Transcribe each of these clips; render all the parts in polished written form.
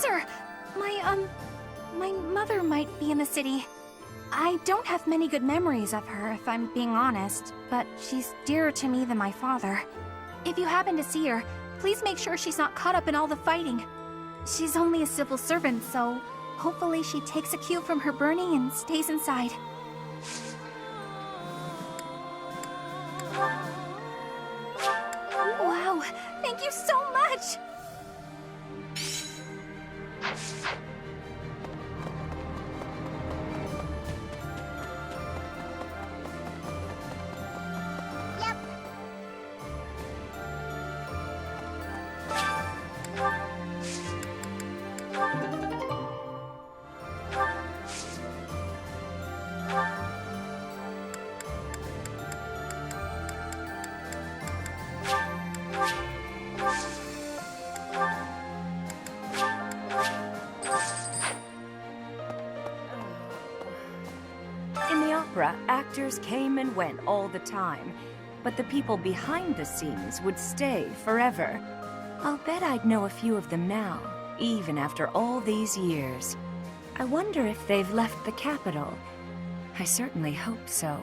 Professor! My mother might be in the city. I don't have many good memories of her, if I'm being honest, but she's dearer to me than my father. If you happen to see her, please make sure she's not caught up in all the fighting. She's only a civil servant, so hopefully she takes a cue from her burning and stays inside. Wow, thank you so much! In the opera, actors came and went all the time, but the people behind the scenes would stay forever. I'll bet I'd know a few of them now, even after all these years. I wonder if they've left the capital. I certainly hope so.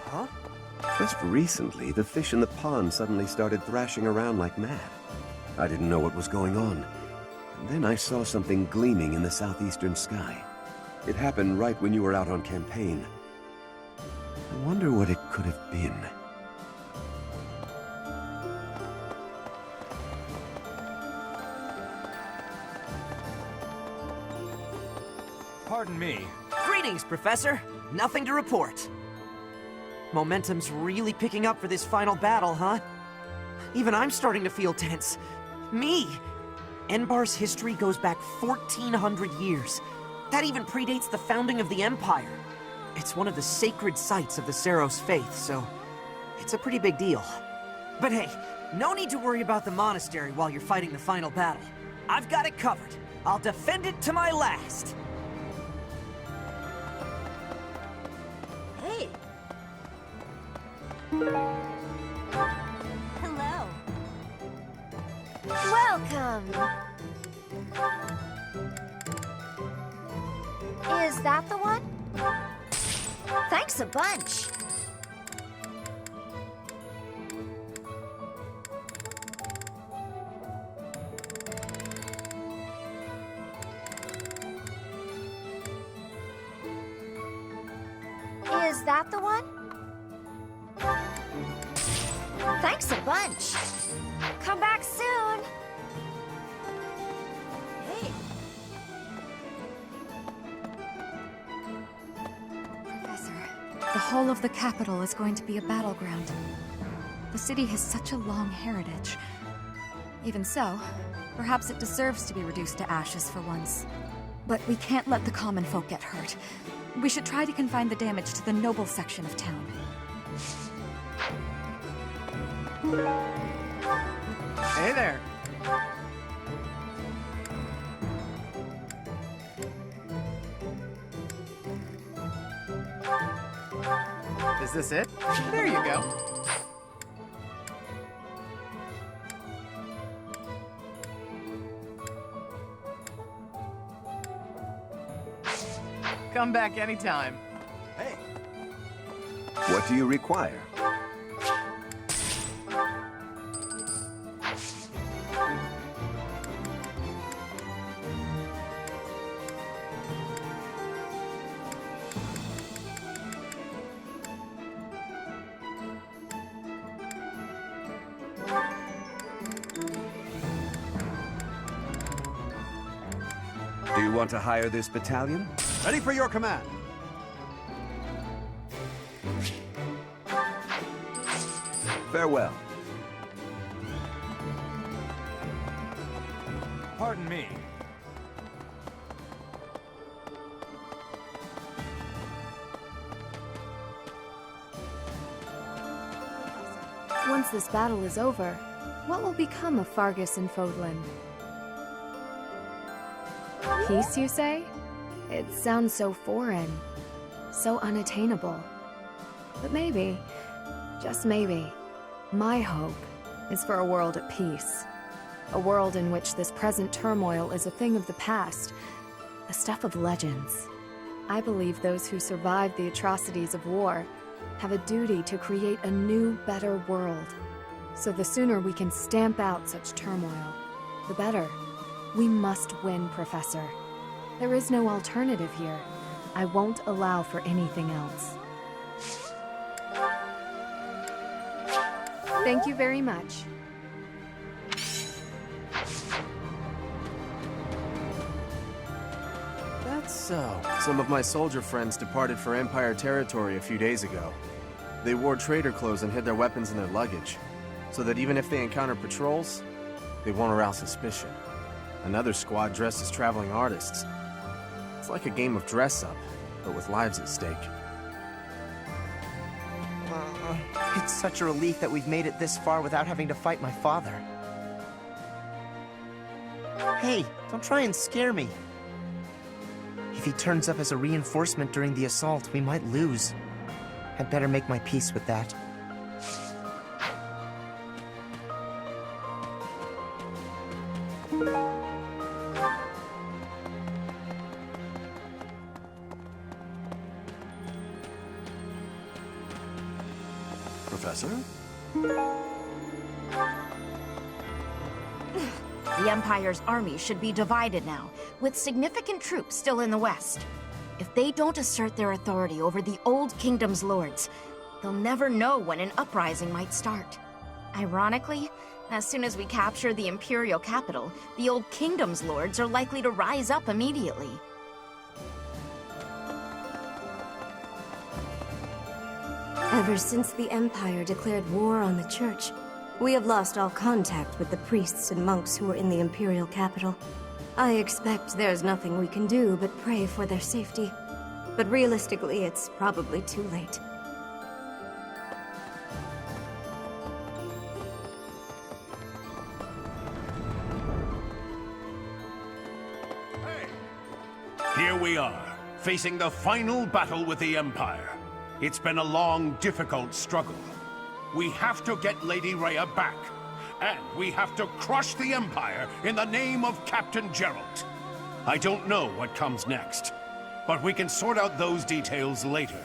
Huh? Just recently, the fish in the pond suddenly started thrashing around like mad. I didn't know what was going on. And then I saw something gleaming in the southeastern sky. It happened right when you were out on campaign. I wonder what it could have been. Pardon me. Greetings, Professor. Nothing to report. Momentum's really picking up for this final battle, huh? Even I'm starting to feel tense. Me! Enbar's history goes back 1,400 years. That even predates the founding of the Empire. It's one of the sacred sites of the Seros faith, so it's a pretty big deal. But hey, no need to worry about the monastery while you're fighting the final battle. I've got it covered. I'll defend it to my last. Hey! Hello. Welcome! Is that the one? Thanks a bunch! Is that the one? Thanks a bunch! Come back soon! Hey! Professor, the whole of the capital is going to be a battleground. The city has such a long heritage. Even so, perhaps it deserves to be reduced to ashes for once. But we can't let the common folk get hurt. We should try to confine the damage to the noble section of town. Hey there. Is this it? There you go. Come back anytime. Hey. What do you require? Do you want to hire this battalion? Ready for your command. Farewell. Pardon me. Once this battle is over, what will become of Fargus and Fodlan? Peace, you say? It sounds so foreign, so unattainable. But maybe, just maybe, my hope is for a world at peace. A world in which this present turmoil is a thing of the past, the stuff of legends. I believe those who survived the atrocities of war have a duty to create a new, better world. So the sooner we can stamp out such turmoil, the better. We must win, Professor. There is no alternative here. I won't allow for anything else. Thank you very much. That's so. Some of my soldier friends departed for Empire territory a few days ago. They wore trader clothes and hid their weapons in their luggage, so that even if they encounter patrols, they won't arouse suspicion. Another squad dressed as traveling artists. It's like a game of dress-up, but with lives at stake. It's such a relief that we've made it this far without having to fight my father. Hey, don't try and scare me. If he turns up as a reinforcement during the assault, we might lose. I'd better make my peace with that. Professor. The Empire's army should be divided now, with significant troops still in the west. If they don't assert their authority over the Old Kingdom's lords, they'll never know when an uprising might start. Ironically, as soon as we capture the Imperial capital, the Old Kingdom's lords are likely to rise up immediately. Ever since the Empire declared war on the Church, we have lost all contact with the priests and monks who were in the Imperial capital. I expect there's nothing we can do but pray for their safety. But realistically, it's probably too late. Here we are, facing the final battle with the Empire. It's been a long, difficult struggle. We have to get Lady Rhea back. And we have to crush the Empire in the name of Captain Geralt. I don't know what comes next, but we can sort out those details later.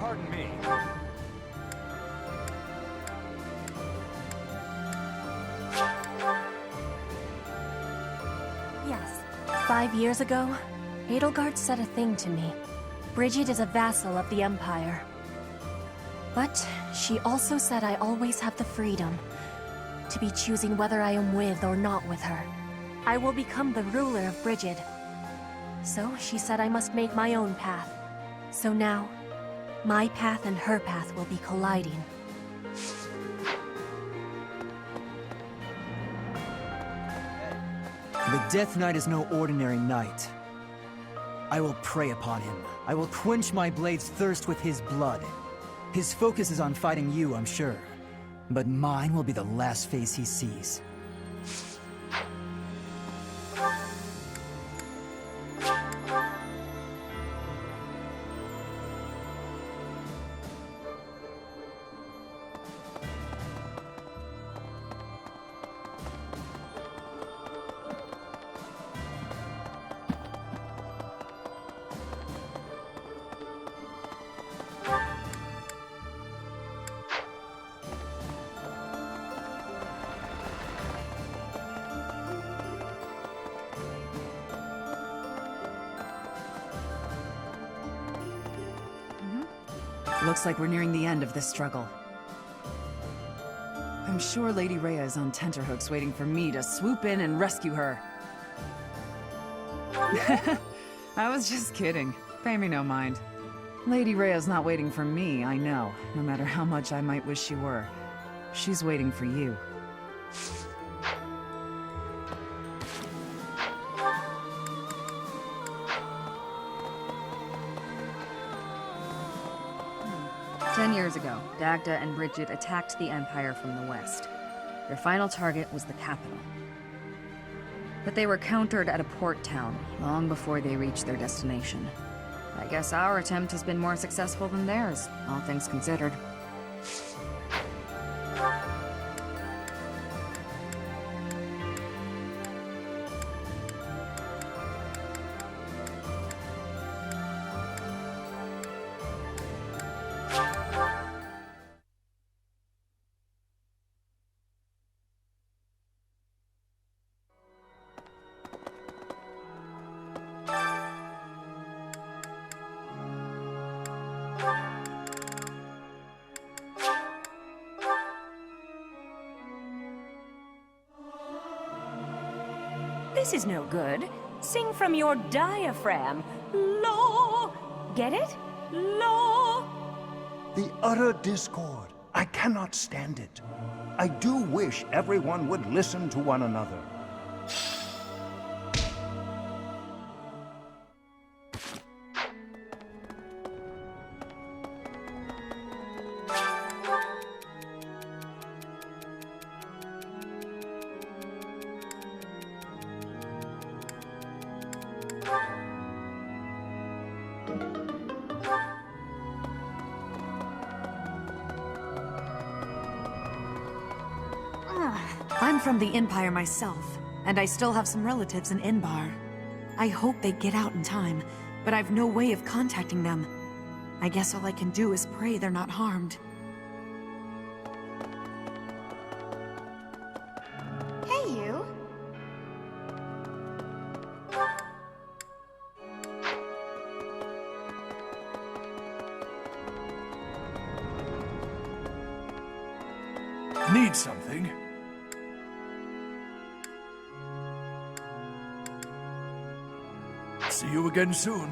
Pardon me. Yes. 5 years ago, Edelgard said a thing to me. Bridget is a vassal of the Empire. But she also said I always have the freedom to be choosing whether I am with or not with her. I will become the ruler of Bridget. So she said I must make my own path. So now, my path and her path will be colliding. The Death Knight is no ordinary knight. I will prey upon him. I will quench my blade's thirst with his blood. His focus is on fighting you, I'm sure. But mine will be the last face he sees. Looks like we're nearing the end of this struggle. I'm sure Lady Rhea is on tenterhooks waiting for me to swoop in and rescue her. I was just kidding. Pay me no mind. Lady Rhea's not waiting for me, I know, no matter how much I might wish she were. She's waiting for you. Years ago, Dagda and Bridget attacked the Empire from the west. Their final target was the capital. But they were countered at a port town long before they reached their destination. I guess our attempt has been more successful than theirs, all things considered. This is no good. Sing from your diaphragm. Law! Get it? Law! The utter discord. I cannot stand it. I do wish everyone would listen to one another. I'm from the Empire myself, and I still have some relatives in Enbar. I hope they get out in time. but I've no way of contacting them. I guess all I can do is pray they're not harmed. Hey, you. Need something? See you again soon.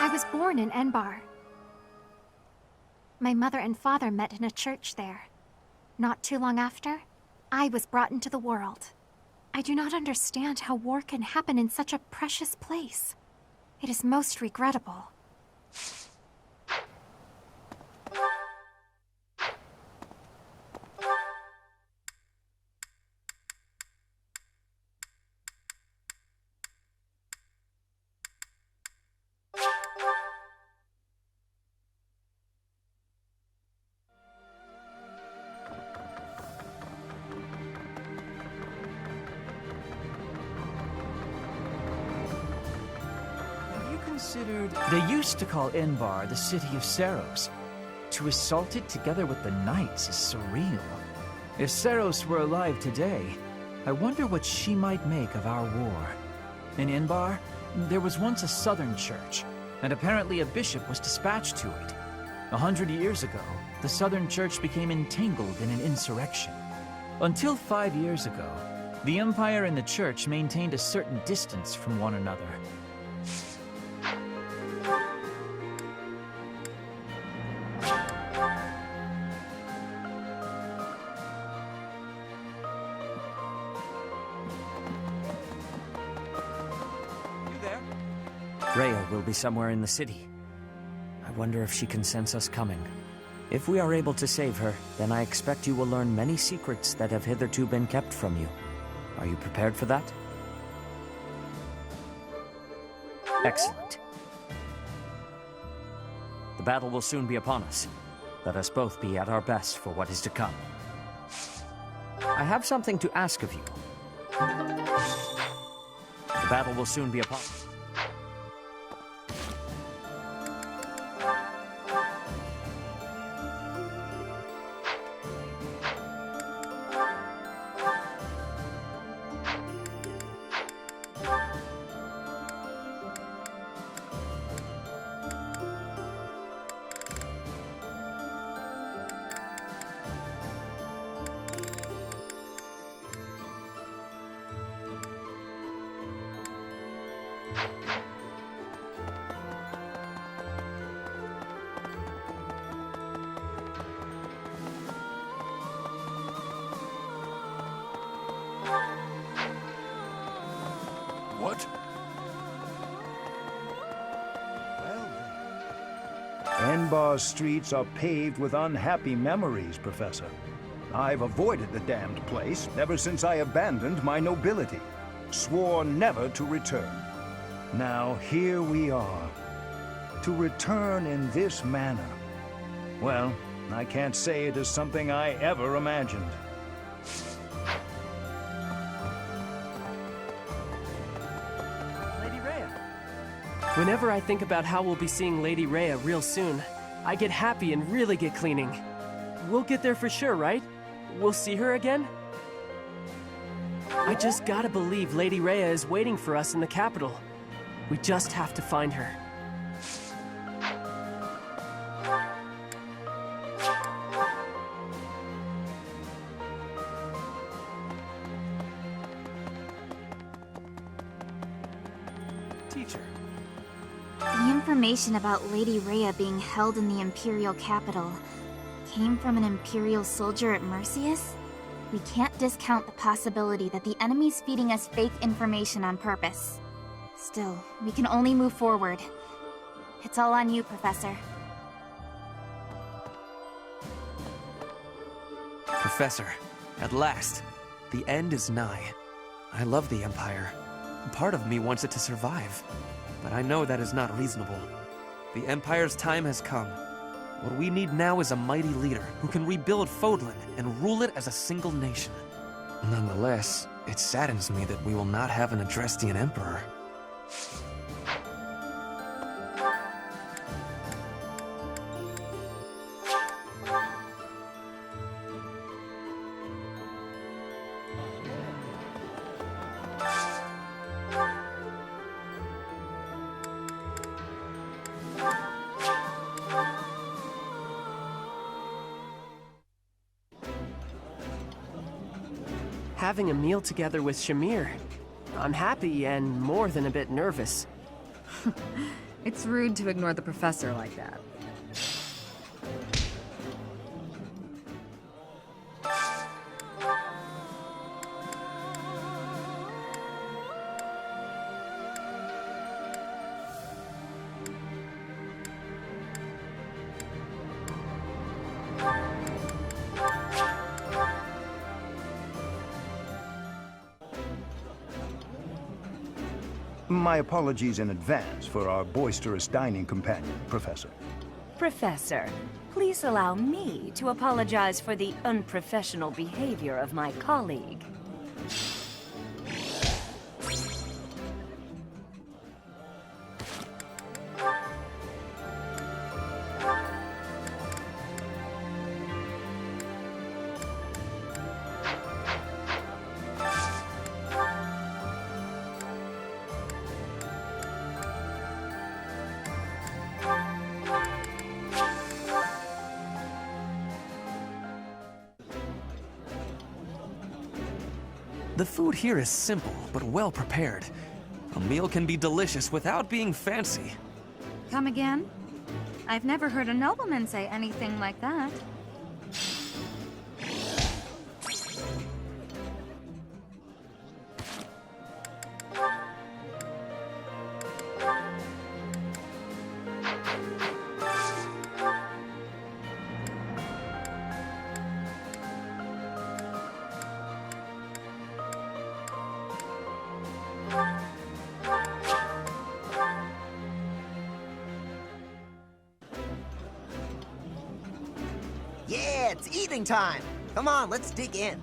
I was born in Enbar. My mother and father met in a church there. Not too long after, I was brought into the world. I do not understand how war can happen in such a precious place. It is most regrettable. They used to call Enbar the city of Saros. To assault it together with the knights is surreal. If Saros were alive today, I wonder what she might make of our war. In Enbar, there was once a southern church, and apparently a bishop was dispatched to it. 100 years ago, the southern church became entangled in an insurrection. Until 5 years ago, the Empire and the church maintained a certain distance from one another. Rhea will be somewhere in the city. I wonder if she can sense us coming. If we are able to save her, then I expect you will learn many secrets that have hitherto been kept from you. Are you prepared for that? Excellent. The battle will soon be upon us. Let us both be at our best for what is to come. I have something to ask of you. The battle will soon be upon us. What? Enbar's streets are paved with unhappy memories, Professor. I've avoided the damned place ever since I abandoned my nobility. Swore never to return. Now here we are. To return in this manner. Well, I can't say it is something I ever imagined. Whenever I think about how we'll be seeing Lady Rhea real soon, I get happy and really get cleaning. We'll get there for sure, right? We'll see her again? I just gotta believe Lady Rhea is waiting for us in the capital. We just have to find her. Teacher. The information about Lady Rhea being held in the Imperial capital came from an Imperial soldier at Mercius? We can't discount the possibility that the enemy's feeding us fake information on purpose. Still, we can only move forward. It's all on you, Professor. Professor, at last, the end is nigh. I love the Empire. Part of me wants it to survive, but I know that is not reasonable. The Empire's time has come. What we need now is a mighty leader who can rebuild Fodlan and rule it as a single nation. Nonetheless, it saddens me that we will not have an Adrestian Emperor. Having a meal together with Shamir. I'm happy and more than a bit nervous. It's rude to ignore the professor like that. My apologies in advance for our boisterous dining companion, Professor. Professor, please allow me to apologize for the unprofessional behavior of my colleague. The food here is simple, but well prepared. A meal can be delicious without being fancy. Come again? I've never heard a nobleman say anything like that. Yeah, it's eating time! Come on, let's dig in.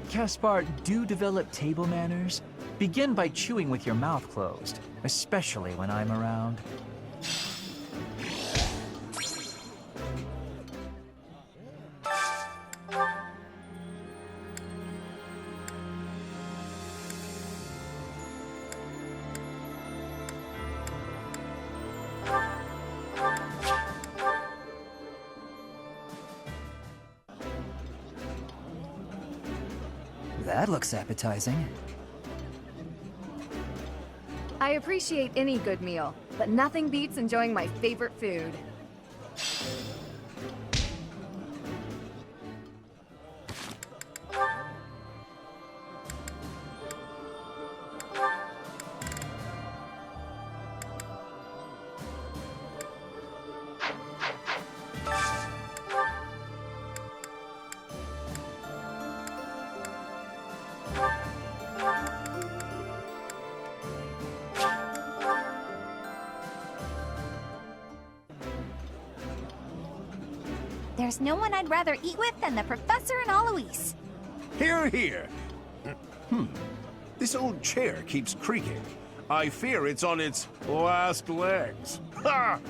Caspar, do develop table manners. Begin by chewing with your mouth closed, especially when I'm around. That looks appetizing. I appreciate any good meal, but nothing beats enjoying my favorite food. There's no one I'd rather eat with than the professor and Alois. Hear, hear. This old chair keeps creaking. I fear it's on its last legs. Ha!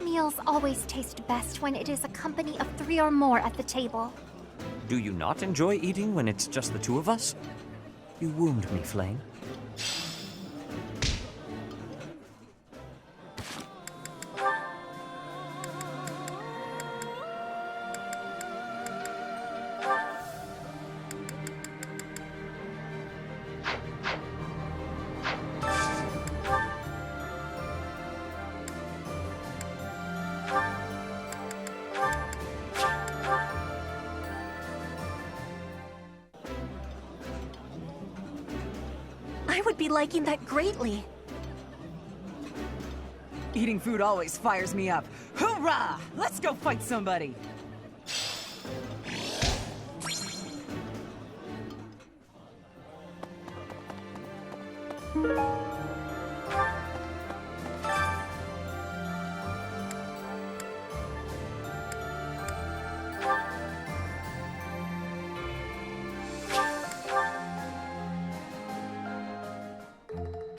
Meals always taste best when it is a company of 3 or more at the table. Do you not enjoy eating when it's just the two of us? You wound me, Flame. I would be liking that greatly. Eating food always fires me up. Hoorah! Let's go fight somebody!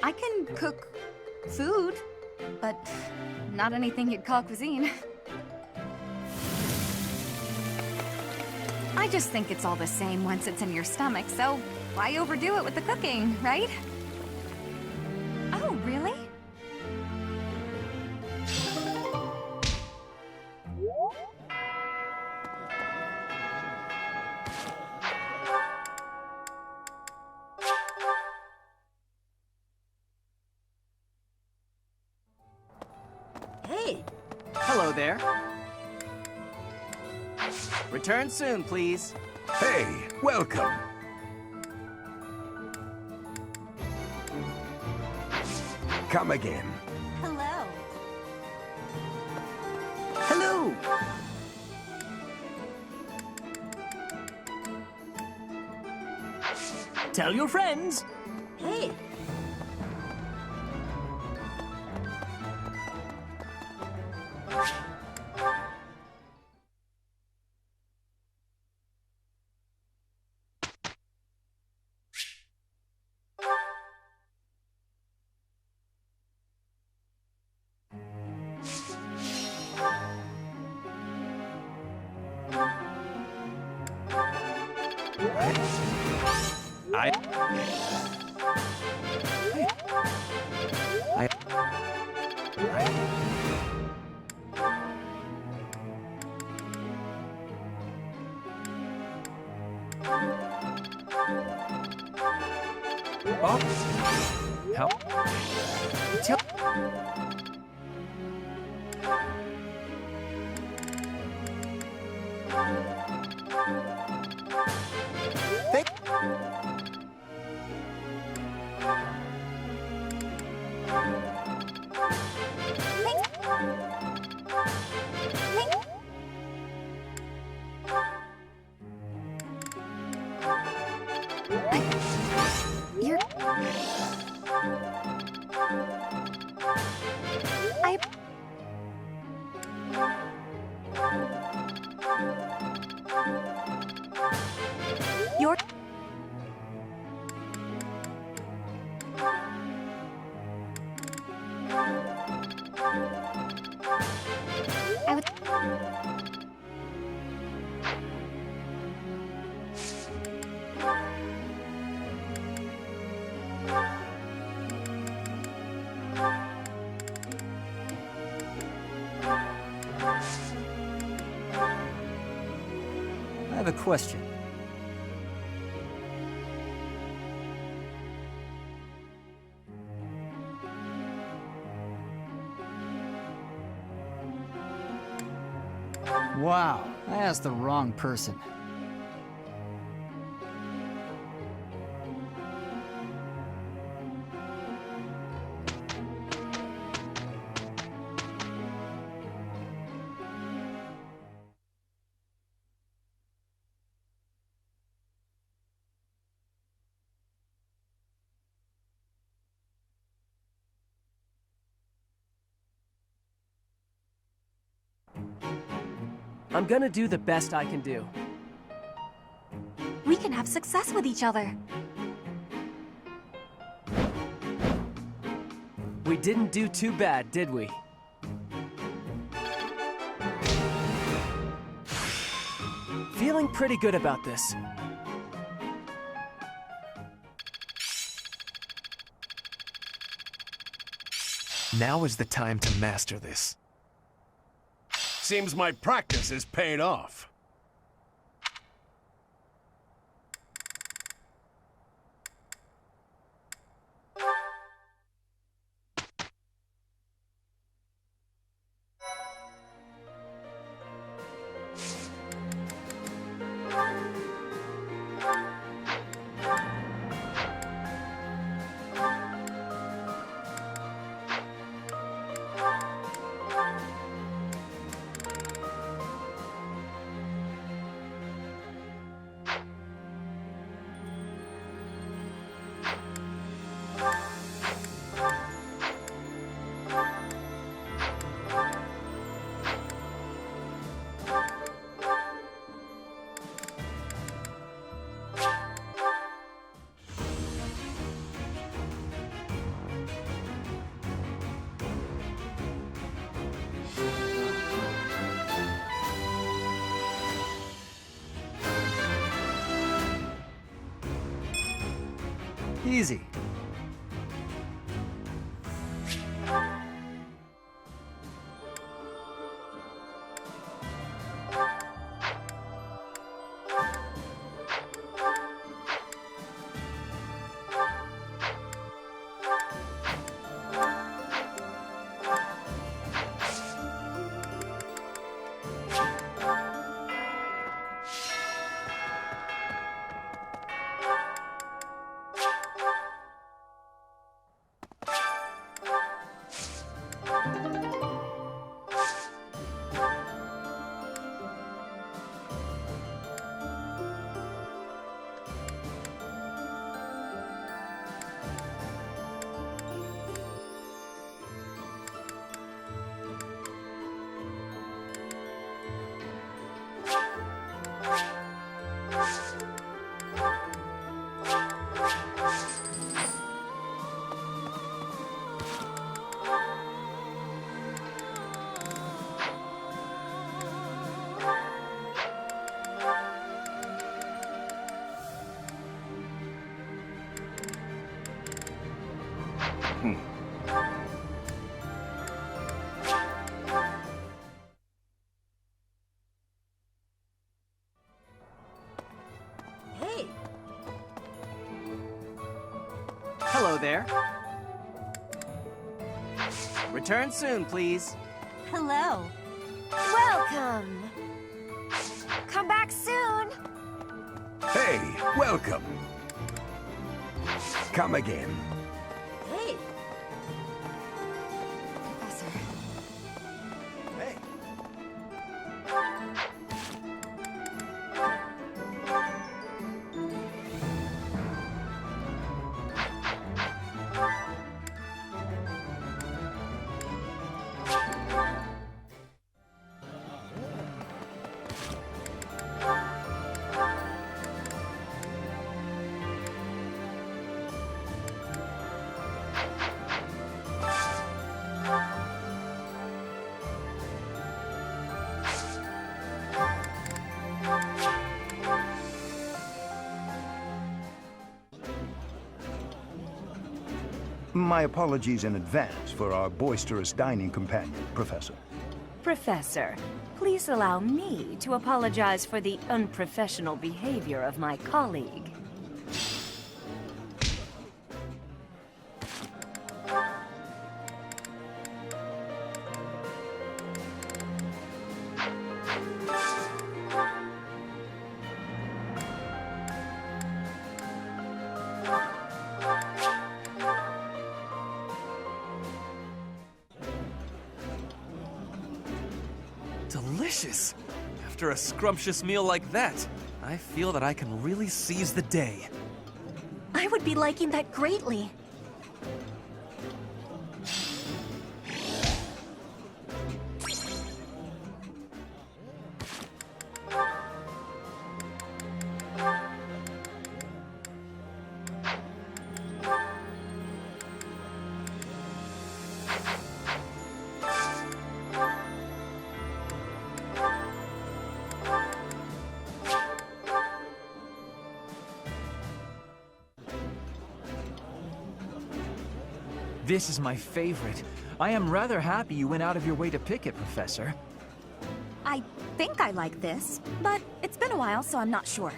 I can cook food, but not anything you'd call cuisine. I just think it's all the same once it's in your stomach, so why overdo it with the cooking, right? Oh, really? Hey! Hello there. Return soon, please. Hey, welcome. Come again. Hello. Hello! Tell your friends. Hey! I have a question. Wow, I asked the wrong person. I'm gonna do the best I can do. We can have success with each other. We didn't do too bad, did we? Feeling pretty good about this. Now is the time to master this. Seems my practice is paid off. Easy. Hey! Hello there. Return soon, please. Hello. Welcome. Come back soon. Hey, welcome. Come again. Hey. Professor. Hey. My apologies in advance for our boisterous dining companion, Professor. Professor, please allow me to apologize for the unprofessional behavior of my colleague. Delicious! After a scrumptious meal like that, I feel that I can really seize the day. I would be liking that greatly. This is my favorite. I am rather happy you went out of your way to pick it, Professor. I think I like this, but it's been a while, so I'm not sure.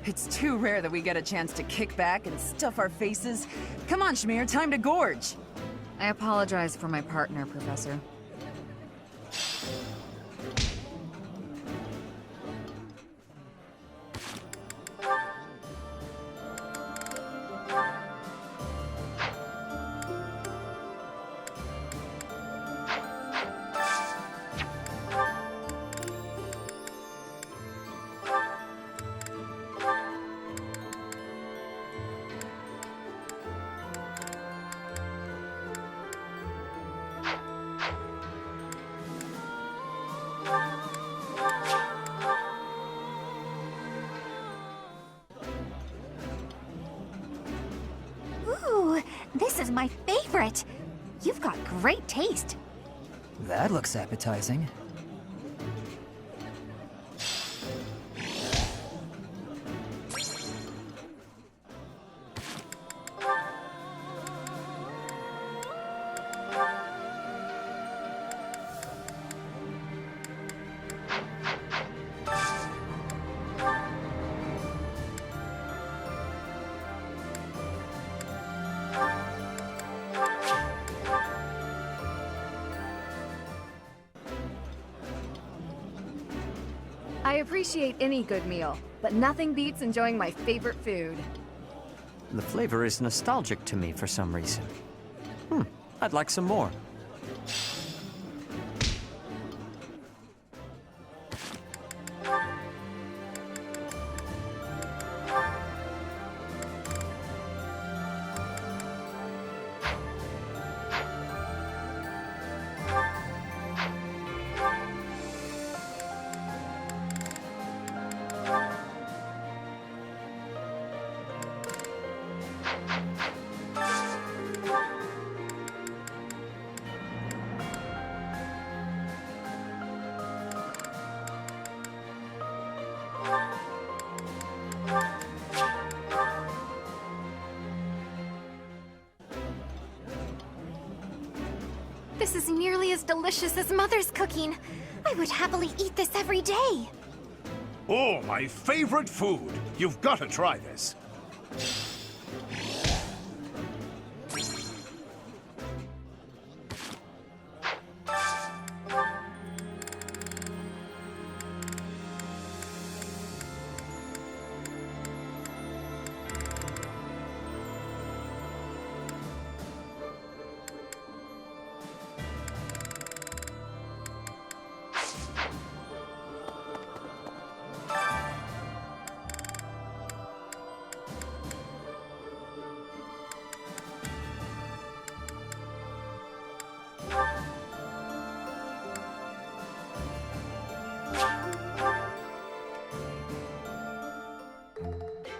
It's too rare that we get a chance to kick back and stuff our faces. Come on, Shamir, time to gorge. I apologize for my partner, Professor. This is my favorite. You've got great taste. That looks appetizing. I appreciate any good meal, but nothing beats enjoying my favorite food. The flavor is nostalgic to me for some reason. I'd like some more. This is nearly as delicious as Mother's cooking. I would happily eat this every day. Oh, my favorite food. You've got to try this.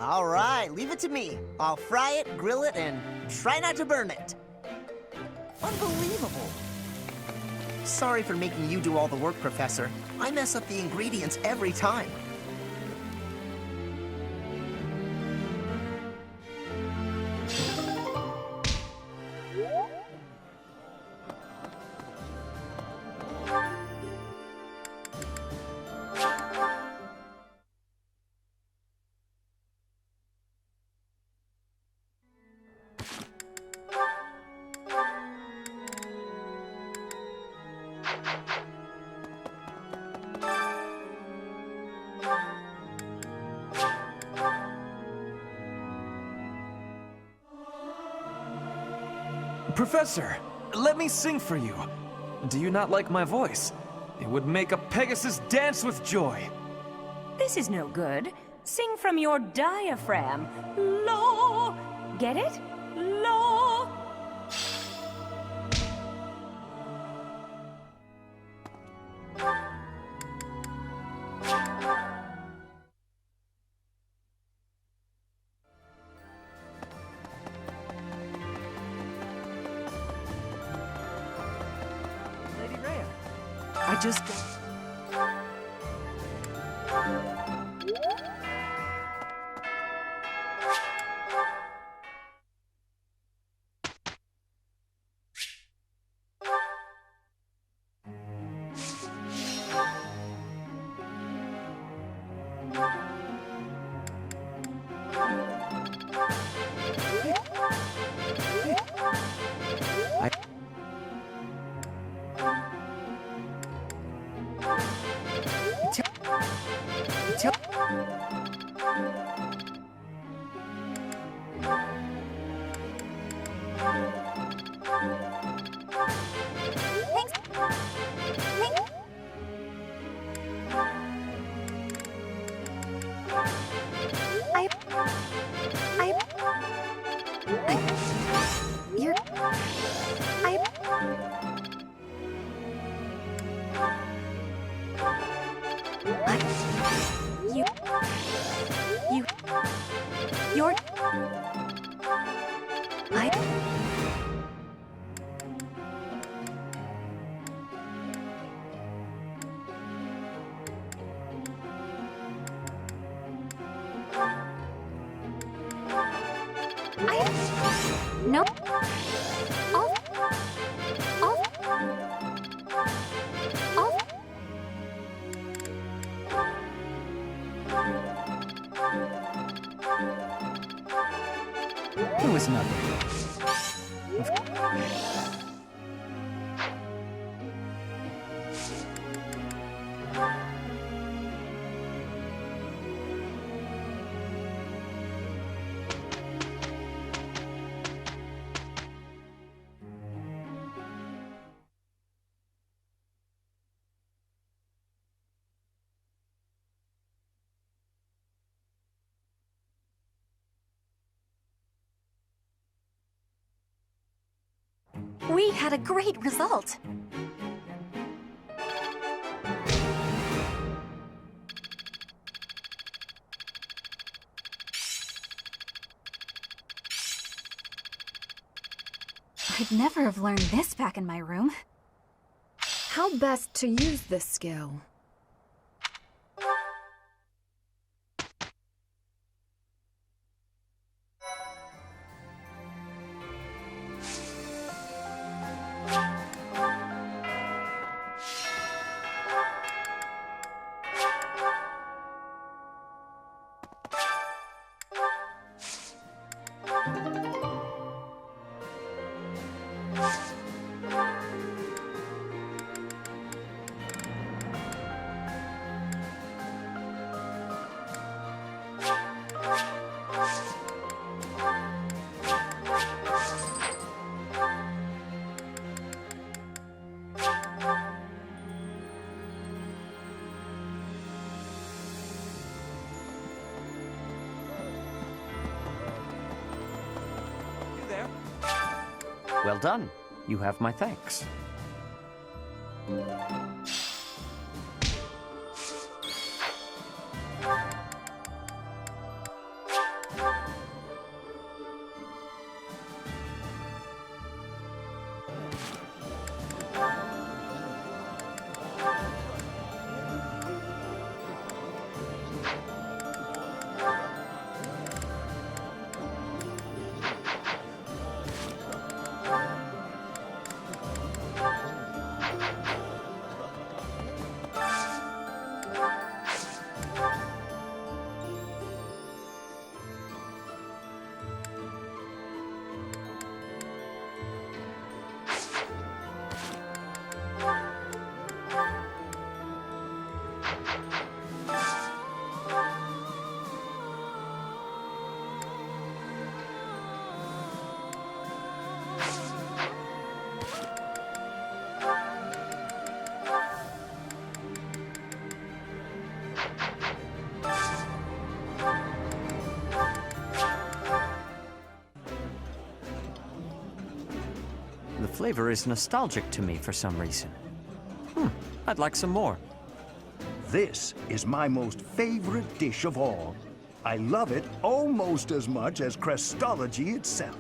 All right, leave it to me. I'll fry it, grill it, and try not to burn it. Unbelievable. Sorry for making you do all the work, Professor. I mess up the ingredients every time. Professor, let me sing for you. Do you not like my voice? It would make a Pegasus dance with joy. This is no good. Sing from your diaphragm. Lo! Get it? Lo! Lady Rhea, I just... No. It was nothing. We had a great result. I'd never have learned this back in my room. How best to use this skill? Well done. You have my thanks. The flavor is nostalgic to me for some reason. I'd like some more. This is my most favorite dish of all. I love it almost as much as Crestology itself.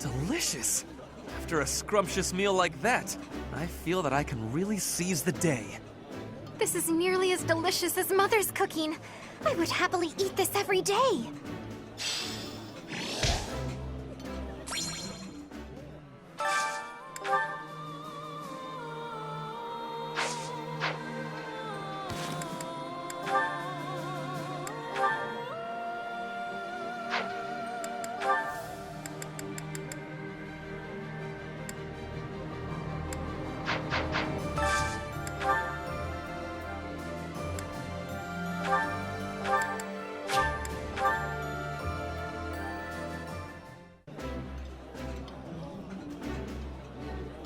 Delicious! After a scrumptious meal like that, I feel that I can really seize the day. This is nearly as delicious as Mother's cooking. I would happily eat this every day.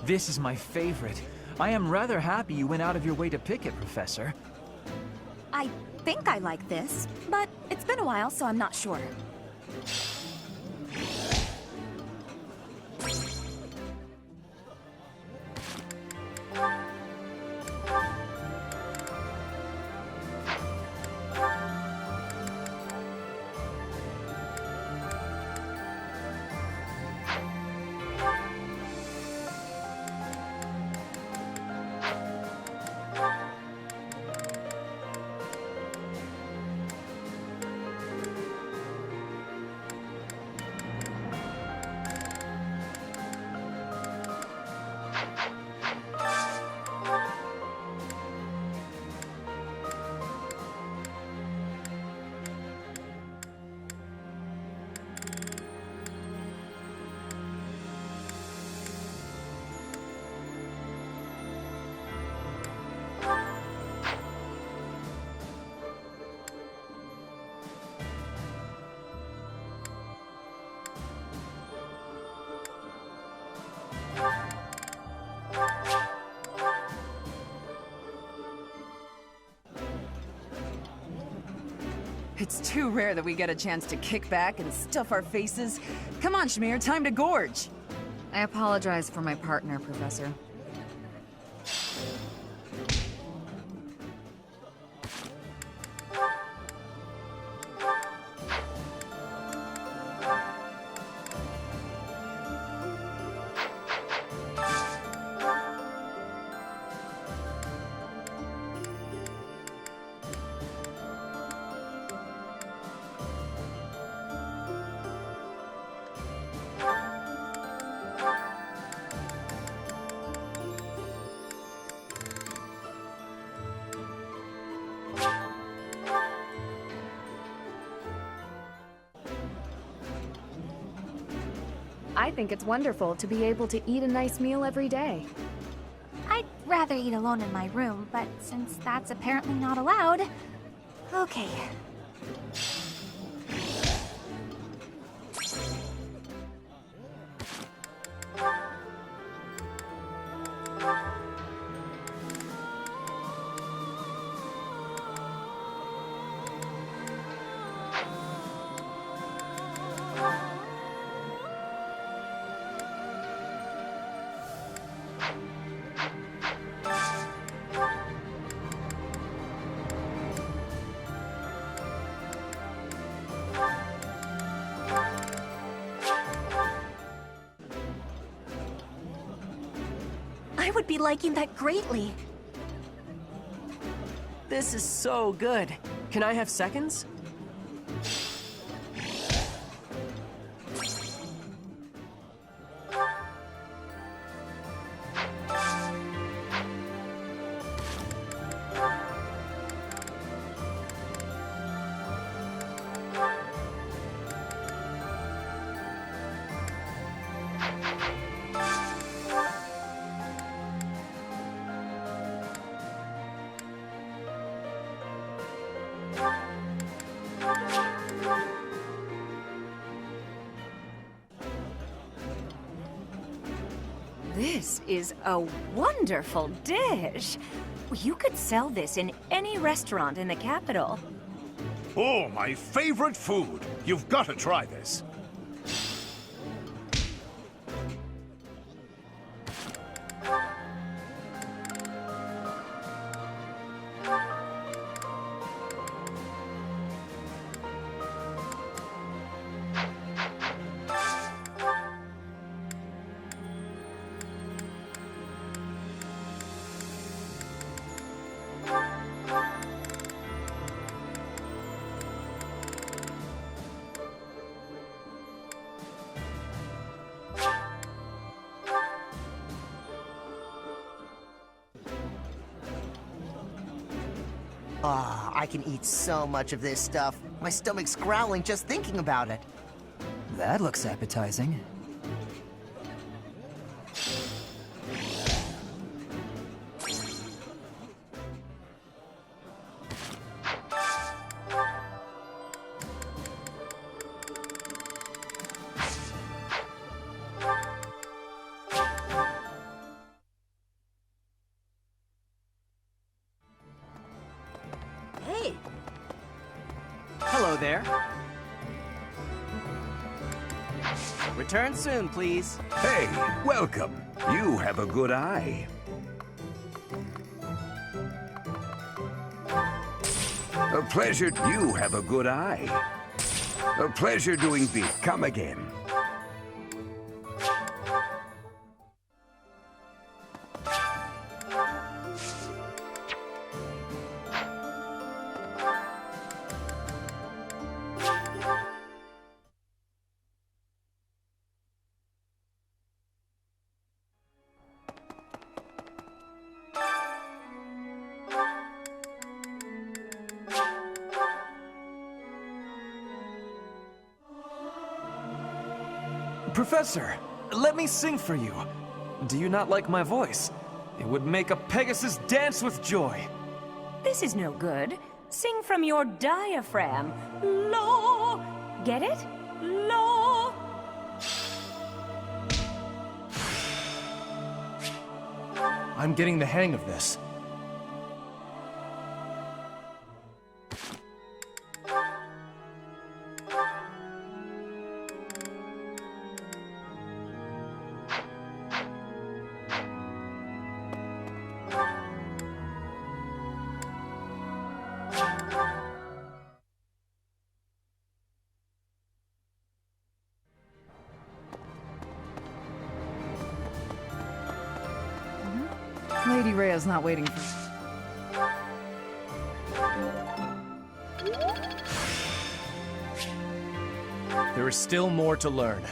This is my favorite. I am rather happy you went out of your way to pick it, Professor. I think I like this, but it's been a while, so I'm not sure. It's too rare that we get a chance to kick back and stuff our faces. Come on, Shmear, time to gorge. I apologize for my partner, Professor. I think it's wonderful to be able to eat a nice meal every day. I'd rather eat alone in my room, but since that's apparently not allowed... Okay. I would be liking that greatly. This is so good. Can I have seconds? This is a wonderful dish. You could sell this in any restaurant in the capital. Oh, my favorite food. You've got to try this. Ah, I can eat so much of this stuff. My stomach's growling just thinking about it. That looks appetizing. Hey! Hello there. Return soon, please. Hey, welcome. You have a good eye. A pleasure. You have a good eye. A pleasure doing beat. Come again. Professor, let me sing for you. Do you not like my voice? It would make a Pegasus dance with joy. This is no good. Sing from your diaphragm. Lo! Get it? Lo! I'm getting the hang of this. Lady Rhea's not waiting for... There is still more to learn.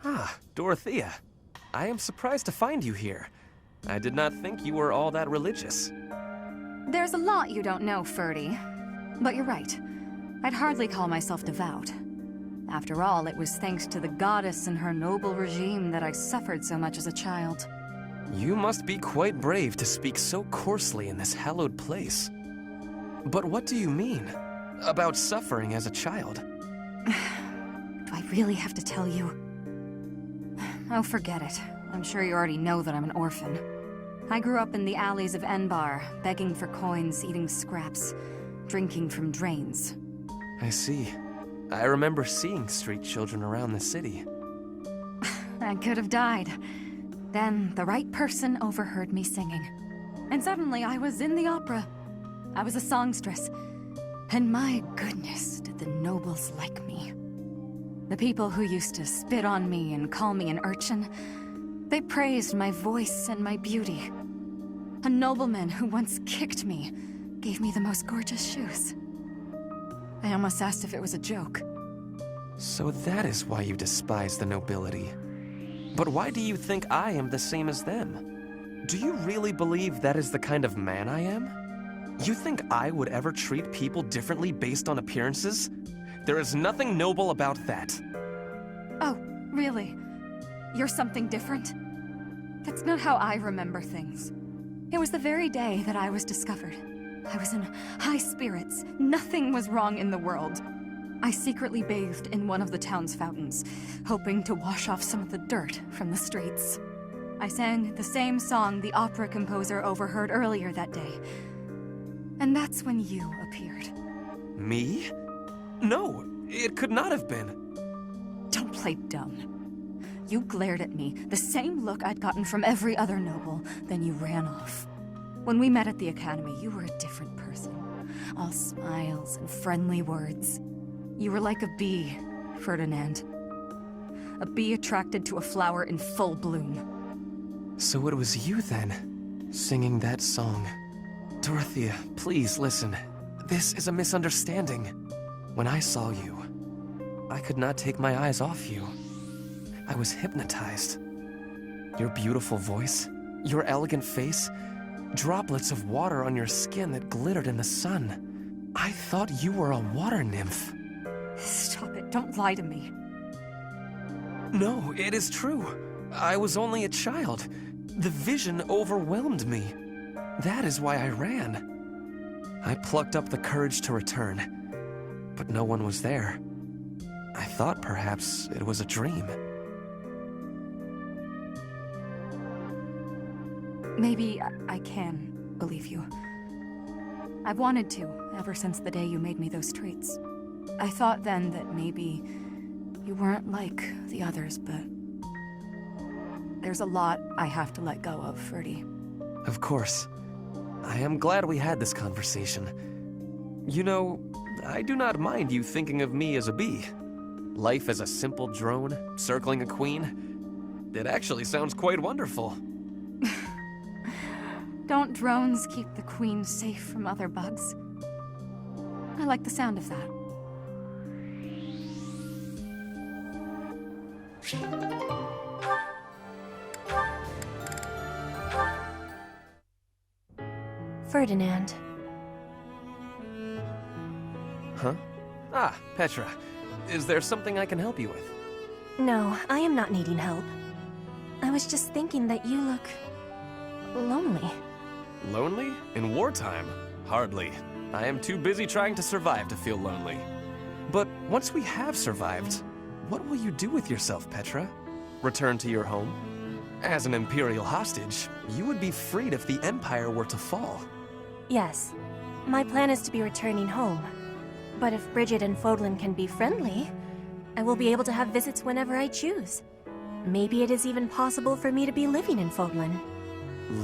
Ah, Dorothea. I am surprised to find you here. I did not think you were all that religious. There's a lot you don't know, Ferdy. But you're right. I'd hardly call myself devout. After all, it was thanks to the goddess and her noble regime that I suffered so much as a child. You must be quite brave to speak so coarsely in this hallowed place. But what do you mean? About suffering as a child? Do I really have to tell you? Oh, forget it. I'm sure you already know that I'm an orphan. I grew up in the alleys of Enbar, begging for coins, eating scraps, drinking from drains. I see. I remember seeing street children around the city. I could have died. Then the right person overheard me singing. And suddenly I was in the opera. I was a songstress. And my goodness, did the nobles like me. The people who used to spit on me and call me an urchin, they praised my voice and my beauty. A nobleman who once kicked me gave me the most gorgeous shoes. I almost asked if it was a joke. So that is why you despise the nobility. But why do you think I am the same as them? Do you really believe that is the kind of man I am? You think I would ever treat people differently based on appearances? There is nothing noble about that. Oh, really? You're something different? That's not how I remember things. It was the very day that I was discovered. I was in high spirits. Nothing was wrong in the world. I secretly bathed in one of the town's fountains, hoping to wash off some of the dirt from the streets. I sang the same song the opera composer overheard earlier that day. And that's when you appeared. Me? No, it could not have been. Don't play dumb. You glared at me, the same look I'd gotten from every other noble, then you ran off. When we met at the academy, you were a different person. All smiles and friendly words. You were like a bee, Ferdinand. A bee attracted to a flower in full bloom. So it was you then, singing that song. Dorothea, please listen. This is a misunderstanding. When I saw you, I could not take my eyes off you. I was hypnotized. Your beautiful voice, your elegant face, droplets of water on your skin that glittered in the sun. I thought you were a water nymph. Stop it, don't lie to me. No, it is true. I was only a child. The vision overwhelmed me. That is why I ran. I plucked up the courage to return, but no one was there. I thought perhaps it was a dream. Maybe I can believe you. I've wanted to, ever since the day you made me those treats. I thought then that maybe you weren't like the others, but there's a lot I have to let go of, Ferdy. Of course. I am glad we had this conversation. You know, I do not mind you thinking of me as a bee. Life as a simple drone, circling a queen. It actually sounds quite wonderful. Don't drones keep the queen safe from other bugs? I like the sound of that. Ferdinand. Huh? Ah, Petra. Is there something I can help you with? No, I am not needing help. I was just thinking that you look lonely. Lonely? In wartime? Hardly. I am too busy trying to survive to feel lonely. But once we have survived, what will you do with yourself, Petra? Return to your home? As an Imperial hostage, you would be freed if the Empire were to fall. Yes. My plan is to be returning home. But if Bridget and Fodlan can be friendly, I will be able to have visits whenever I choose. Maybe it is even possible for me to be living in Fodlan.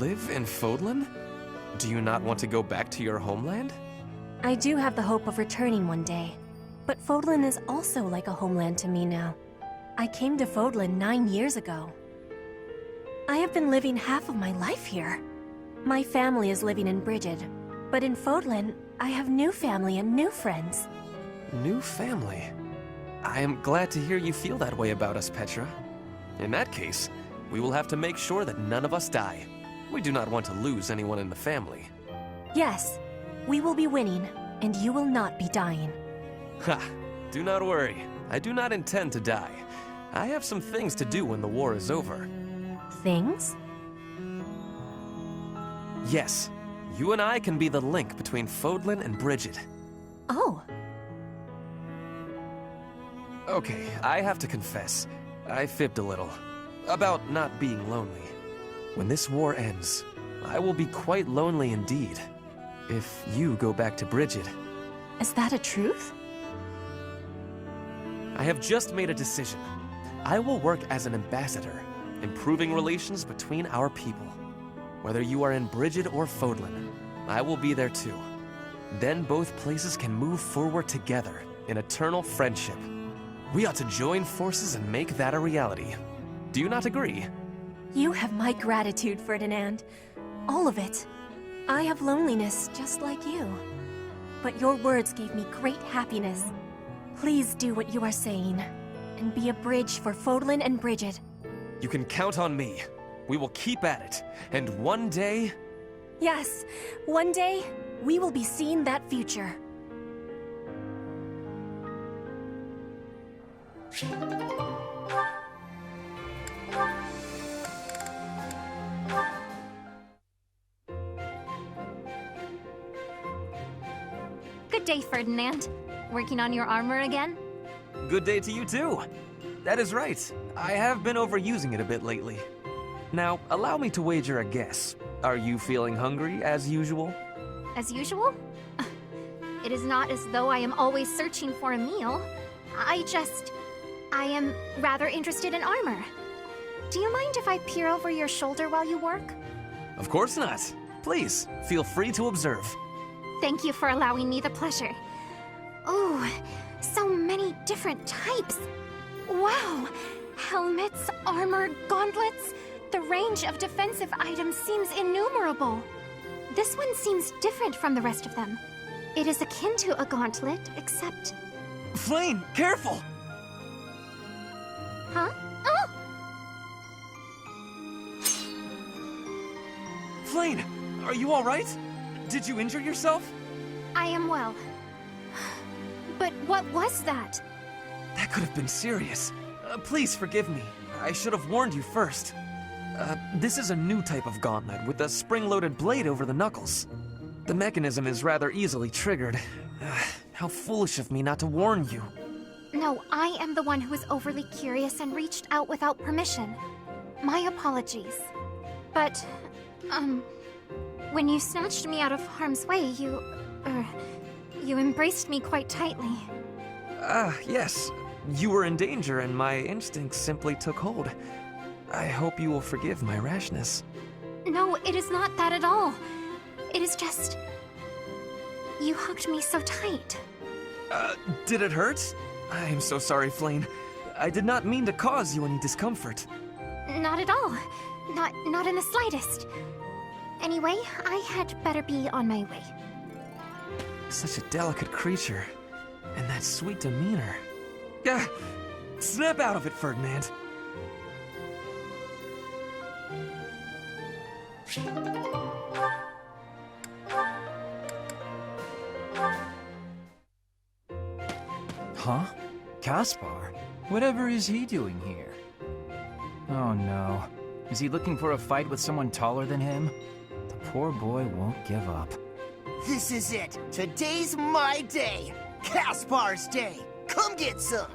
Live in Fodlan? Do you not want to go back to your homeland? I do have the hope of returning one day. But Fodlan is also like a homeland to me now. I came to Fodlan 9 years ago. I have been living half of my life here. My family is living in Bridget, but in Fodlan, I have new family and new friends. New family? I am glad to hear you feel that way about us, Petra. In that case, we will have to make sure that none of us die. We do not want to lose anyone in the family. Yes, we will be winning, and you will not be dying. Ha! Do not worry. I do not intend to die. I have some things to do when the war is over. Things? Yes. You and I can be the link between Fodlan and Bridget. Oh. Okay, I have to confess. I fibbed a little. About not being lonely. When this war ends, I will be quite lonely indeed. If you go back to Bridget. Is that a truth? I have just made a decision. I will work as an ambassador, improving relations between our people. Whether you are in Bridget or Fodlan, I will be there too. Then both places can move forward together in eternal friendship. We ought to join forces and make that a reality. Do you not agree? You have my gratitude, Ferdinand. All of it. I have loneliness just like you. But your words gave me great happiness. Please do what you are saying, and be a bridge for Fodlan and Bridget. You can count on me. We will keep at it, and one day... Yes, one day, we will be seeing that future. Good day, Ferdinand. Working on your armor again? Good day to you too. That is right. I have been overusing it a bit lately. Now, allow me to wager a guess. Are you feeling hungry as usual? As usual? It is not as though I am always searching for a meal. I am rather interested in armor. Do you mind if I peer over your shoulder while you work? Of course not. Please, feel free to observe. Thank you for allowing me the pleasure. Oh, so many different types. Wow! Helmets, armor, gauntlets. The range of defensive items seems innumerable. This one seems different from the rest of them. It is akin to a gauntlet, except... Flame, careful! Huh? Oh! Flame, are you alright? Did you injure yourself? I am well. But what was that? That could have been serious. Please forgive me. I should have warned you first. This is a new type of gauntlet with a spring-loaded blade over the knuckles. The mechanism is rather easily triggered. How foolish of me not to warn you. No, I am the one who was overly curious and reached out without permission. My apologies. But, when you snatched me out of harm's way, you embraced me quite tightly. Yes. You were in danger and my instincts simply took hold. I hope you will forgive my rashness. No, it is not that at all. It is just... you hugged me so tight. Did it hurt? I am so sorry, Flame. I did not mean to cause you any discomfort. Not at all. Not in the slightest. Anyway, I had better be on my way. Such a delicate creature. And that sweet demeanor. Snap out of it, Ferdinand. Huh? Caspar? Whatever is he doing here? Oh no. Is he looking for a fight with someone taller than him? The poor boy won't give up. This is it. Today's my day. Caspar's day. Come get some.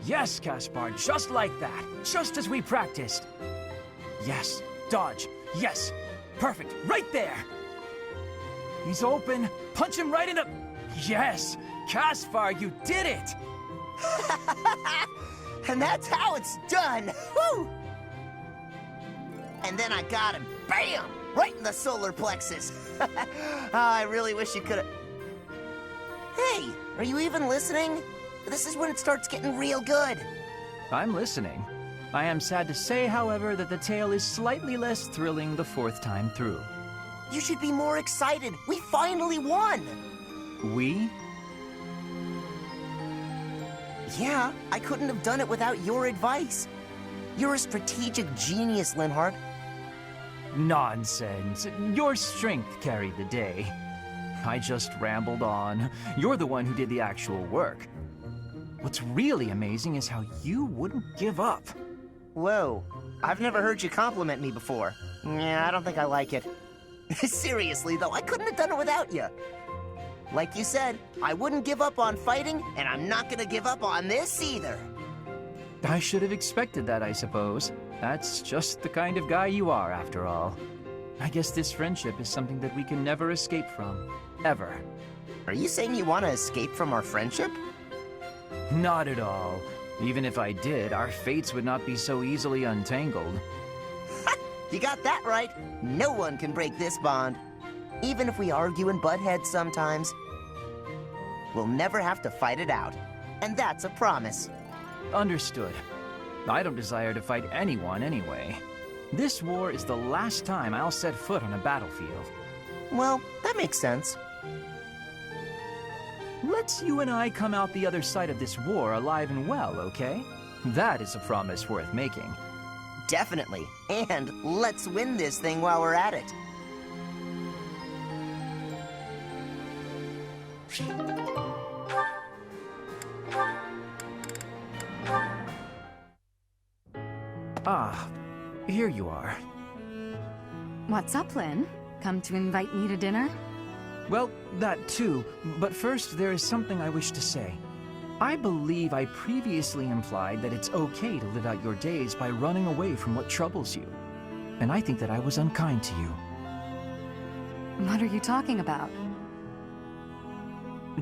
Yes, Caspar, just like that. Just as we practiced. Yes, dodge. Yes, perfect. Right there. He's open. Punch him right in the... Yes, Caspar, you did it. And that's how it's done. Woo! And then I got him. Bam! Right in the solar plexus. I really wish you could've... Hey, are you even listening? This is when it starts getting real good. I'm listening. I am sad to say, however, that the tale is slightly less thrilling the fourth time through. You should be more excited. We finally won. We? Yeah, I couldn't have done it without your advice. You're a strategic genius, Linhardt. Nonsense. Your strength carried the day. I just rambled on. You're the one who did the actual work. What's really amazing is how you wouldn't give up. Whoa, I've never heard you compliment me before. Yeah, I don't think I like it. Seriously, though, I couldn't have done it without you. Like you said, I wouldn't give up on fighting, and I'm not gonna give up on this either. I should have expected that, I suppose. That's just the kind of guy you are, after all. I guess this friendship is something that we can never escape from. Ever. Are you saying you want to escape from our friendship? Not at all. Even if I did, our fates would not be so easily untangled. You got that right. No one can break this bond. even if we argue and butt heads sometimes. We'll never have to fight it out, and that's a promise. Understood. I don't desire to fight anyone anyway. This war is the last time I'll set foot on a battlefield. Well, that makes sense. Let's you and I come out the other side of this war alive and well, okay? That is a promise worth making. Definitely. And let's win this thing while we're at it. Ah, here you are. What's up, Lynn? Come to invite me to dinner? Well, that too, but first there is something I wish to say. I believe I previously implied that it's okay to live out your days by running away from what troubles you. And I think that I was unkind to you. What are you talking about?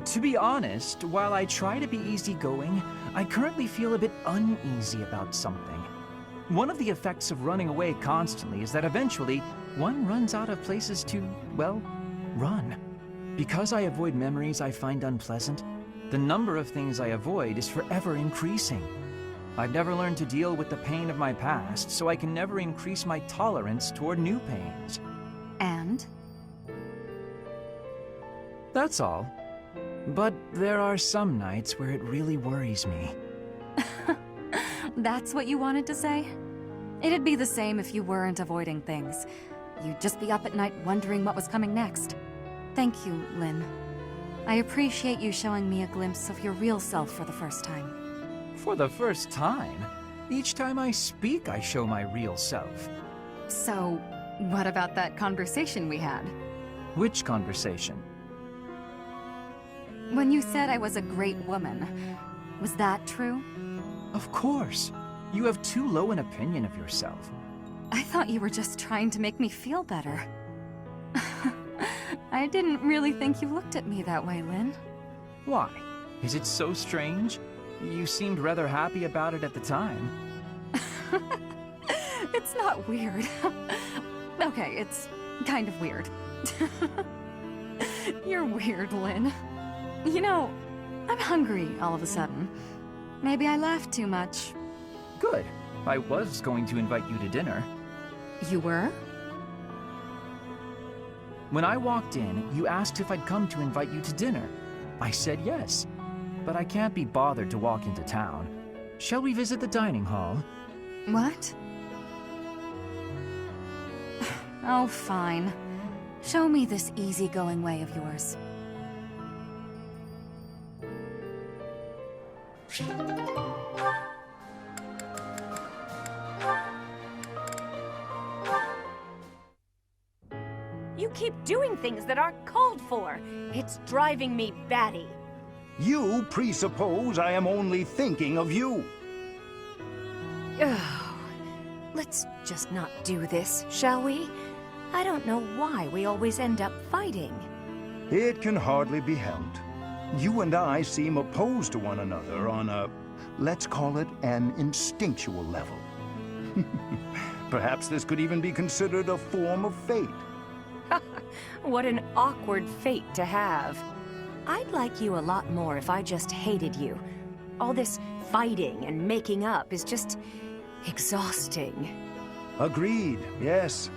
To be honest, while I try to be easygoing, I currently feel a bit uneasy about something. One of the effects of running away constantly is that eventually one runs out of places to, well, run. Because I avoid memories I find unpleasant, the number of things I avoid is forever increasing. I've never learned to deal with the pain of my past, so I can never increase my tolerance toward new pains. And? That's all. But there are some nights where it really worries me. That's what you wanted to say? It'd be the same if you weren't avoiding things. You'd just be up at night wondering what was coming next. Thank you, Lynn. I appreciate you showing me a glimpse of your real self for the first time. For the first time? Each time I speak, I show my real self. So, what about that conversation we had? Which conversation? When you said I was a great woman, was that true? Of course. You have too low an opinion of yourself. I thought you were just trying to make me feel better. I didn't really think you looked at me that way, Lynn. Why? Is it so strange? You seemed rather happy about it at the time. It's not weird. Okay, it's kind of weird. You're weird, Lynn. You know, I'm hungry all of a sudden. Maybe I laughed too much. Good. I was going to invite you to dinner. You were? When I walked in, you asked if I'd come to invite you to dinner. I said yes, but I can't be bothered to walk into town. Shall we visit the dining hall? What? Oh, fine. Show me this easygoing way of yours. You keep doing things that aren't called for. It's driving me batty. You presuppose I am only thinking of you. Ugh. Let's just not do this, shall we? I don't know why we always end up fighting. It can hardly be helped. You and I seem opposed to one another on a, let's call it an instinctual level. Perhaps this could even be considered a form of fate. What an awkward fate to have. I'd like you a lot more if I just hated you. All this fighting and making up is just exhausting. Agreed, yes.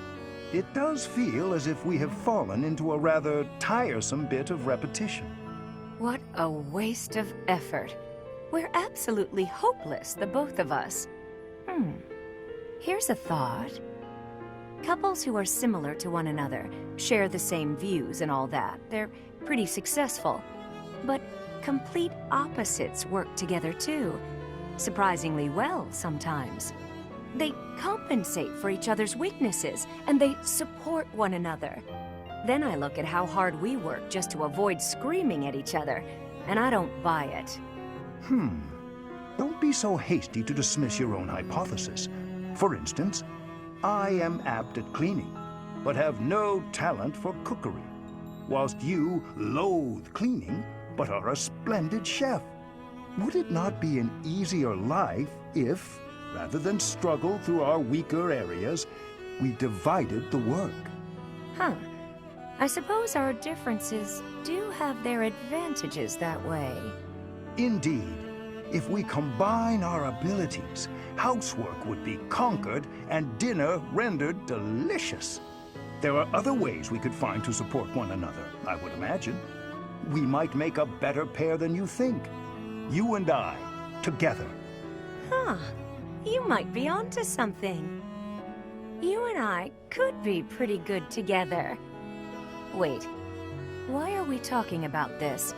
It does feel as if we have fallen into a rather tiresome bit of repetition. What a waste of effort. We're absolutely hopeless, the both of us. Here's a thought. Couples who are similar to one another, share the same views and all that, they're pretty successful. But complete opposites work together too. Surprisingly well sometimes. They compensate for each other's weaknesses, and they support one another. Then I look at how hard we work just to avoid screaming at each other, and I don't buy it. Don't be so hasty to dismiss your own hypothesis. For instance, I am apt at cleaning, but have no talent for cookery, whilst you loathe cleaning, but are a splendid chef. Would it not be an easier life if, rather than struggle through our weaker areas, we divided the work? I suppose our differences do have their advantages that way. Indeed. If we combine our abilities, housework would be conquered and dinner rendered delicious. There are other ways we could find to support one another, I would imagine. We might make a better pair than you think. You and I, together. Huh. You might be onto something. You and I could be pretty good together. Wait. Why are we talking about this?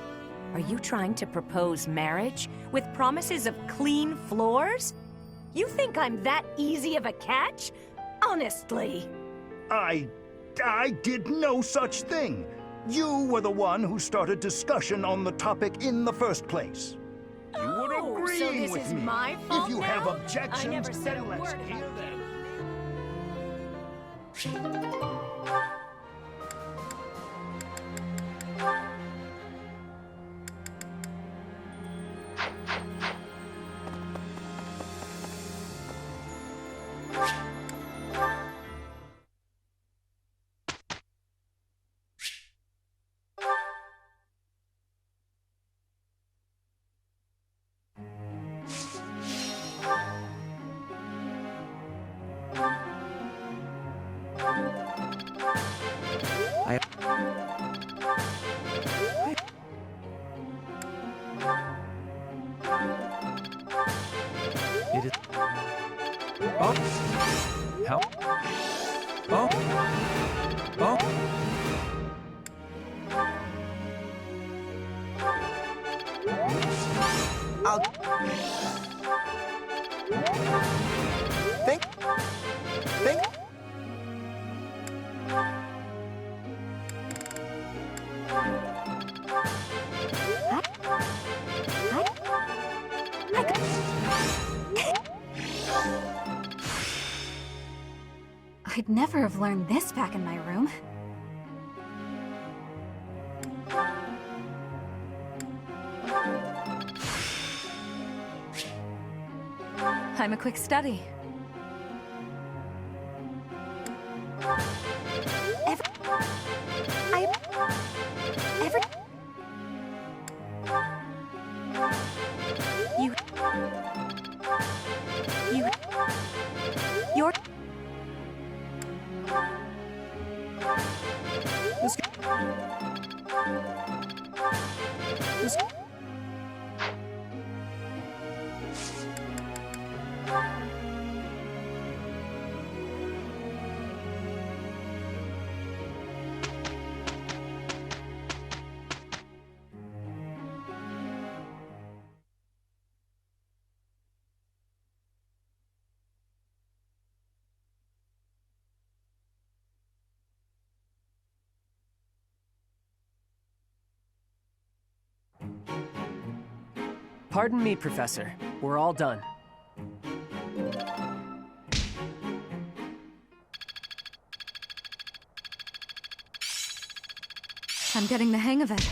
Are you trying to propose marriage with promises of clean floors? You think I'm that easy of a catch? Honestly. I did no such thing. You were the one who started discussion on the topic in the first place. You were agreeing so this with is me. my fault If you now? have I objections, never said a then let's word hear about them. It is. Oh. How? Oh. Oh. I'll... Think... I'd never have learned this back in my room. I'm a quick study. You're... Pardon me, Professor. We're all done. I'm getting the hang of it.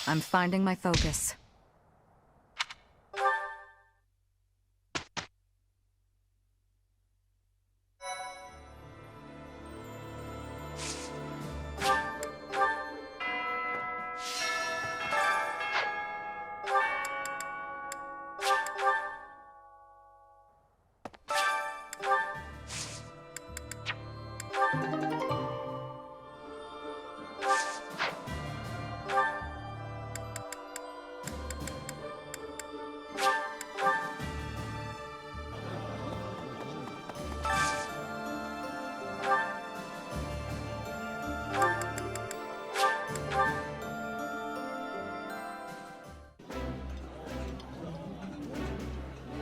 I'm finding my focus.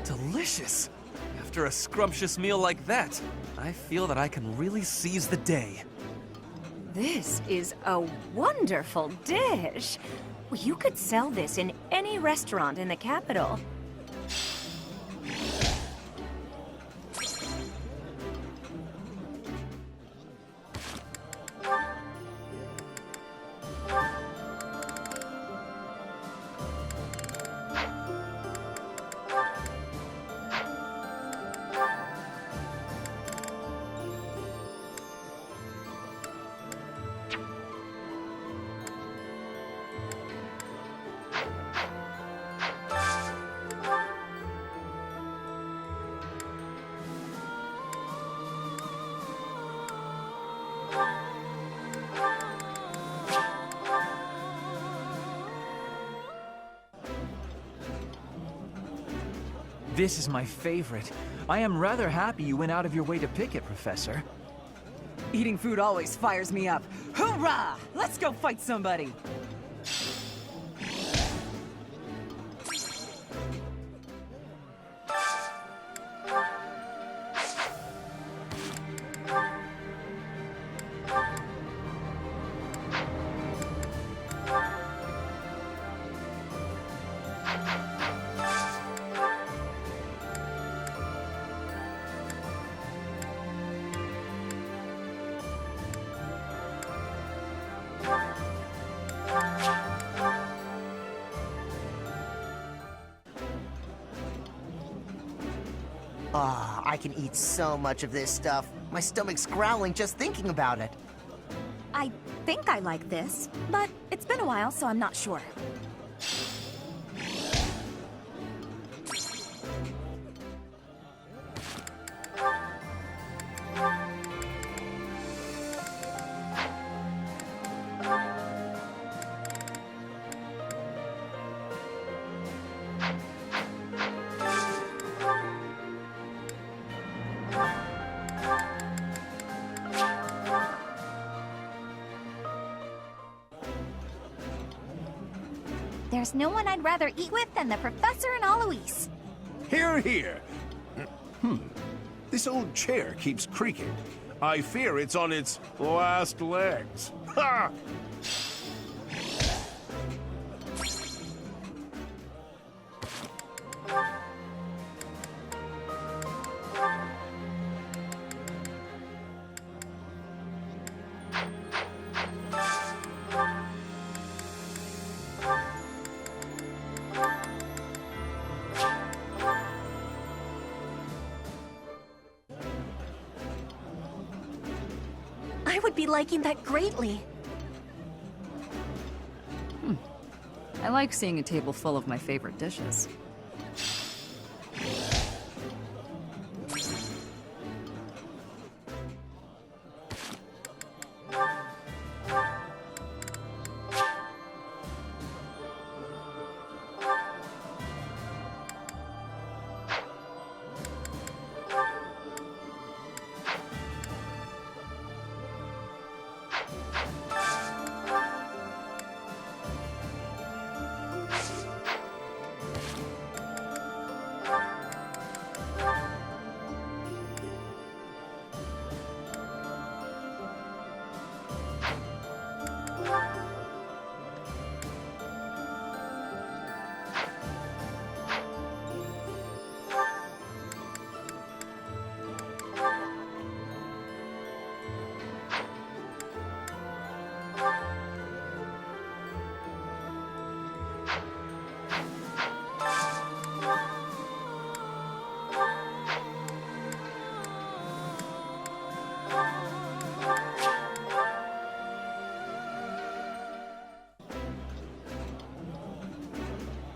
Delicious! After a scrumptious meal like that, I feel that I can really seize the day. This is a wonderful dish. You could sell this in any restaurant in the capital. This is my favorite. I am rather happy you went out of your way to pick it, Professor. Eating food always fires me up. Hoorah! Let's go fight somebody! Ah, I can eat so much of this stuff. My stomach's growling just thinking about it. I think I like this, but it's been a while, so I'm not sure. There's no one I'd rather eat with than the Professor and Alois. Hear, hear. This old chair keeps creaking. I fear it's on its last legs. Ha! I would be liking that greatly. I like seeing a table full of my favorite dishes.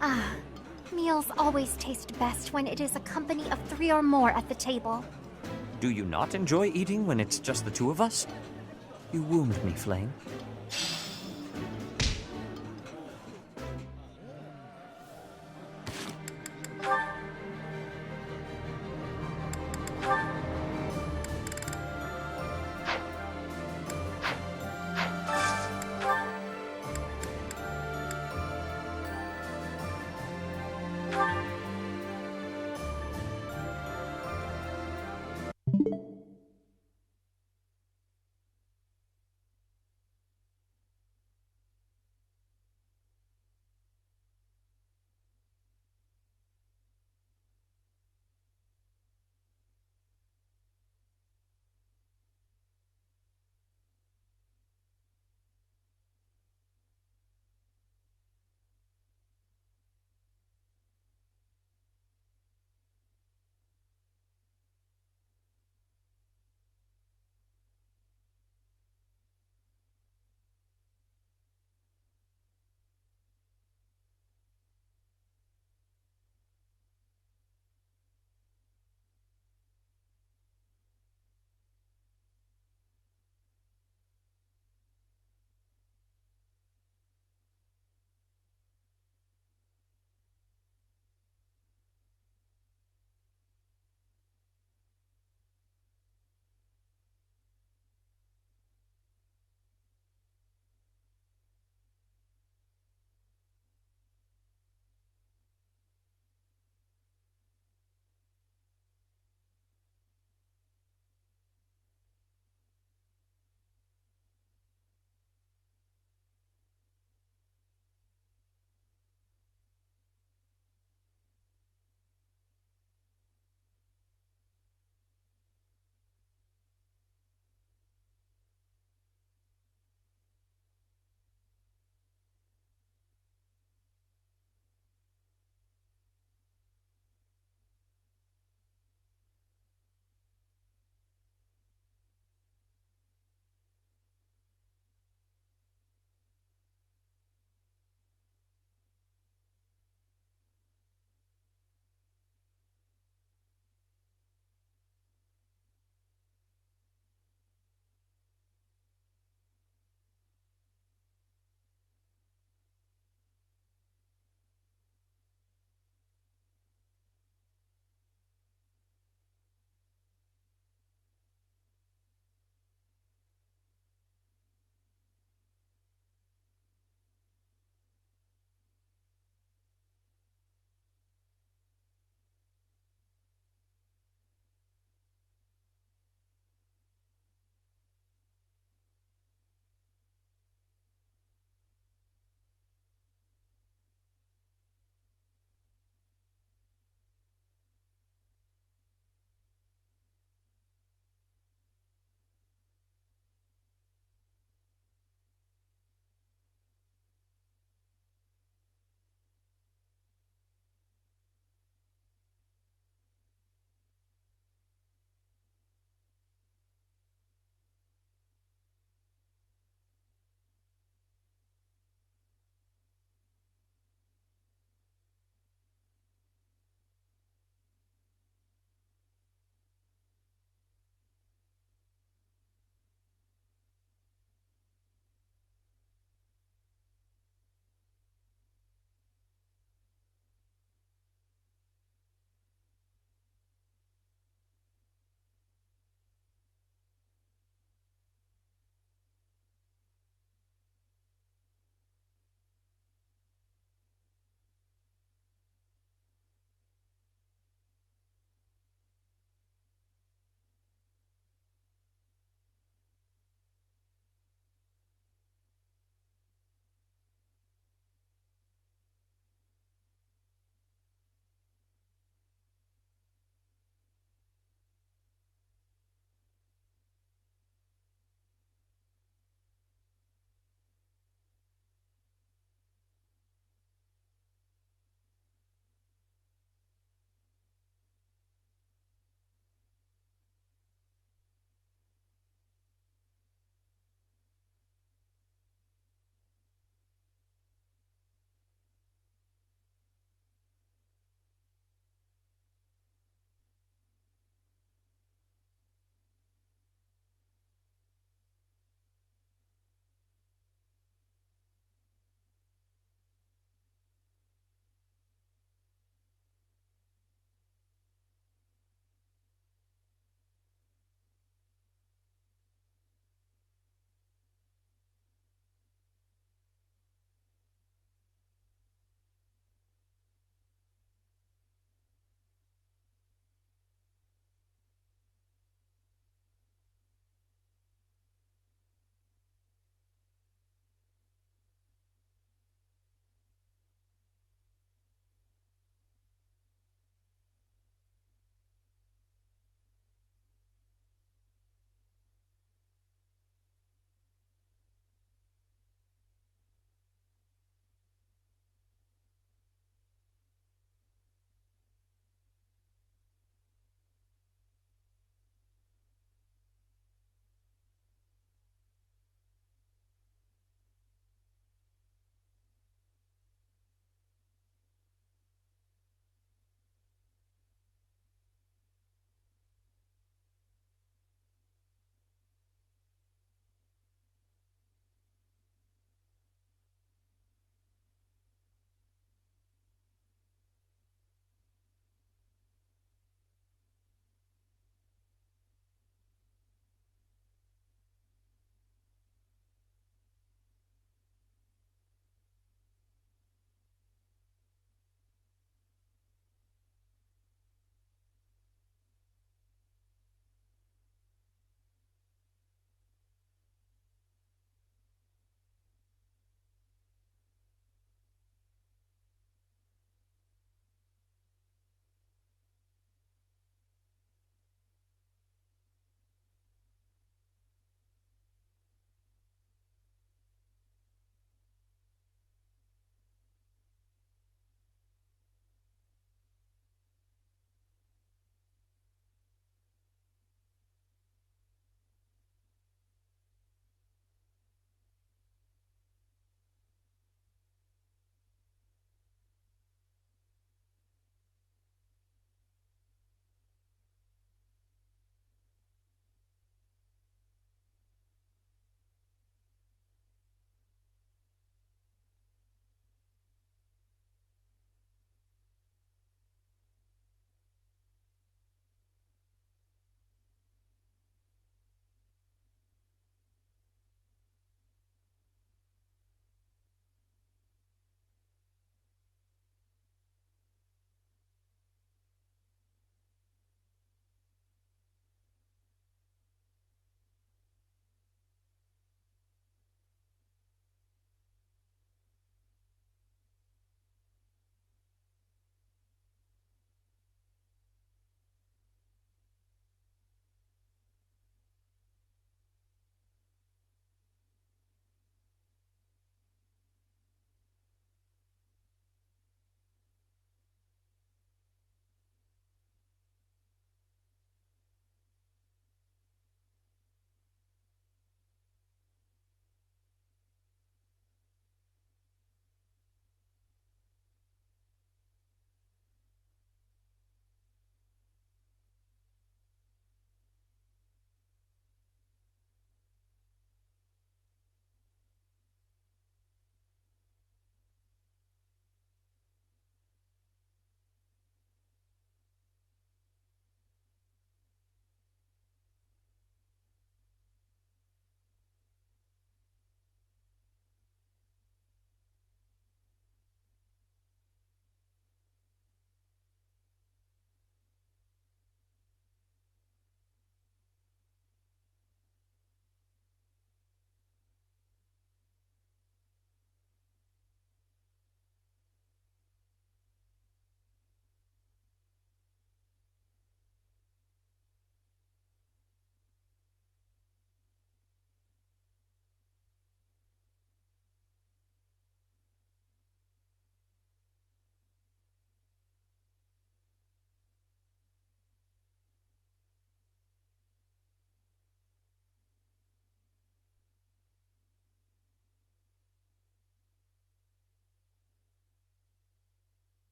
Ah, meals always taste best when it is a company of 3 or more at the table. Do you not enjoy eating when it's just the two of us? You wound me, Flame.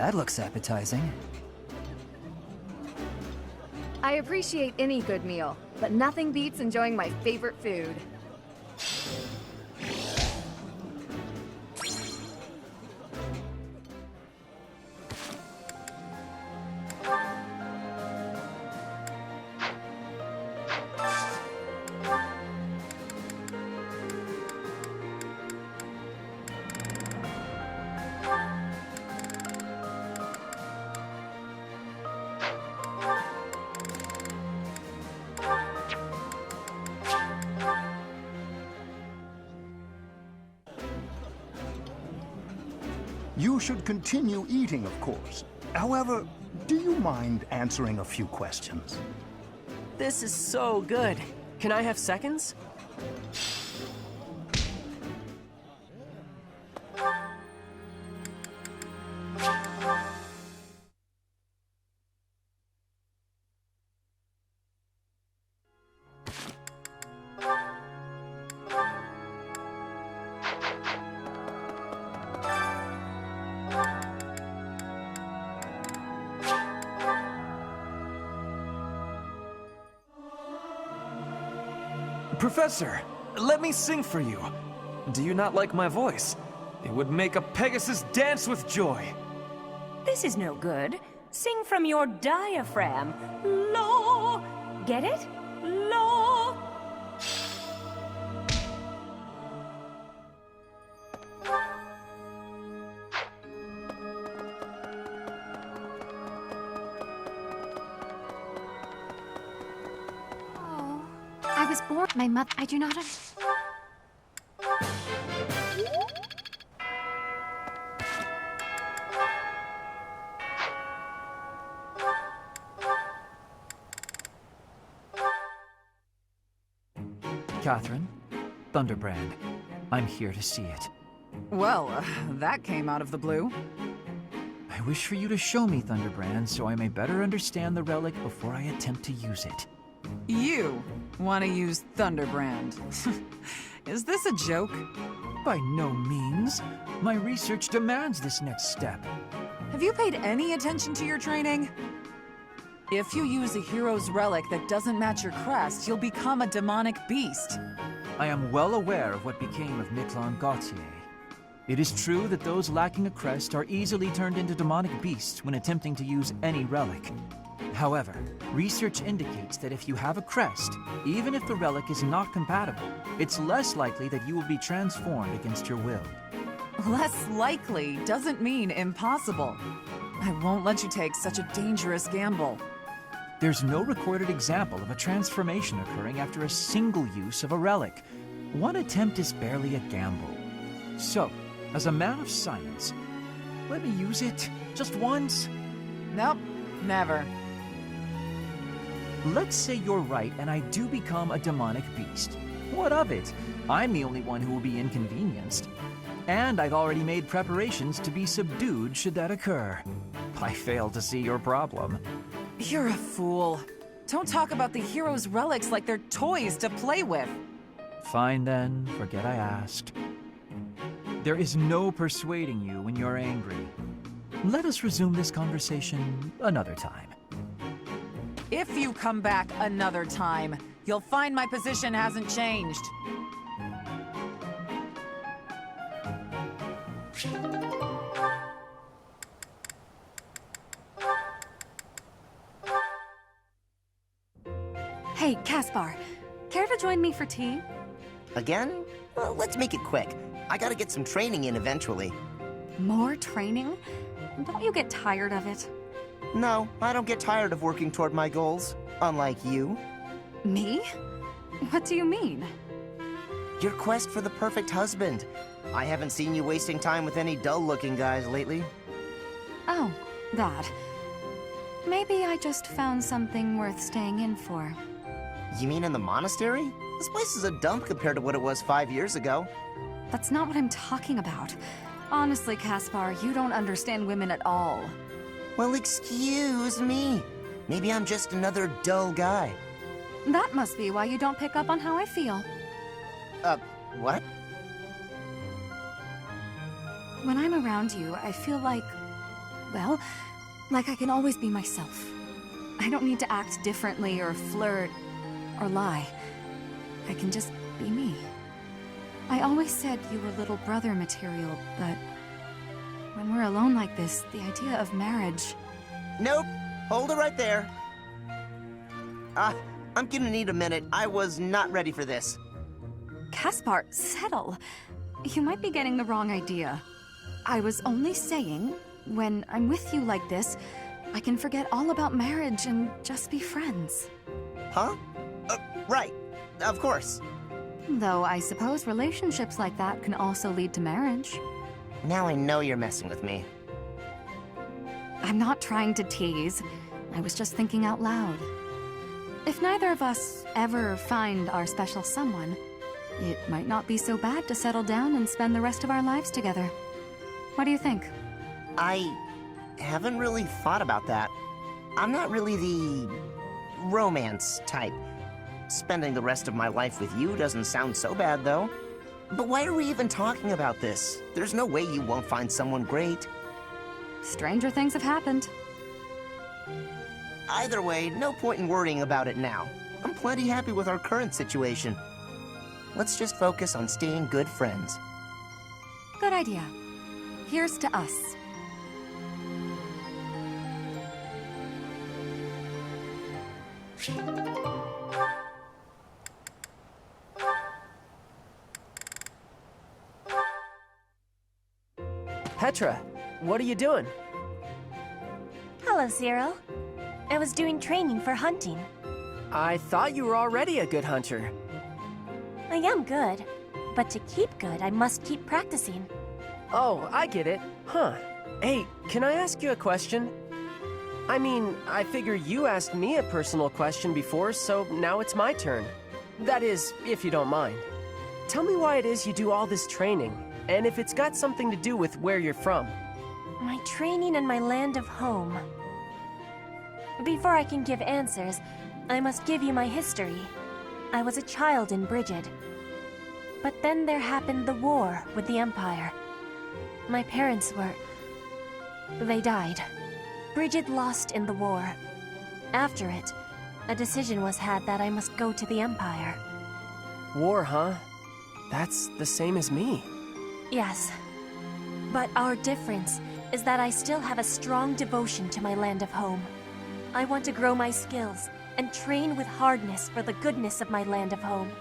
That looks appetizing. I appreciate any good meal, but nothing beats enjoying my favorite food. You should continue eating, of course. However, do you mind answering a few questions? This is so good. Can I have seconds? Professor, let me sing for you. Do you not like my voice? It would make a Pegasus dance with joy. This is no good. Sing from your diaphragm. Lo! Get it? Lo! I was born. My mother. I do not. Catherine, Thunderbrand, I'm here to see it. Well, that came out of the blue. I wish for you to show me Thunderbrand so I may better understand the relic before I attempt to use it. You want to use Thunderbrand. Is this a joke? By no means. My research demands this next step. Have you paid any attention to your training? If you use a hero's relic that doesn't match your crest, you'll become a demonic beast. I am well aware of what became of Miquelon Gautier. It is true that those lacking a crest are easily turned into demonic beasts when attempting to use any relic. However, research indicates that if you have a crest, even if the relic is not compatible, it's less likely that you will be transformed against your will. Less likely doesn't mean impossible. I won't let you take such a dangerous gamble. There's no recorded example of a transformation occurring after a single use of a relic. One attempt is barely a gamble. So, as a man of science, let me use it just once? Nope, never. Let's say you're right and I do become a demonic beast. What of it? I'm the only one who will be inconvenienced. And I've already made preparations to be subdued should that occur. I fail to see your problem. You're a fool. Don't talk about the hero's relics like they're toys to play with. Fine then, forget I asked. There is no persuading you when you're angry. Let us resume this conversation another time. If you come back another time, you'll find my position hasn't changed. Hey, Caspar, care to join me for tea? Again? Well, let's make it quick. I gotta get some training in eventually. More training? Don't you get tired of it? No, I don't get tired of working toward my goals, unlike you. Me? What do you mean? Your quest for the perfect husband. I haven't seen you wasting time with any dull-looking guys lately. Oh, that. Maybe I just found something worth staying in for. You mean in the monastery? This place is a dump compared to what it was 5 years ago. That's not what I'm talking about. Honestly, Caspar, you don't understand women at all. Well, excuse me. Maybe I'm just another dull guy. That must be why you don't pick up on how I feel. What? When I'm around you, I feel like well, like I can always be myself. I don't need to act differently or flirt or lie. I can just be me. I always said you were little brother material, but when we're alone like this, the idea of marriage... Nope. Hold it right there. I'm gonna need a minute. I was not ready for this. Caspar, settle. You might be getting the wrong idea. I was only saying, when I'm with you like this, I can forget all about marriage and just be friends. Huh? Right. Of course. Though I suppose relationships like that can also lead to marriage. Now I know you're messing with me. I'm not trying to tease. I was just thinking out loud. If neither of us ever find our special someone, it might not be so bad to settle down and spend the rest of our lives together. What do you think? I haven't really thought about that. I'm not really the romance type. Spending the rest of my life with you doesn't sound so bad, though. But why are we even talking about this? There's no way you won't find someone great. Stranger things have happened. Either way, no point in worrying about it now. I'm plenty happy with our current situation. Let's just focus on staying good friends. Good idea. Here's to us. Petra, what are you doing? Hello, Zero. I was doing training for hunting. I thought you were already a good hunter. I am good, but to keep good, I must keep practicing. Oh, I get it. Huh. Hey, can I ask you a question? I mean, I figure you asked me a personal question before, so now it's my turn. That is, if you don't mind. Tell me why it is you do all this training, and if it's got something to do with where you're from. My training in my land of home. Before I can give answers, I must give you my history. I was a child in Brigid. But then there happened the war with the Empire. My parents they died. Brigid lost in the war. After it, a decision was had that I must go to the Empire. War, huh? That's the same as me. Yes. But our difference is that I still have a strong devotion to my land of home. I want to grow my skills and train with hardness for the goodness of my land of home.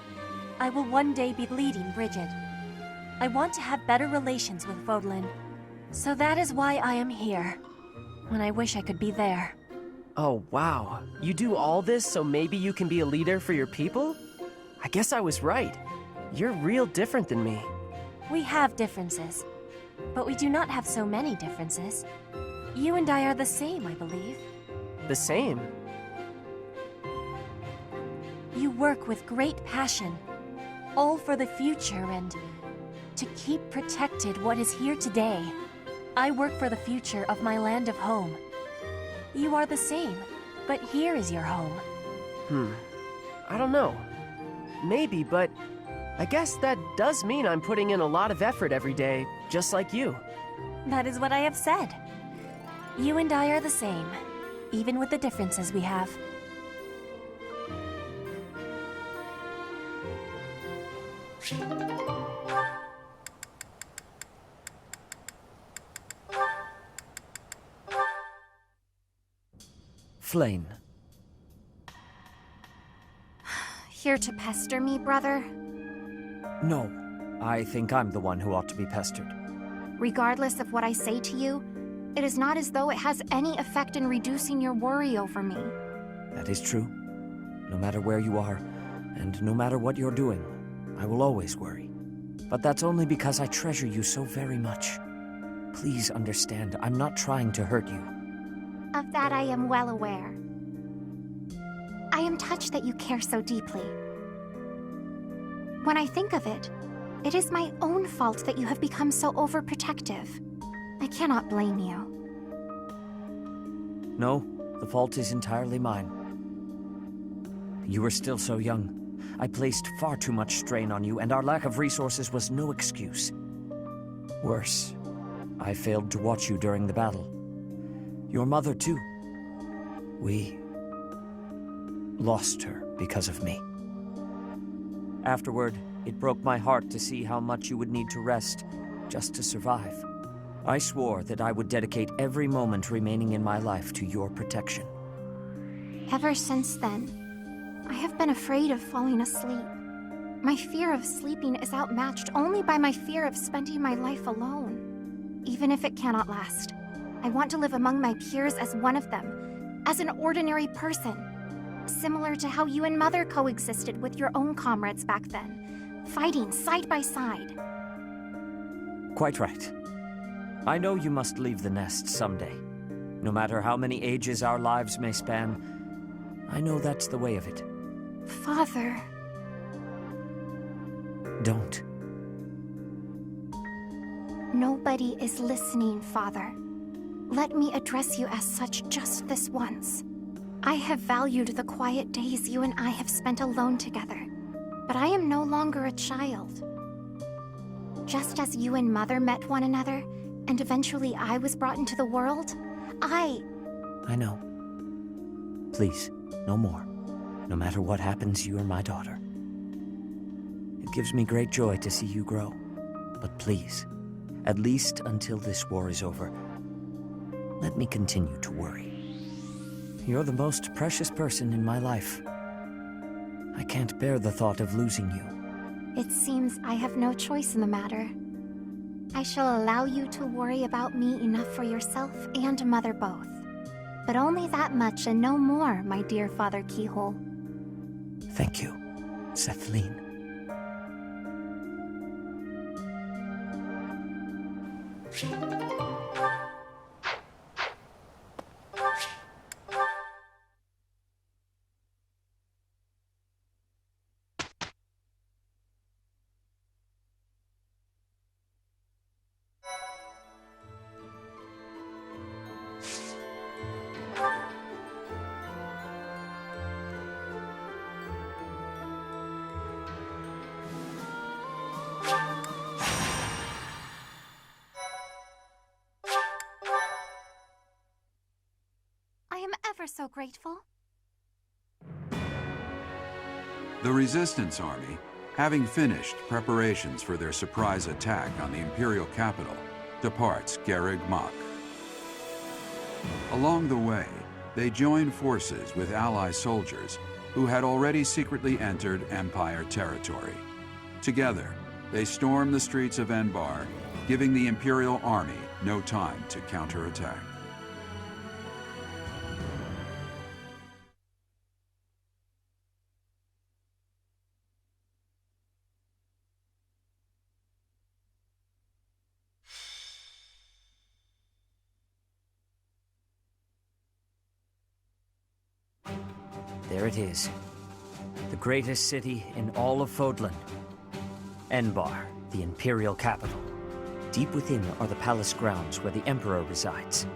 I will one day be leading Brigid. I want to have better relations with Fodlan. So that is why I am here, when I wish I could be there. Oh, wow. You do all this so maybe you can be a leader for your people? I guess I was right. You're real different than me. We have differences, but we do not have so many differences. You and I are the same, I believe. The same? You work with great passion, all for the future and to keep protected what is here today. I work for the future of my land of home. You are the same, but here is your home. I don't know. Maybe, but I guess that does mean I'm putting in a lot of effort every day, just like you. That is what I have said. You and I are the same, even with the differences we have. Flame. Here to pester me, brother? No, I think I'm the one who ought to be pestered. Regardless of what I say to you, it is not as though it has any effect in reducing your worry over me. That is true. No matter where you are, and no matter what you're doing, I will always worry. But that's only because I treasure you so very much. Please understand, I'm not trying to hurt you. Of that I am well aware. I am touched that you care so deeply. When I think of it, it is my own fault that you have become so overprotective. I cannot blame you. No, the fault is entirely mine. You were still so young. I placed far too much strain on you, and our lack of resources was no excuse. Worse, I failed to watch you during the battle. Your mother, too. We lost her because of me. Afterward, it broke my heart to see how much you would need to rest just to survive. I swore that I would dedicate every moment remaining in my life to your protection. Ever since then, I have been afraid of falling asleep. My fear of sleeping is outmatched only by my fear of spending my life alone. Even if it cannot last, I want to live among my peers as one of them, as an ordinary person. Similar to how you and Mother coexisted with your own comrades back then, fighting side by side. Quite right. I know you must leave the nest someday. No matter how many ages our lives may span, I know that's the way of it. Father... Don't. Nobody is listening, Father. Let me address you as such just this once. I have valued the quiet days you and I have spent alone together, but I am no longer a child. Just as you and Mother met one another, and eventually I was brought into the world, I know. Please, no more. No matter what happens, you are my daughter. It gives me great joy to see you grow. But please, at least until this war is over, let me continue to worry. You're the most precious person in my life. I can't bear the thought of losing you. It seems I have no choice in the matter. I shall allow you to worry about me enough for yourself and Mother both. But only that much and no more, my dear Father Keyhole. Thank you, Setheline. So grateful. The Resistance Army, having finished preparations for their surprise attack on the Imperial capital, departs Garreg Mach. Along the way, they join forces with ally soldiers who had already secretly entered Empire territory. Together, they storm the streets of Enbar, giving the Imperial army no time to counterattack. There it is. The greatest city in all of Fodlan. Enbar, the Imperial capital. Deep within are the palace grounds where the Emperor resides.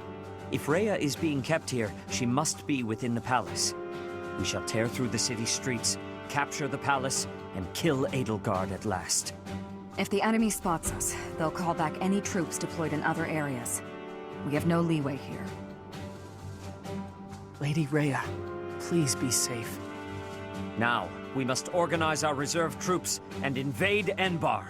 If Rhea is being kept here, she must be within the palace. We shall tear through the city streets, capture the palace, and kill Edelgard at last. If the enemy spots us, they'll call back any troops deployed in other areas. We have no leeway here. Lady Rhea, please be safe. Now, we must organize our reserve troops and invade Enbar.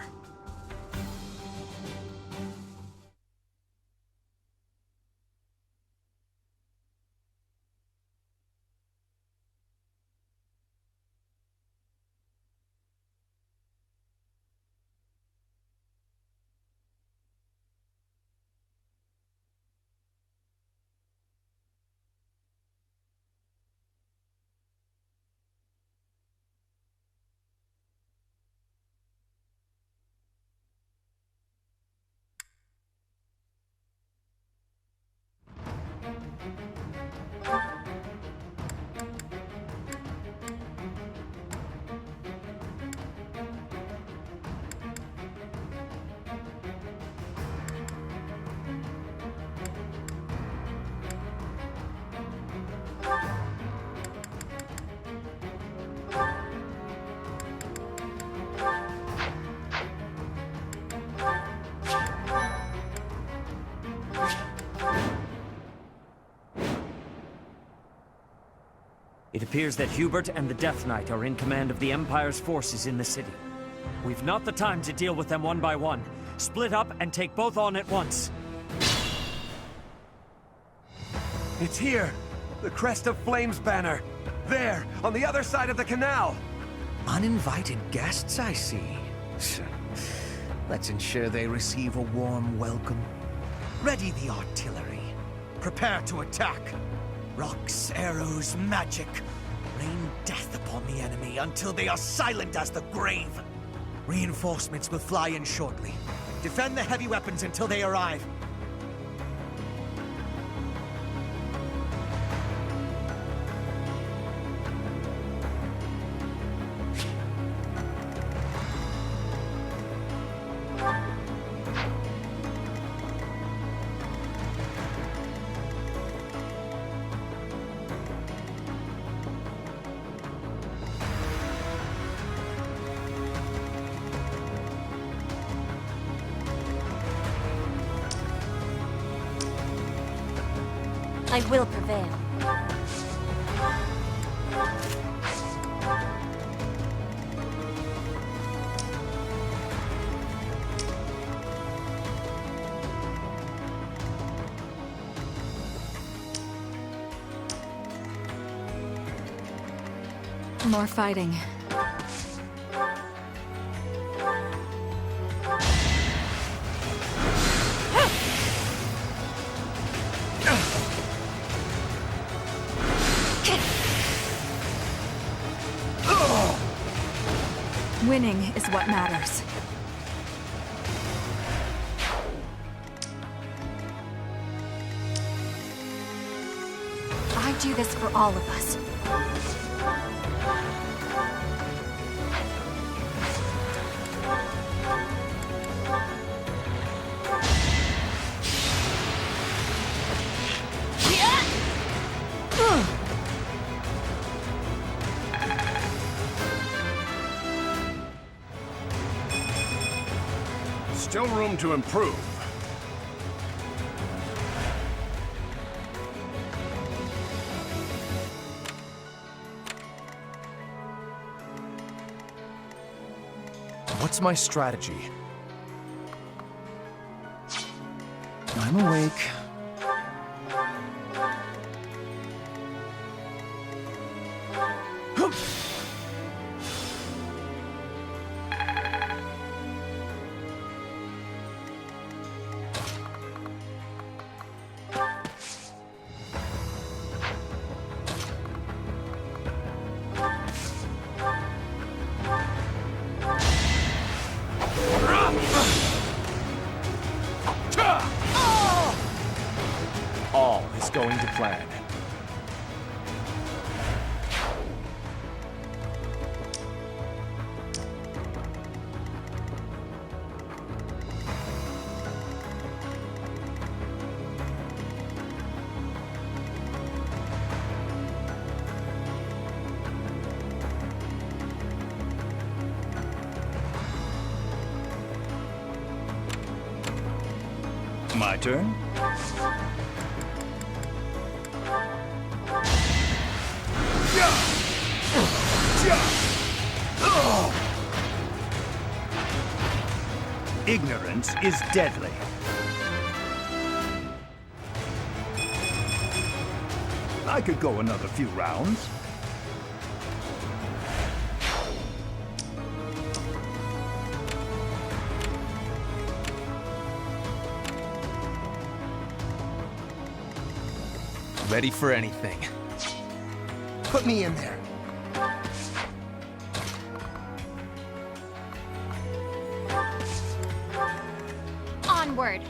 It appears that Hubert and the Death Knight are in command of the Empire's forces in the city. We've not the time to deal with them one by one. Split up and take both on at once. It's here! The Crest of Flames banner! There, on the other side of the canal! Uninvited guests, I see. Let's ensure they receive a warm welcome. Ready the artillery. Prepare to attack. Rocks, arrows, magic. Rain death upon the enemy until they are silent as the grave. Reinforcements will fly in shortly. Defend the heavy weapons until they arrive. I will prevail. More fighting. Winning is what matters. I do this for all of us. Still room to improve. What's my strategy? I'm awake. All is going to plan. My turn? Ignorance is deadly. I could go another few rounds. Ready for anything. Put me in there. Onward.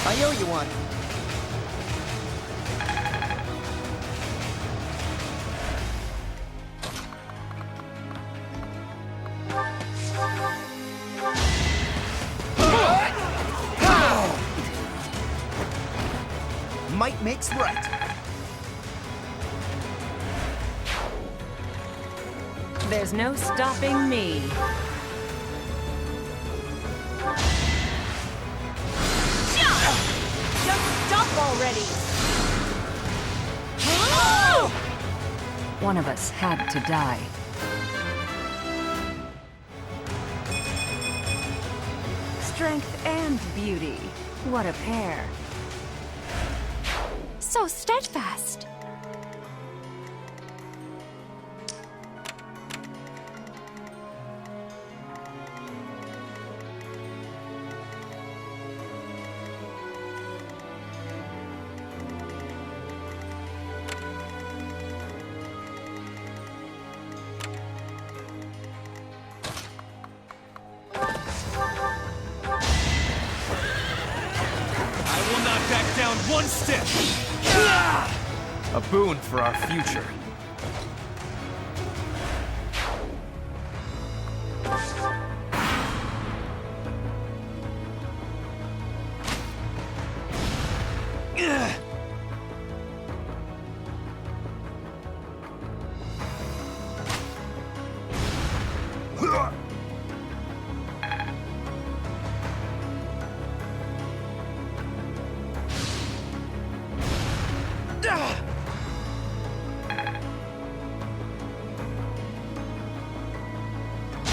I owe you one. Might makes right. There's no stopping me. already! One of us had to die. Strength and beauty. What a pair. So steadfast. Down one step! A boon for our future.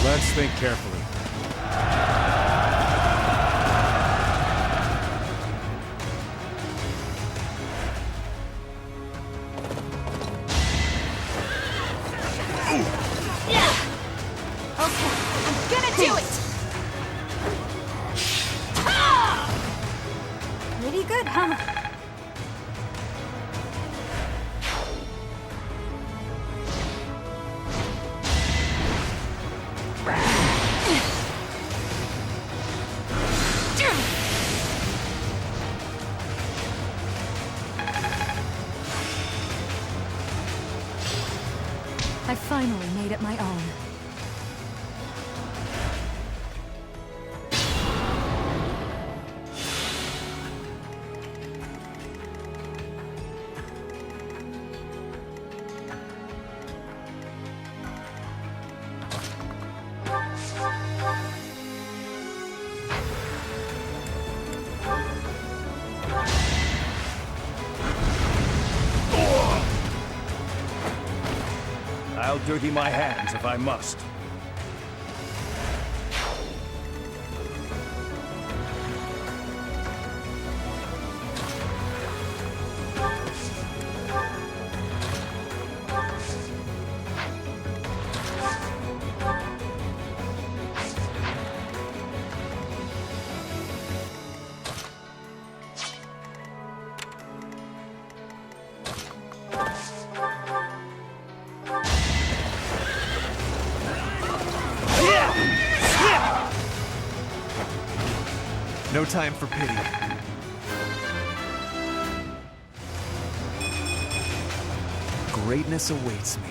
Let's think carefully. Okay, I'm gonna do it! Pretty good, huh? I finally made it my own. I'll dirty my hands if I must. No time for pity. Greatness awaits me.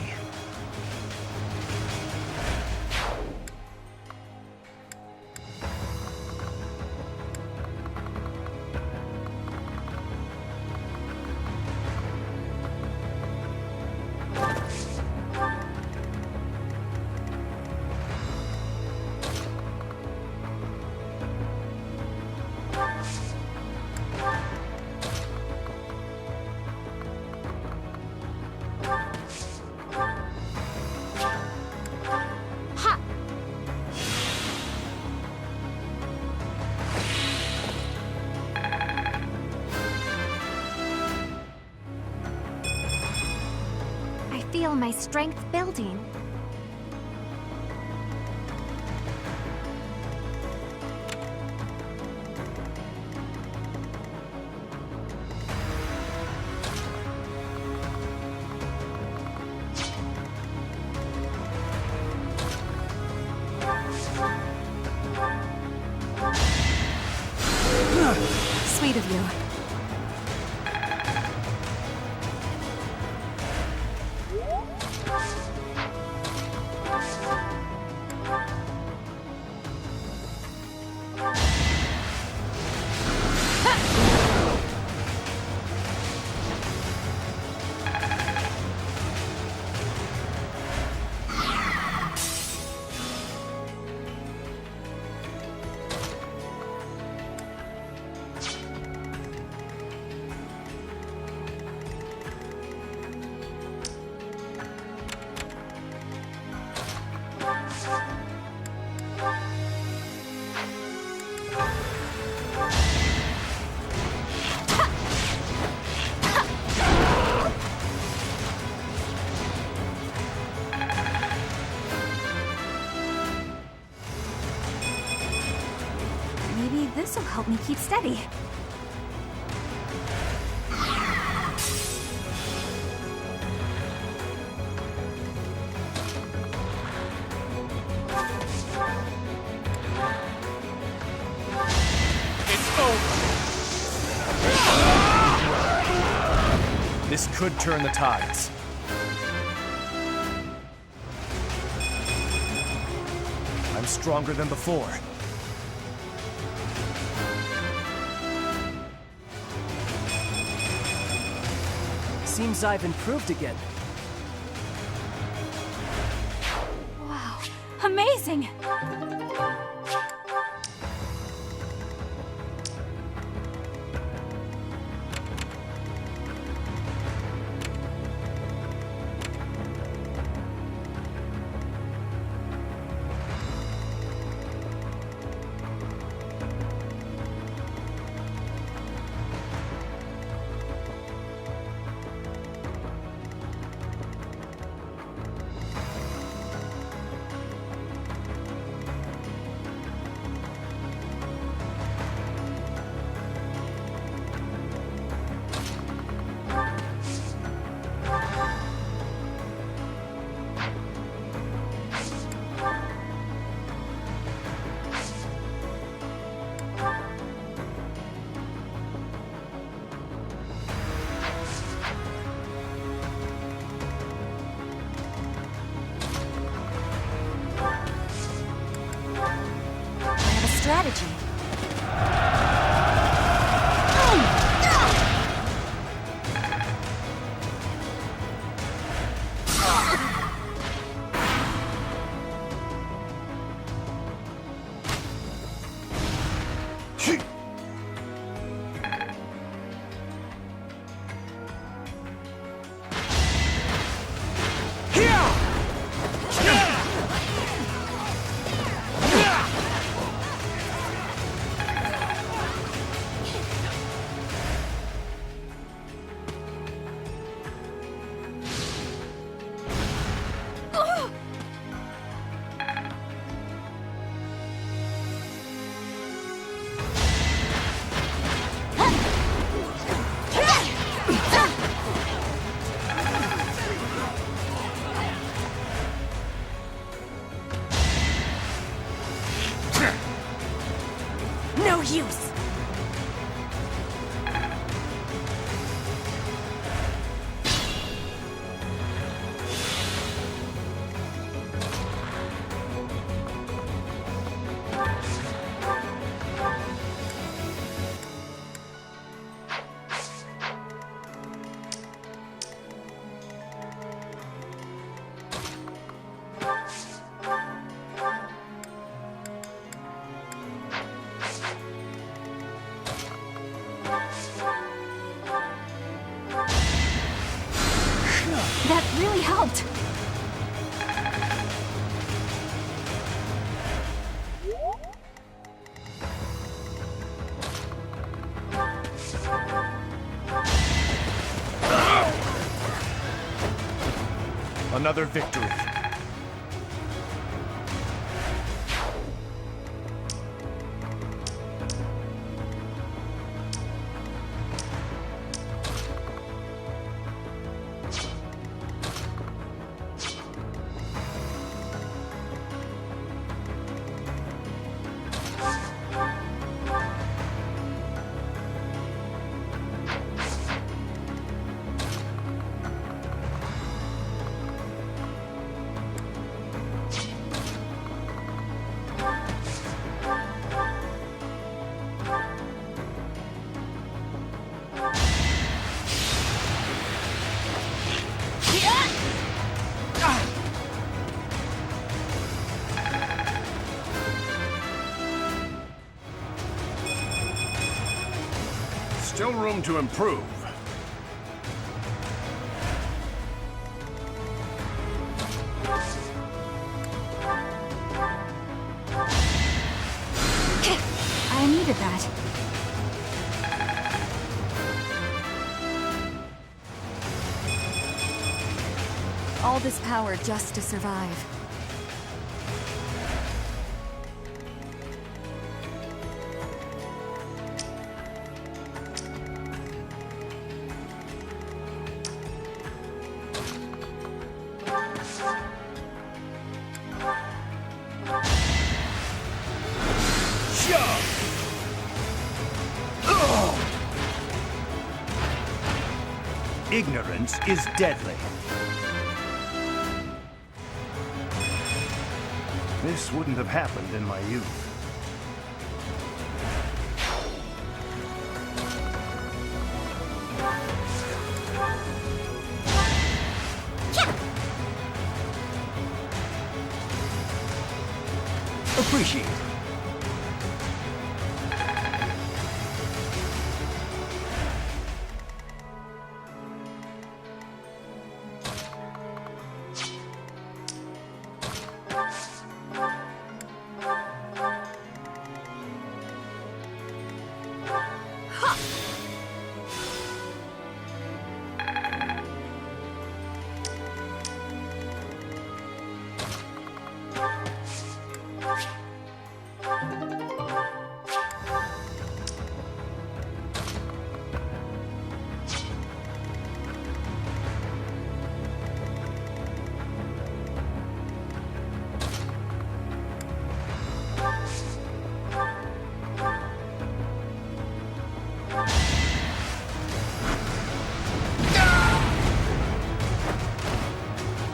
I feel my strength building. Sweet of you. help me keep steady. This could turn the tides. I'm stronger than before. Seems I've improved again. Wow, amazing! Strategy. No use! That really helped! Another victory. Still room to improve. I needed that. All this power just to survive. Ignorance is deadly. This wouldn't have happened in my youth. Appreciate it.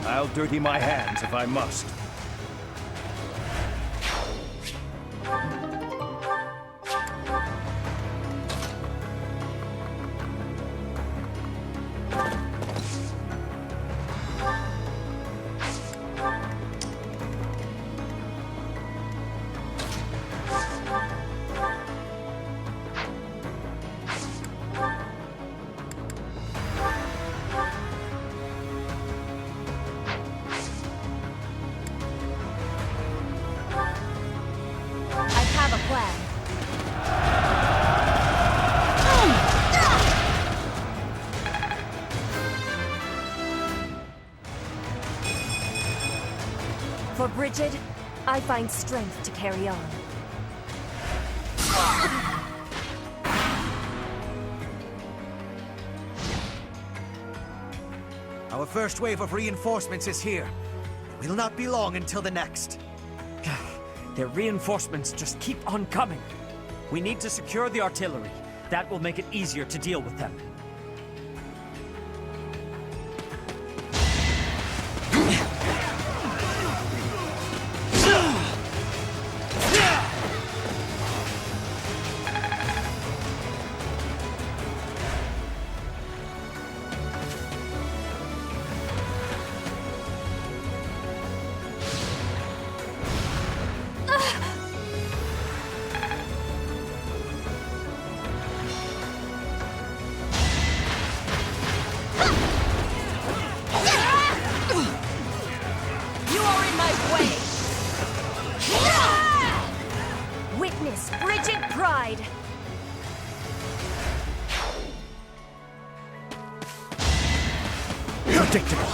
I'll dirty my hands if I must. For Bridget, I find strength to carry on. Our first wave of reinforcements is here. It will not be long until the next. Their reinforcements just keep on coming. We need to secure the artillery. That will make it easier to deal with them. Witness Bridget Pride! Predictable.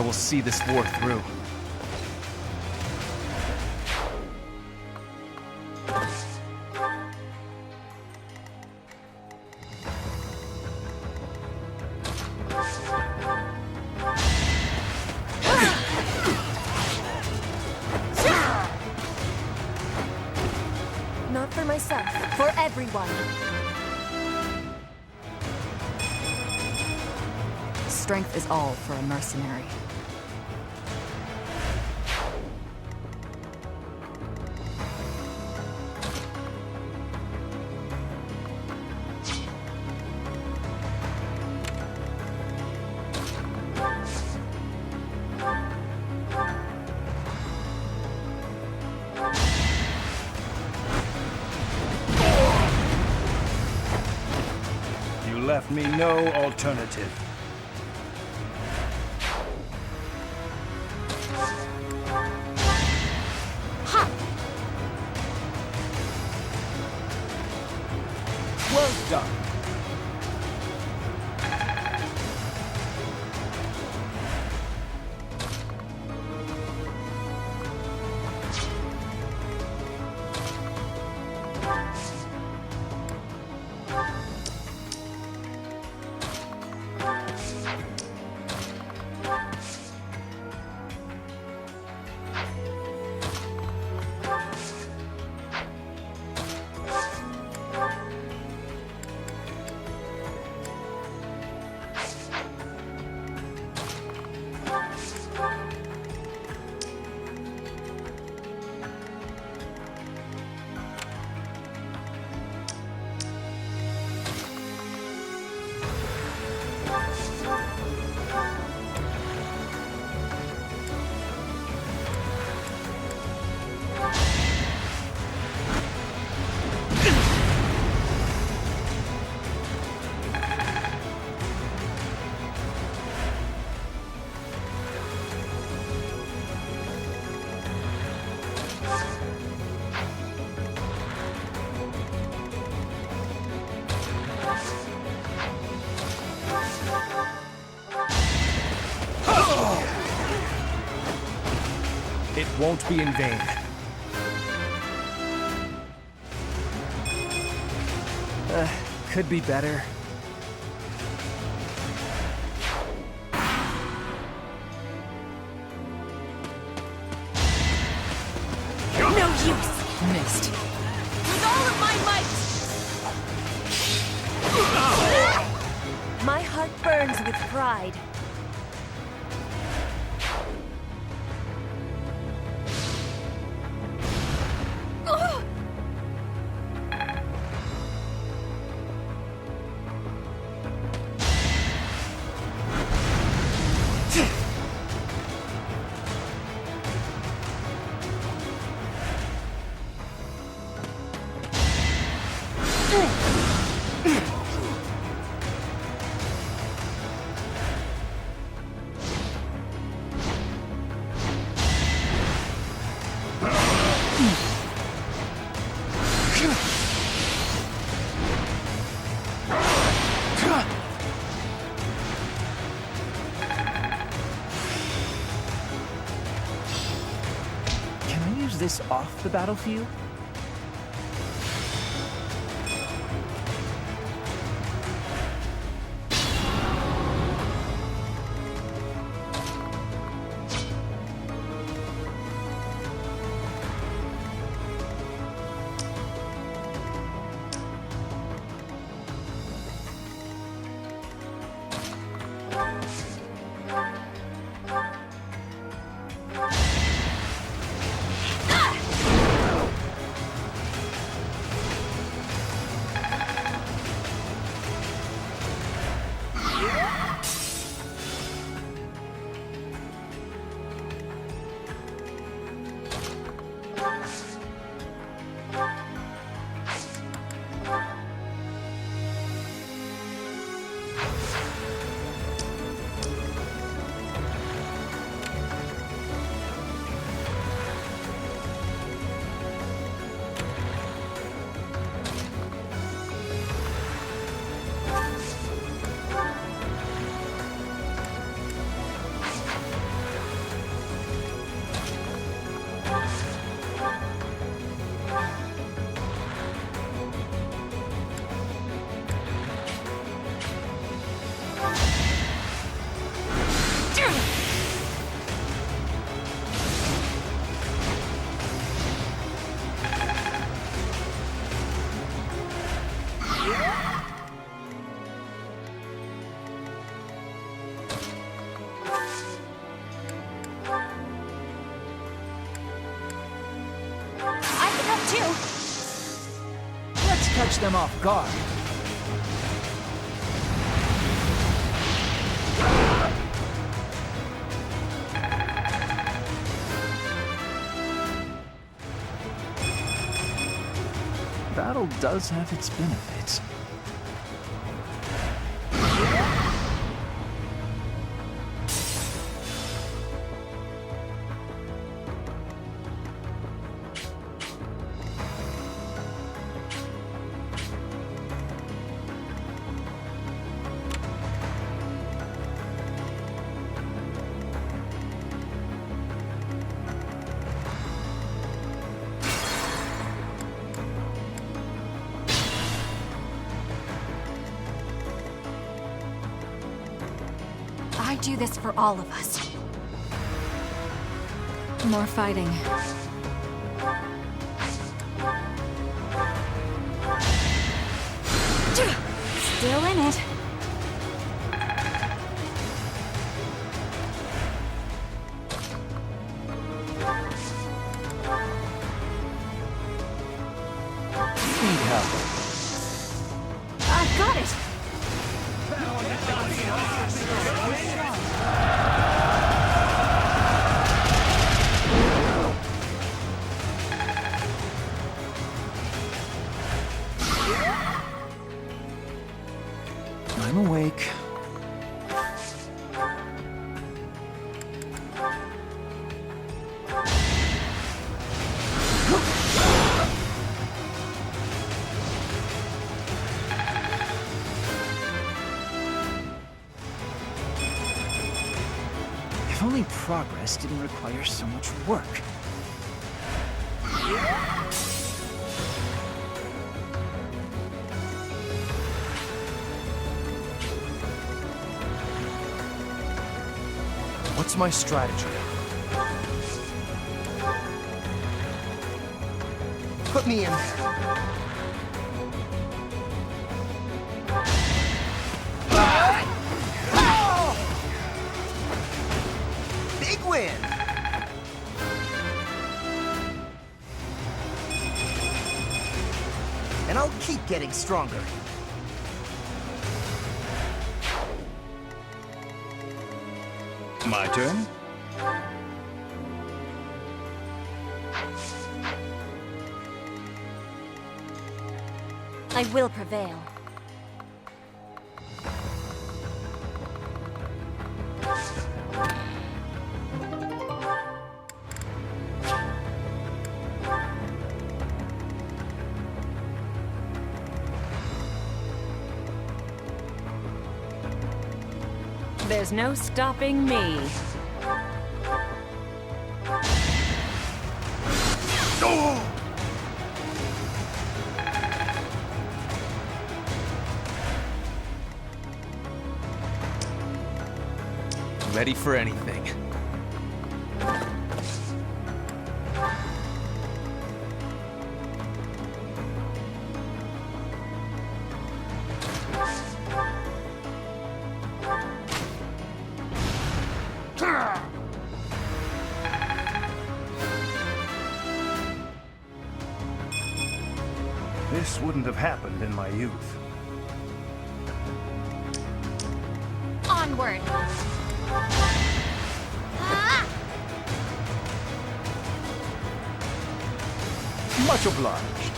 will see this war through. Not for myself, for everyone. Strength is all for a mercenary. You left me no alternative. Well done. It won't be in vain. Could be better. No use! Missed. With all of my might! My heart burns with pride. Can I use this off the battlefield? too. Let's catch them off guard. Battle does have its benefits. I do this for all of us. More fighting. Still in it. Need help. I've got it. I'm awake. If only progress didn't require so much work. What's my strategy? Put me in there. Big win! And I'll keep getting stronger. My turn? I will prevail. There's no stopping me. Ready for anything. This wouldn't have happened in my youth. Onward. Much obliged.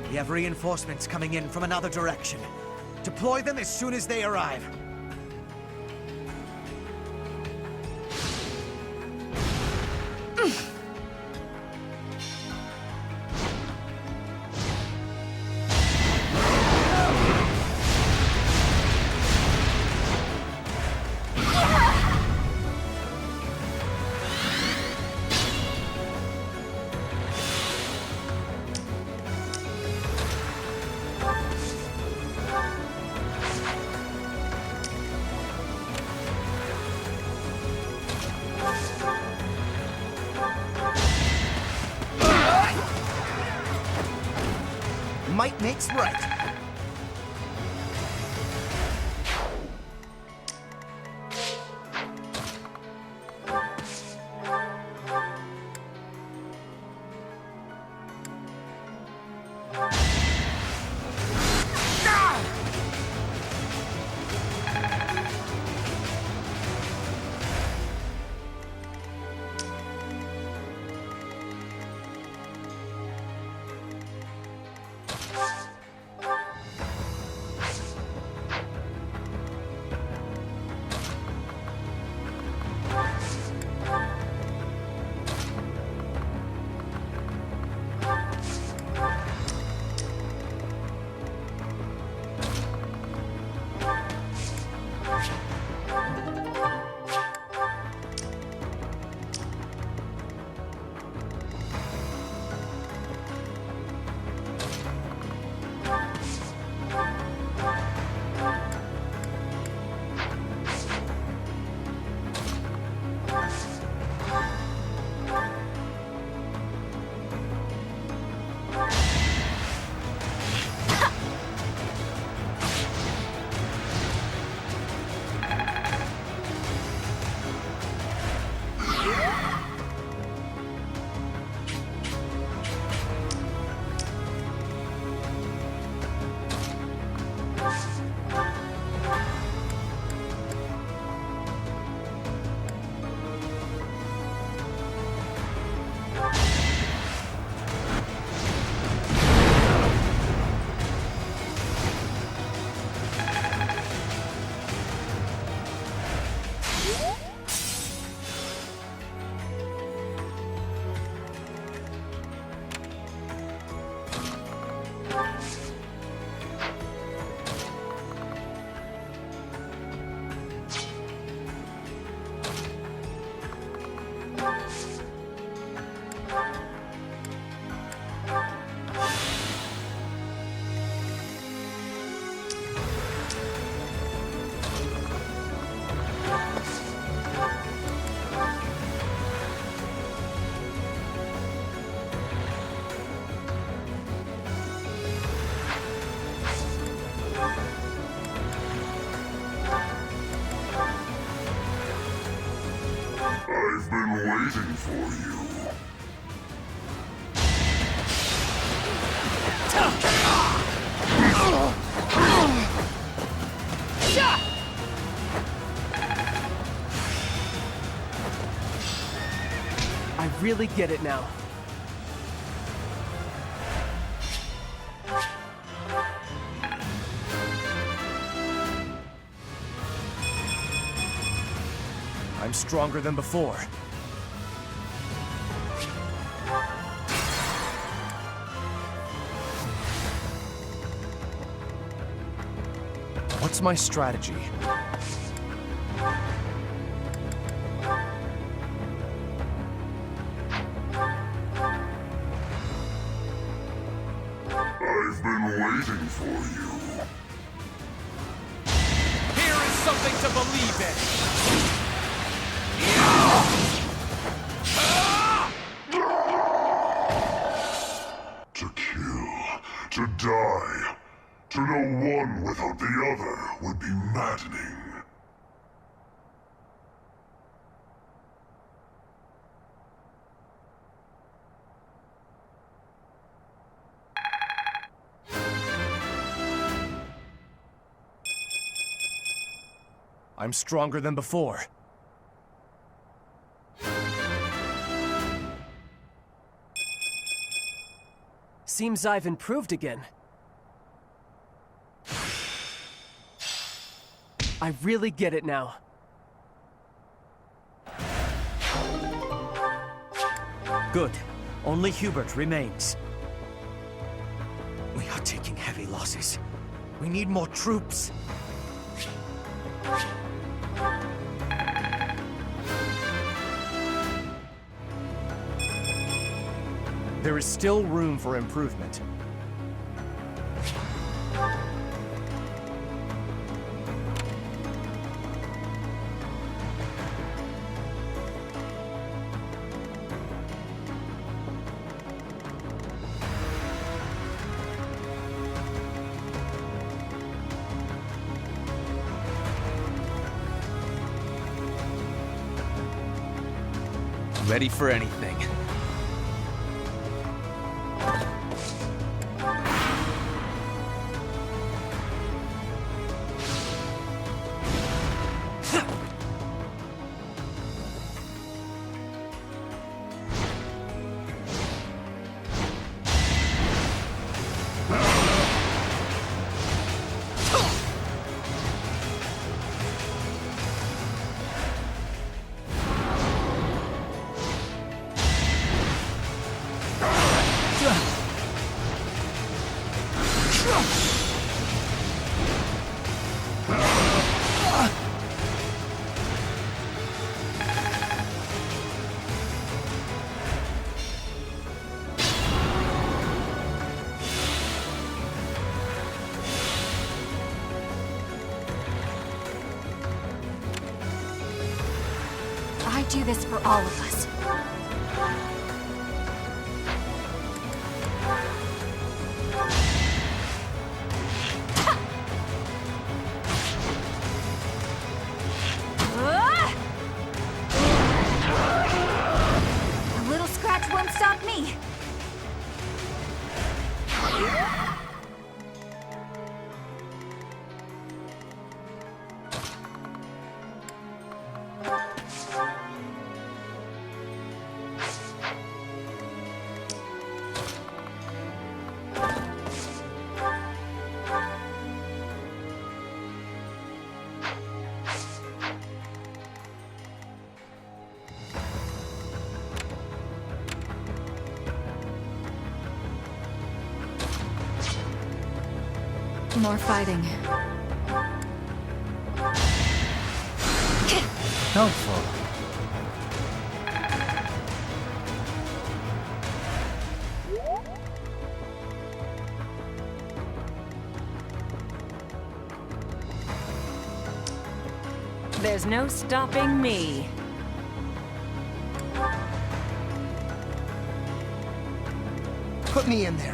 We have reinforcements coming in from another direction. Deploy them as soon as they arrive. makes right. I've been waiting for you. I really get it now. I'm stronger than before. What's my strategy? I've been waiting for you. Here is something to believe in! To kill, to die, to know one without the other would be maddening. I'm stronger than before. Seems I've improved again. I really get it now. Good. Only Hubert remains. We are taking heavy losses. We need more troops. There is still room for improvement. Ready for anything. I do this for all of us. A little scratch won't stop me. More fighting. Helpful. There's no stopping me. Put me in there.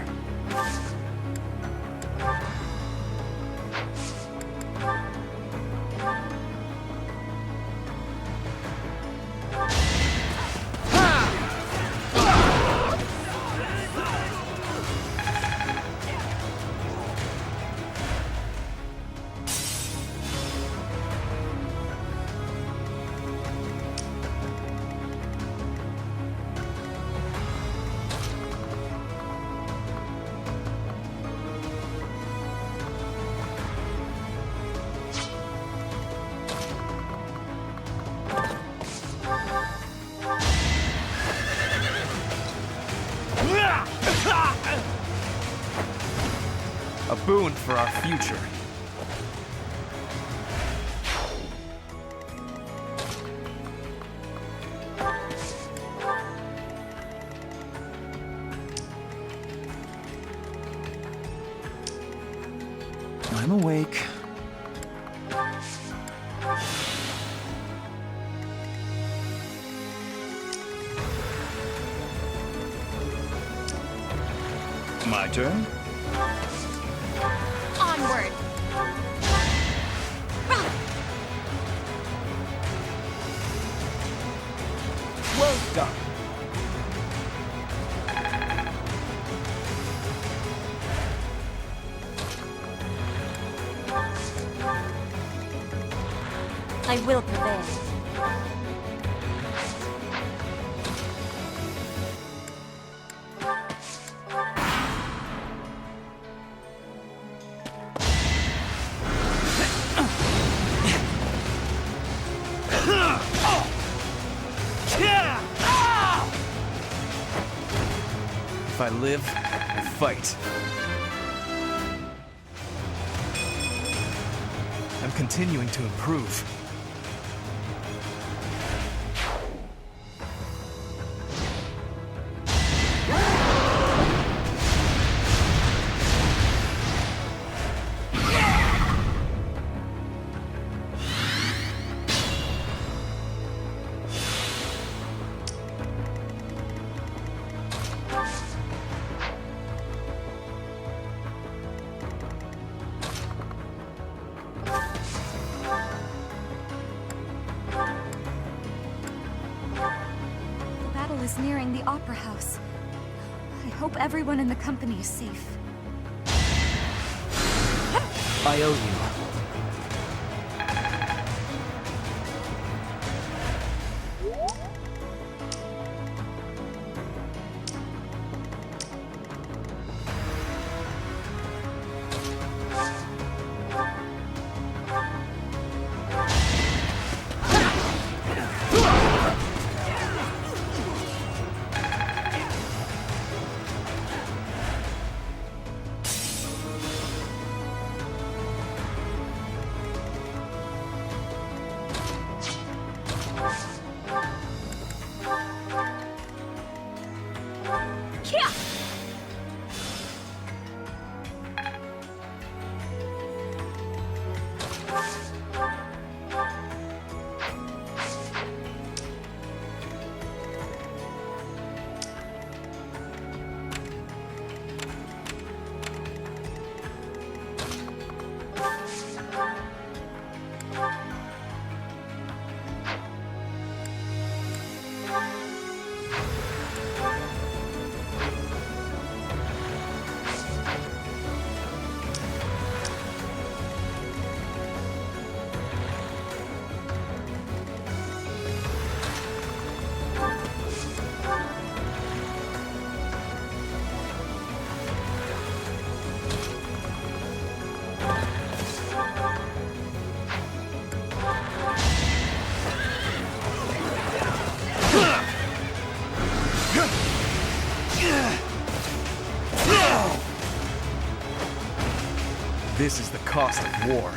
A boon for our future. I'm awake. My turn? Onward! Well done. I will prevail. If I live, I fight. I'm continuing to improve. is nearing the Opera House. I hope everyone in the company is safe. I owe you. This is the cost of war.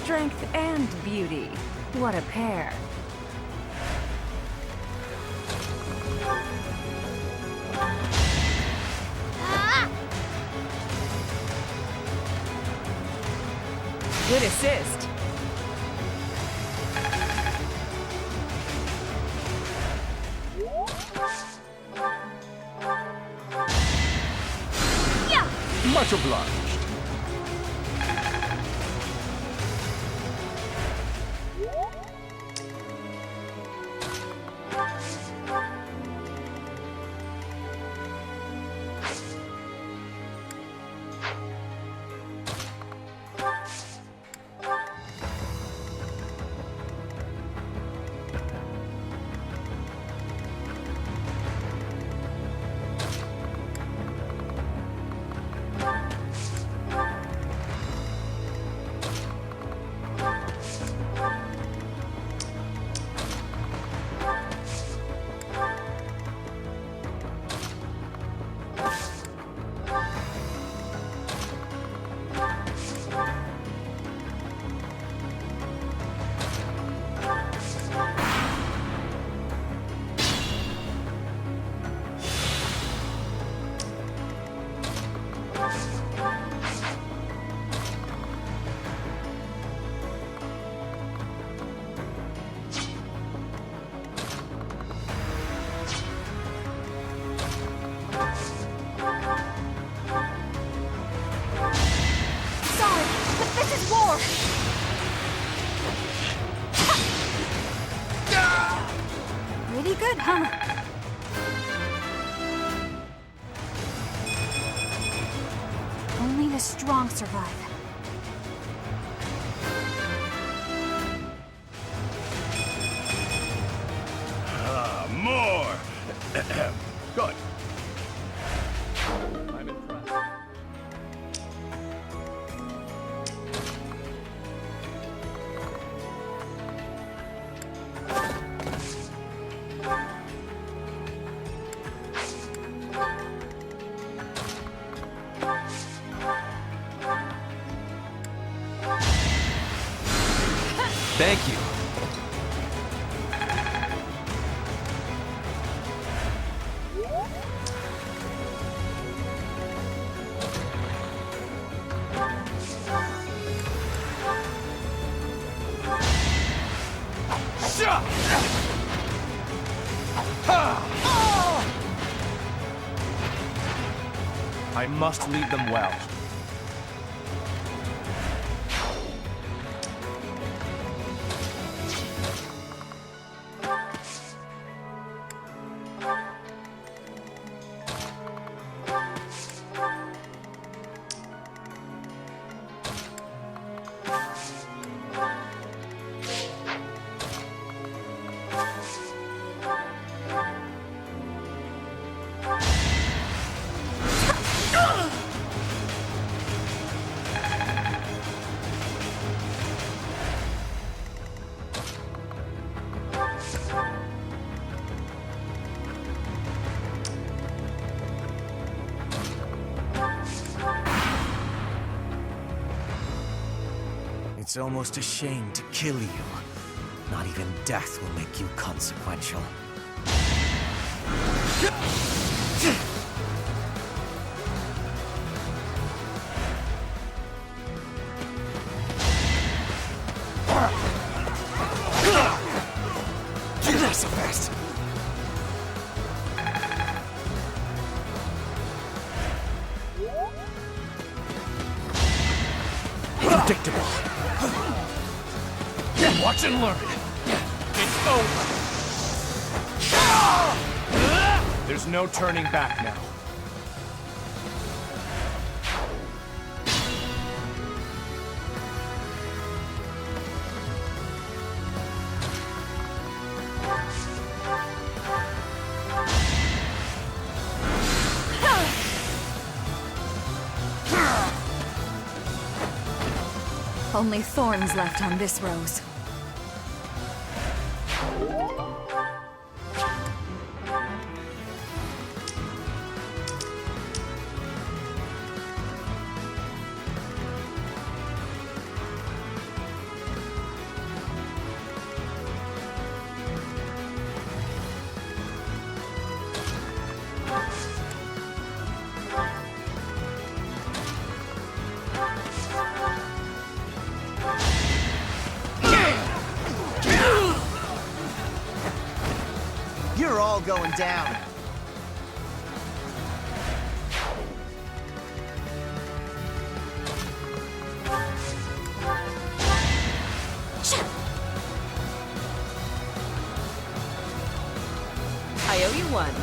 Strength and beauty. What a pair. Good assist. Much obliged. it, huh? Only the strong survive. More! Good. I'm impressed. Thank you. I must lead them well. It's almost a shame to kill you. Not even death will make you consequential. Not so fast. Predictable. Watch and learn. It's over. There's no turning back now. Only thorns left on this rose. You're all going down. I owe you one.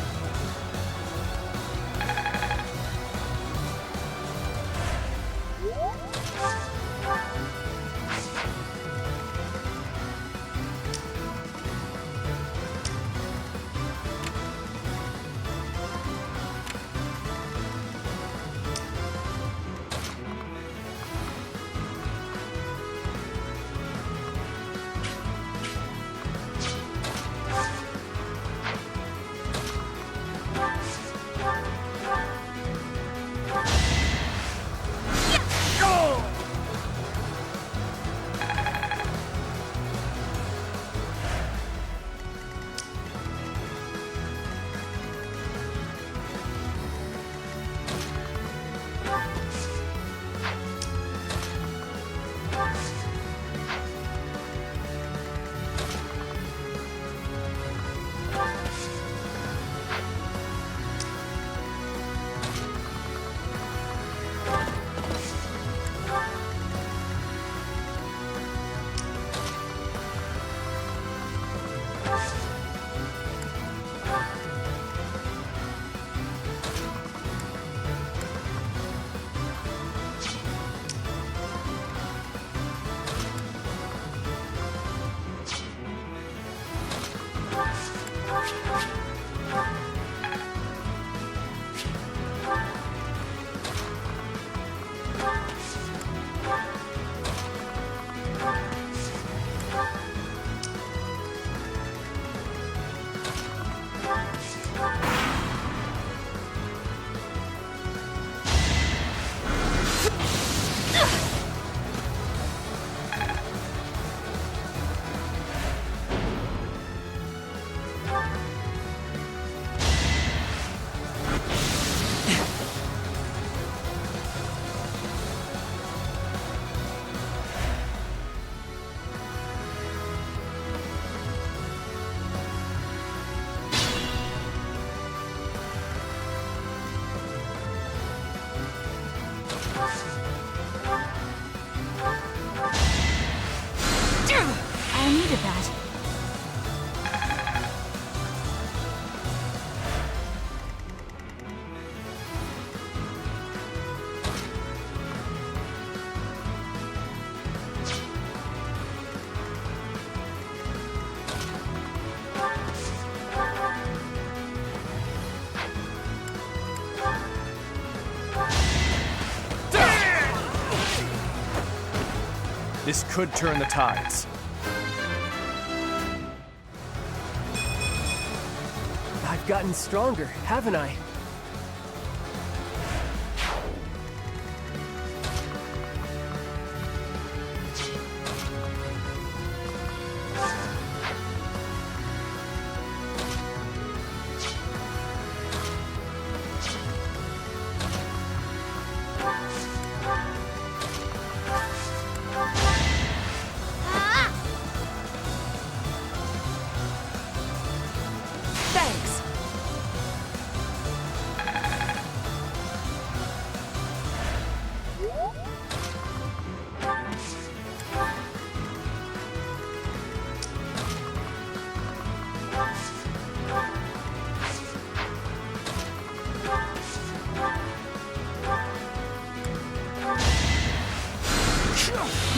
This could turn the tides. I've gotten stronger, haven't I?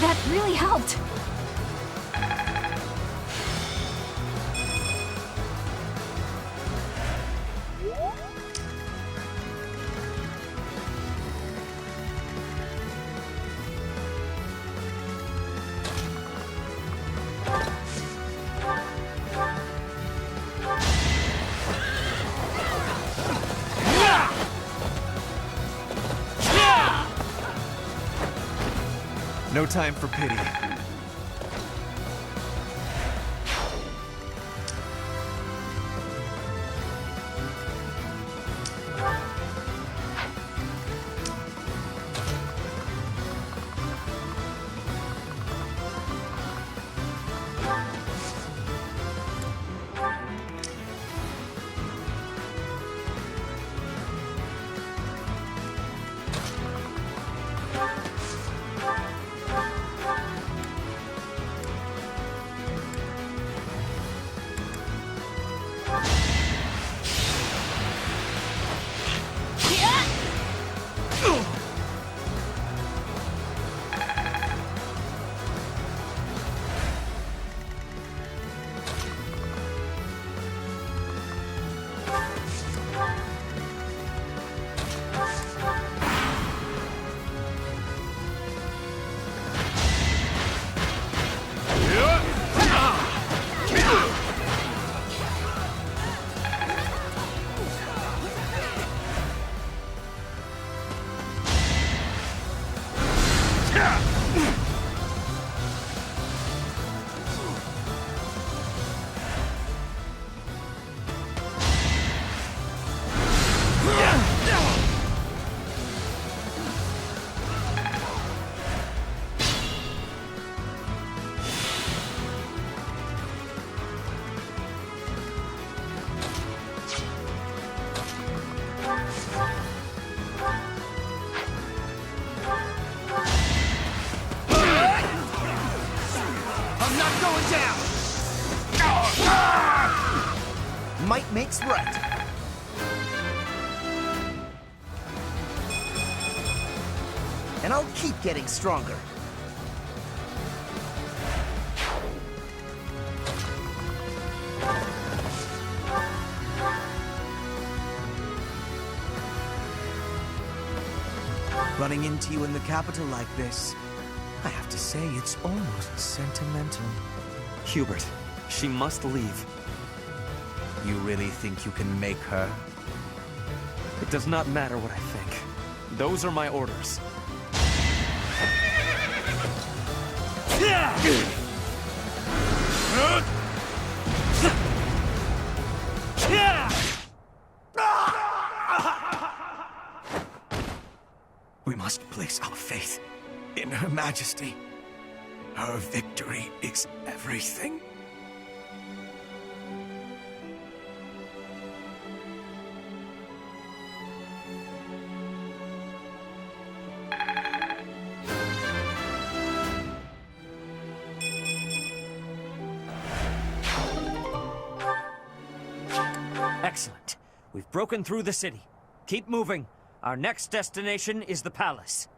That really helped. No time for pity. Might makes right. And I'll keep getting stronger. Running into you in the capital like this, I have to say it's almost sentimental. Hubert, she must leave. You really think you can make her? It does not matter what I think. Those are my orders. We must place our faith in Her Majesty. Her victory is everything. Excellent. We've broken through the city. Keep moving. Our next destination is the palace.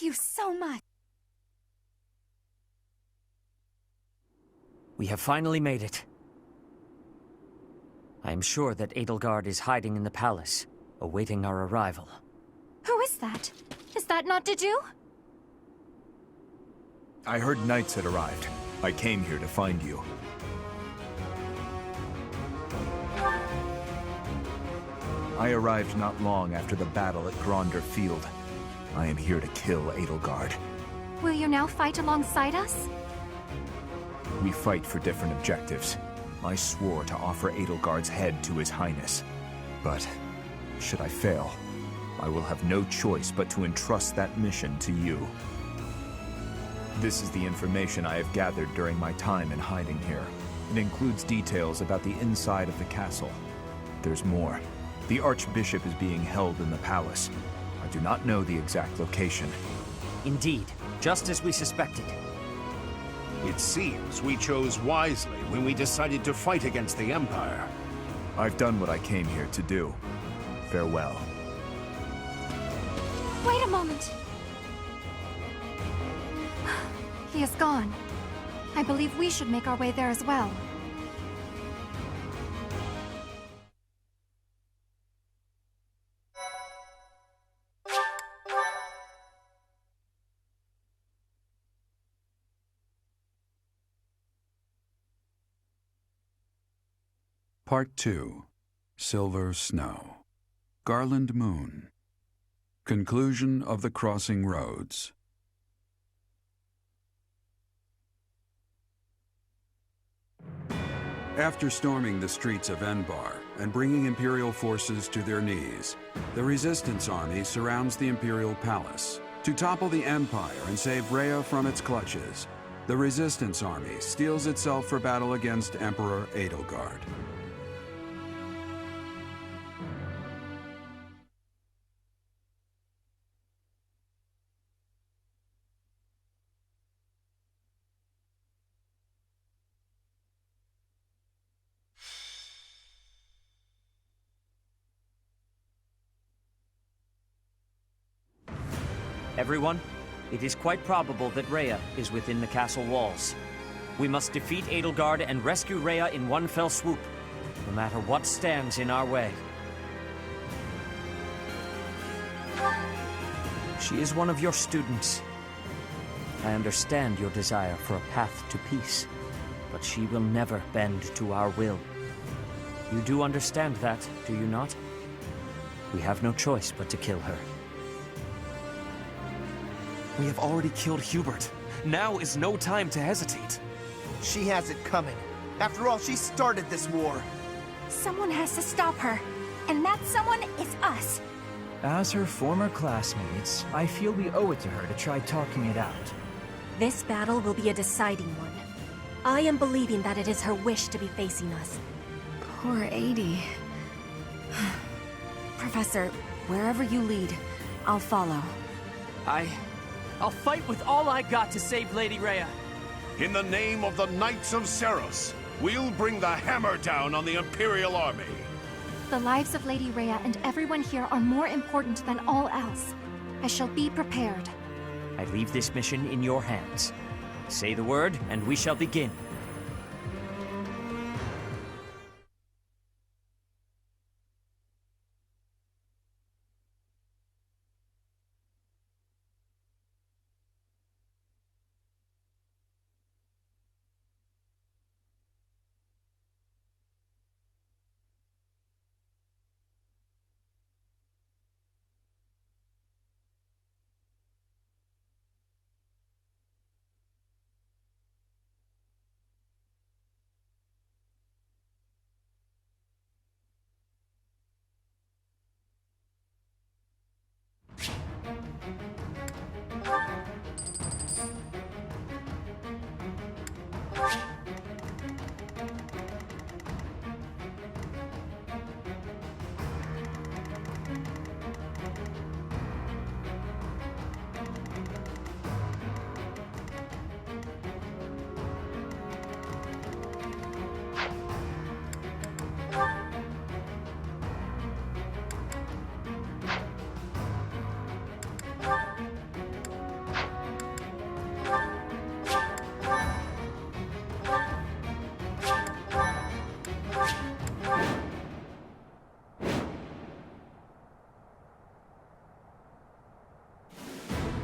Thank you so much. We have finally made it. I am sure that Edelgard is hiding in the palace, awaiting our arrival. Who is that? Is that not Deju? I heard knights had arrived. I came here to find you. I arrived not long after the battle at Gronder Field. I am here to kill Edelgard. Will you now fight alongside us? We fight for different objectives. I swore to offer Edelgard's head to His Highness. But, should I fail, I will have no choice but to entrust that mission to you. This is the information I have gathered during my time in hiding here. It includes details about the inside of the castle. There's more. The Archbishop is being held in the palace. I do not know the exact location. Indeed, just as we suspected. It seems we chose wisely when we decided to fight against the Empire. I've done what I came here to do. Farewell. Wait a moment. He is gone. I believe we should make our way there as well. Part 2. Silver Snow. Garland Moon. Conclusion of the Crossing Roads. After storming the streets of Enbar and bringing Imperial forces to their knees, the Resistance Army surrounds the Imperial Palace. To topple the Empire and save Rhea from its clutches, the Resistance Army steels itself for battle against Emperor Edelgard. Everyone, it is quite probable that Rhea is within the castle walls. We must defeat Edelgard and rescue Rhea in one fell swoop, no matter what stands in our way. She is one of your students. I understand your desire for a path to peace, but she will never bend to our will. You do understand that, do you not? We have no choice but to kill her. We have already killed Hubert. Now is no time to hesitate. She has it coming. After all, she started this war. Someone has to stop her, and that someone is us. As her former classmates, I feel we owe it to her to try talking it out. This battle will be a deciding one. I am believing that it is her wish to be facing us. Poor Adie. Professor, wherever you lead, I'll follow. I'll fight with all I got to save Lady Rhea. In the name of the Knights of Seros, we'll bring the hammer down on the Imperial Army. The lives of Lady Rhea and everyone here are more important than all else. I shall be prepared. I leave this mission in your hands. Say the word, and we shall begin.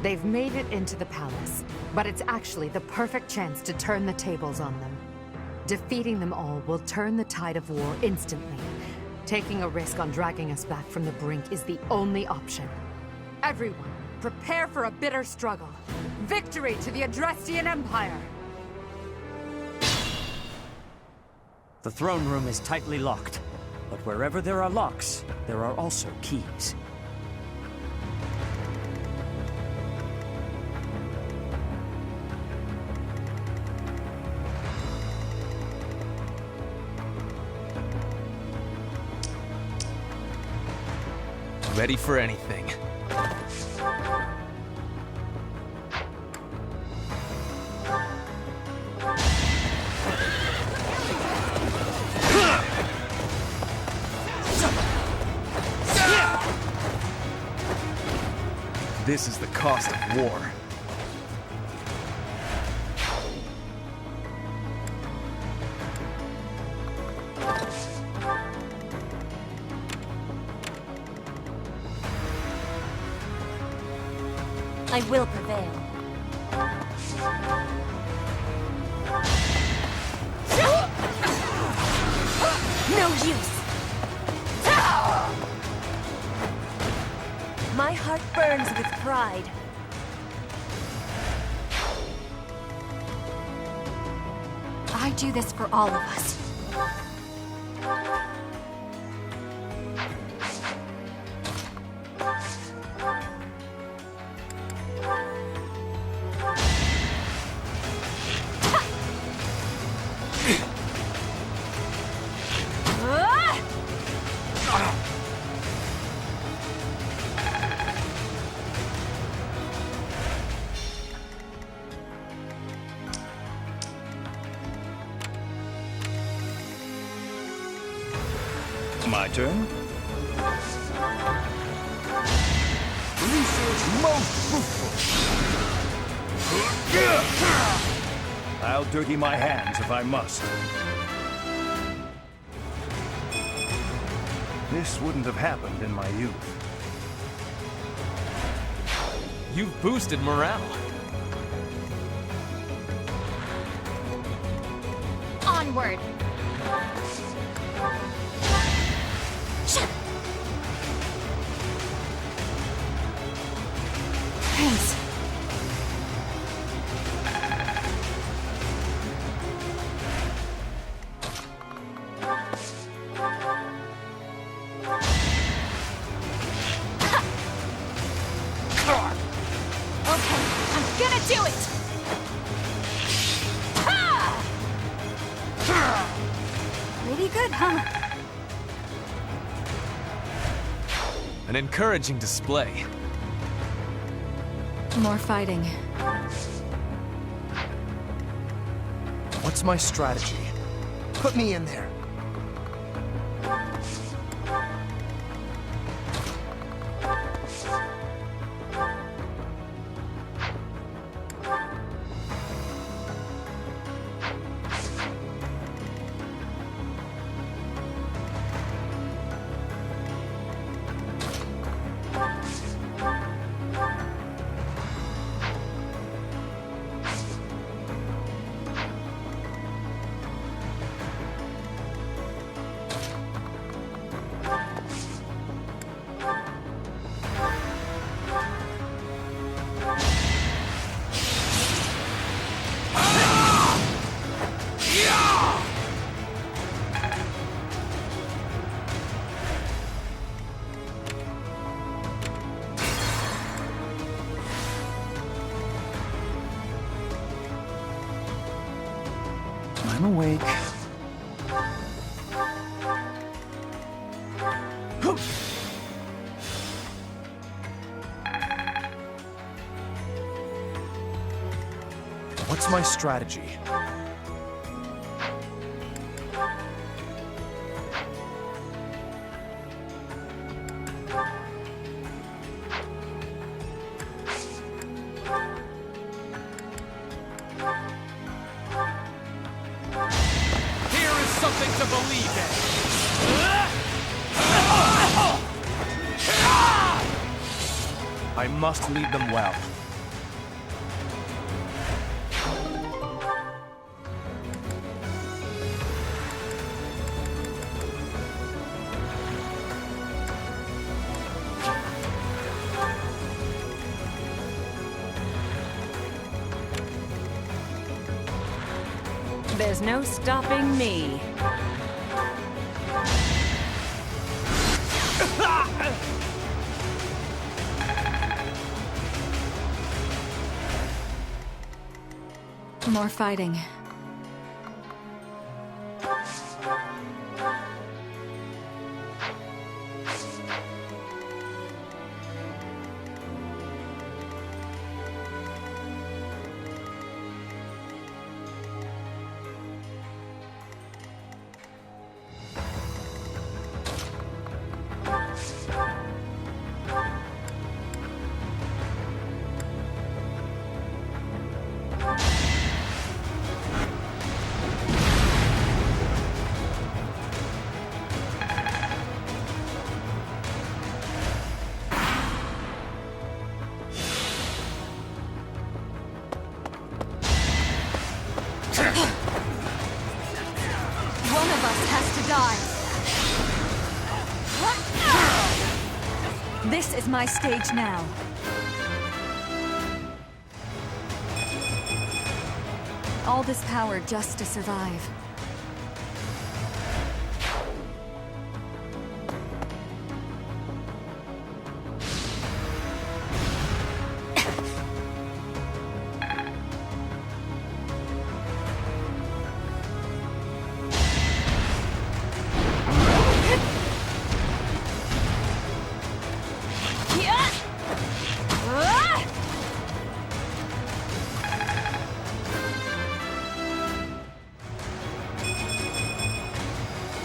They've made it into the palace, but it's actually the perfect chance to turn the tables on them. Defeating them all will turn the tide of war instantly. Taking a risk on dragging us back from the brink is the only option. Everyone, prepare for a bitter struggle. Victory to the Adrestian Empire! The throne room is tightly locked, but wherever there are locks, there are also keys. Ready for anything. This is the cost of war. I will prevail. No use! My heart burns with pride. I do this for all of us. My turn? Research most fruitful. I'll dirty my hands if I must. This wouldn't have happened in my youth. You've boosted morale. Onward! Thanks. Okay, I'm gonna do it! Pretty good, huh? An encouraging display. More fighting. What's my strategy? Put me in there. I'm awake. What's my strategy? Something to believe in. I must lead them well. There's no stopping me. More fighting. One of us has to die. This is my stage now. All this power just to survive.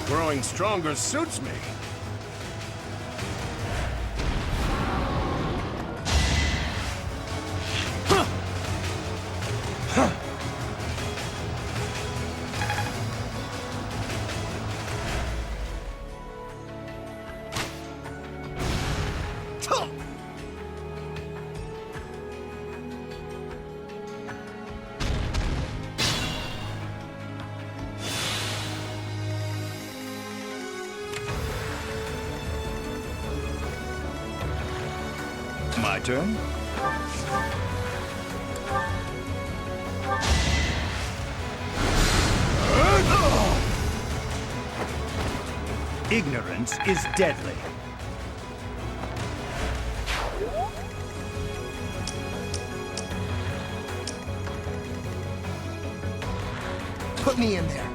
Growing stronger suits me. My turn? Ignorance is deadly. Put me in there.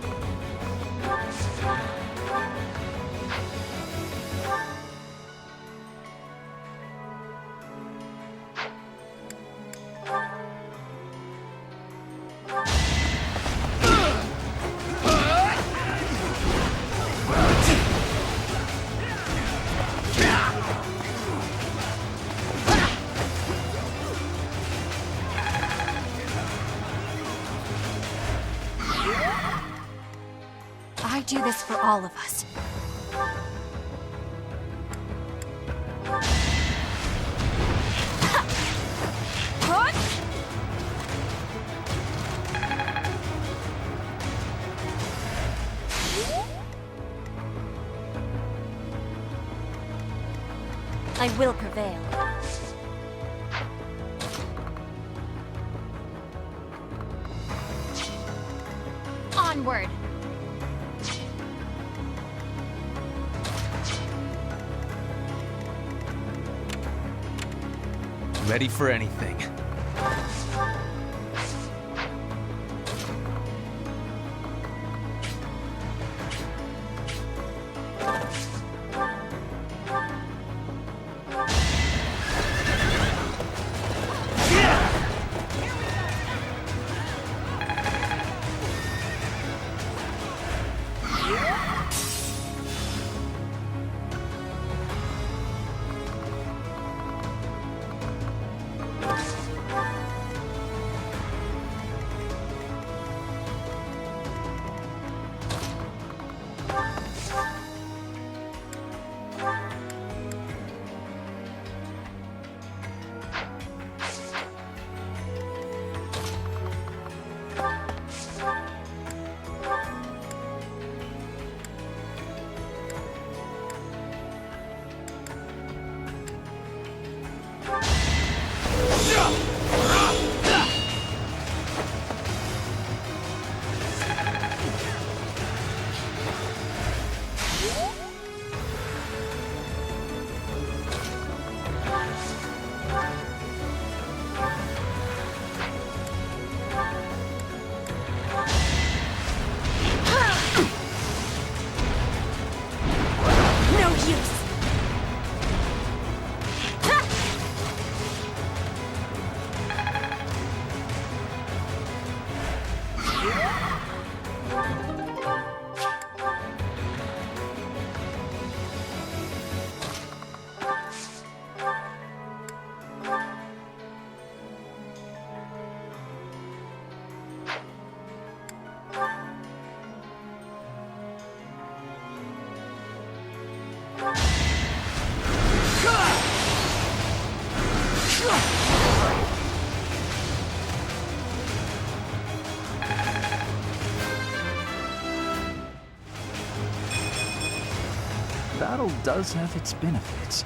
I do this for all of us. I will prevail. Onward! Ready for anything. battle does have its benefits.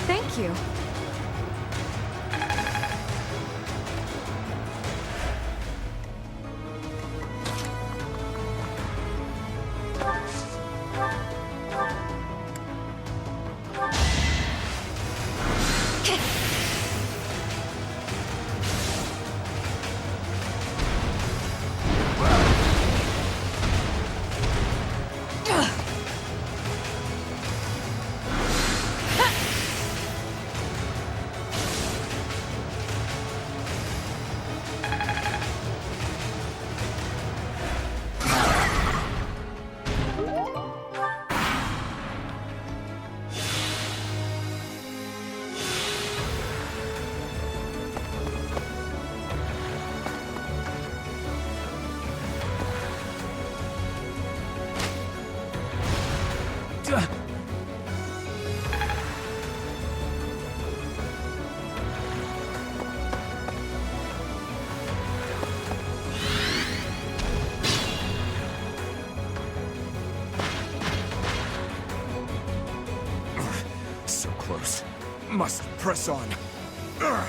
Thank you. So close. Must press on. Ugh.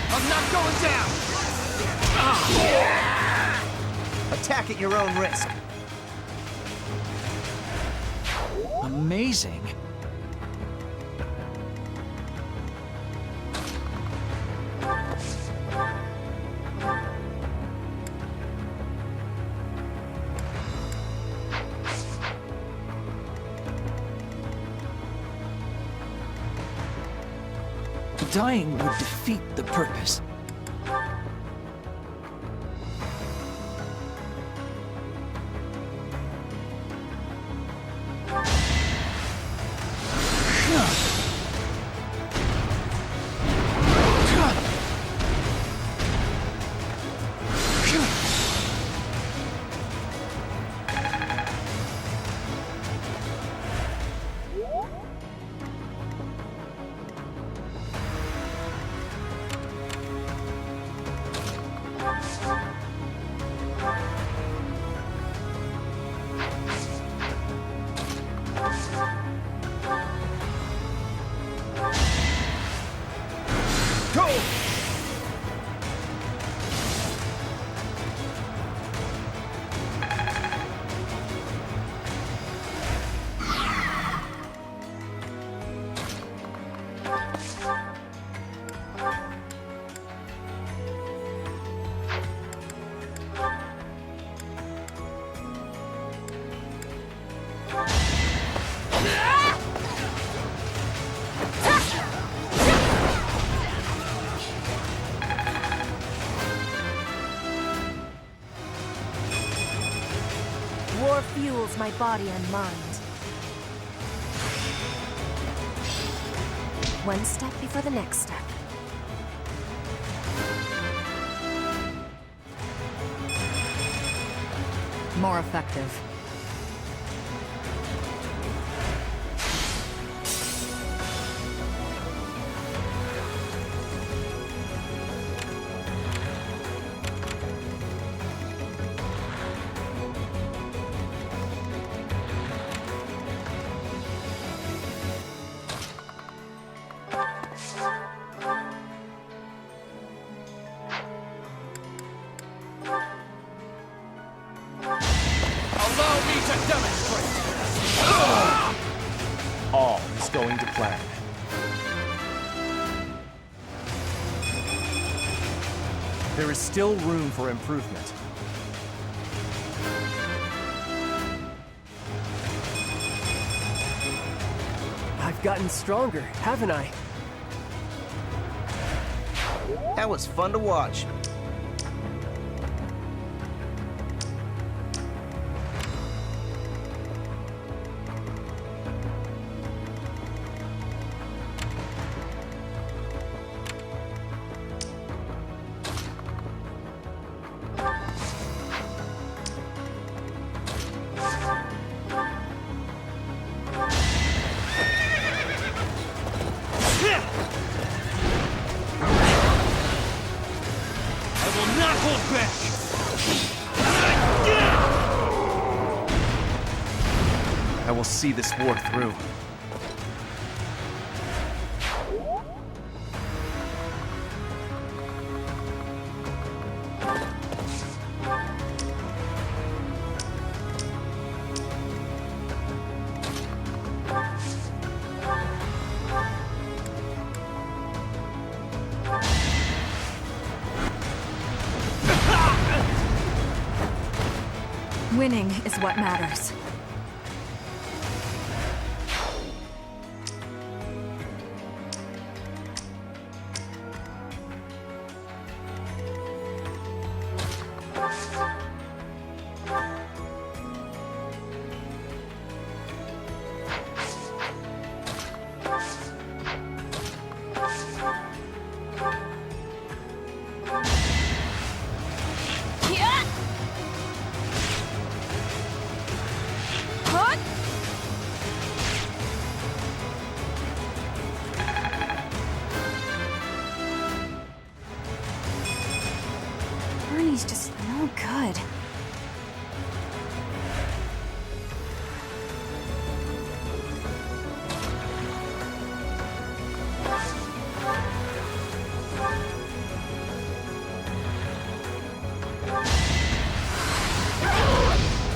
I'm not going down! Attack at your own risk. Amazing. Dying would defeat the purpose. War fuels my body and mind. One step before the next step. More effective. to demonstrate! All is going to plan. There is still room for improvement. I've gotten stronger, haven't I? That was fun to watch. I will see this war through. Winning is what matters. Bernie's just no good.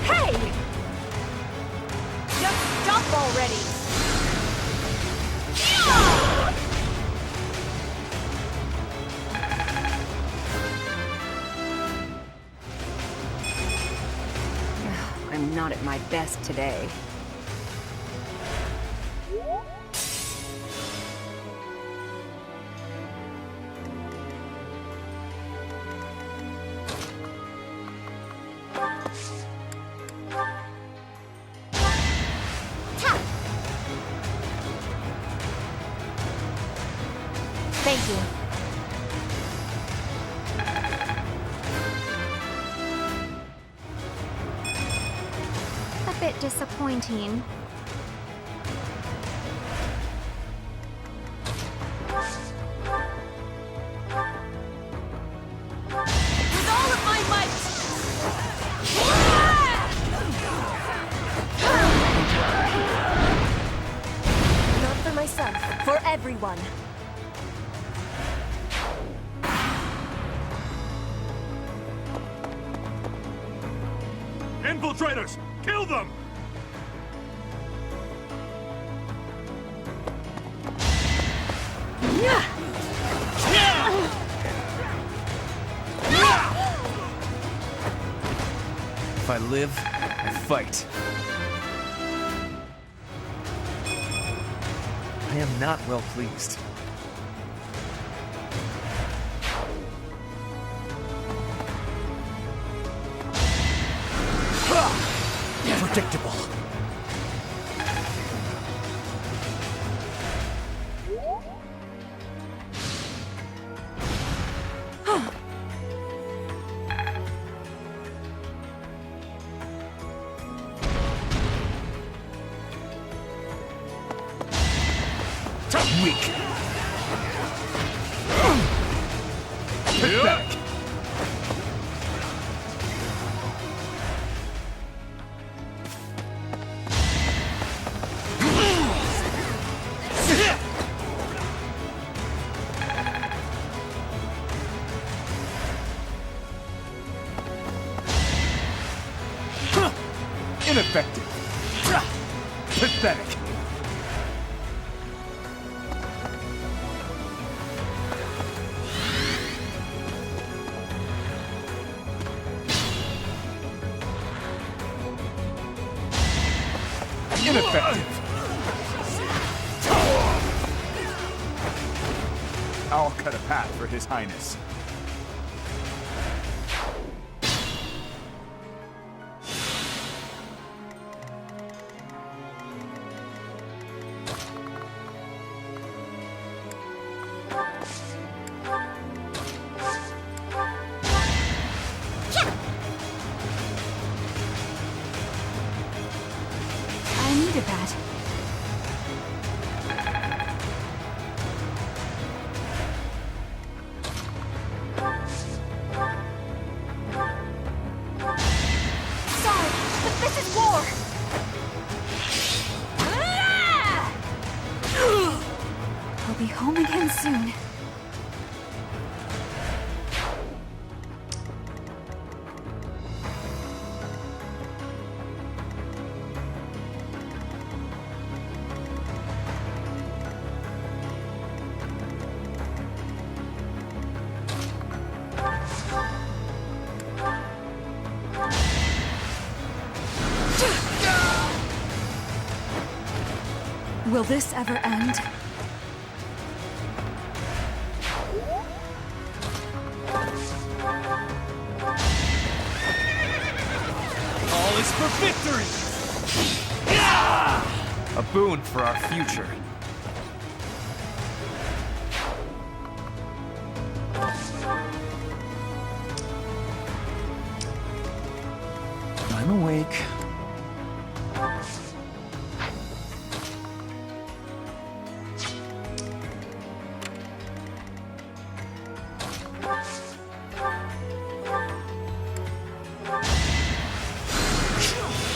Hey! Just stop already! I'm not at my best today. Thank you. A bit disappointing. With all of my might! Not for myself, for everyone. Infiltrators! Kill them! If I live, I fight. I am not well pleased. Predictable. Weak. Pathetic. Ineffective. Pathetic. Ineffective. I'll cut a path for His Highness. I needed that. Sorry, but this is war! I'll be home again soon. Will this ever end? All is for victory! A boon for our future. I'm awake.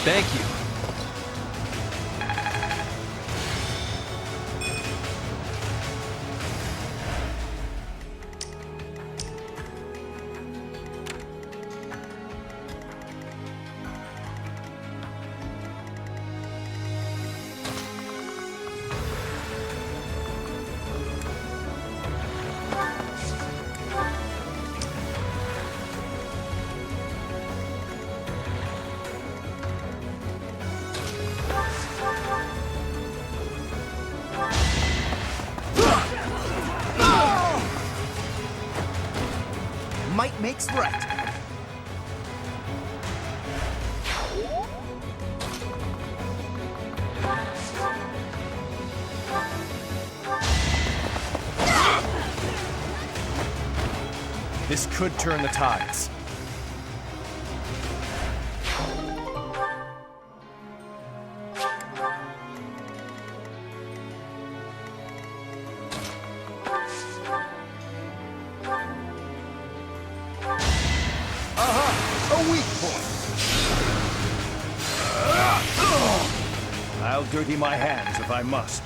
Thank you. Might makes right. This could turn the tides. A weak point. I'll dirty my hands if I must.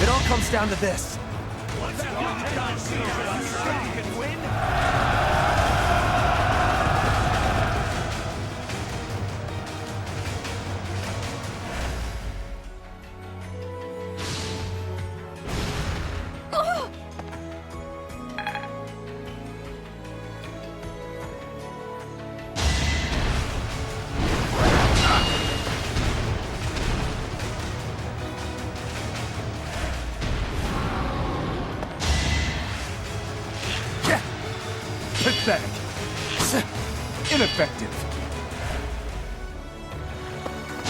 It all comes down to this. Pathetic. Ineffective.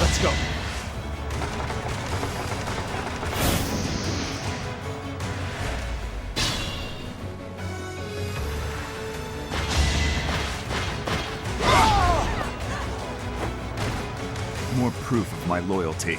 Let's go. More proof of my loyalty.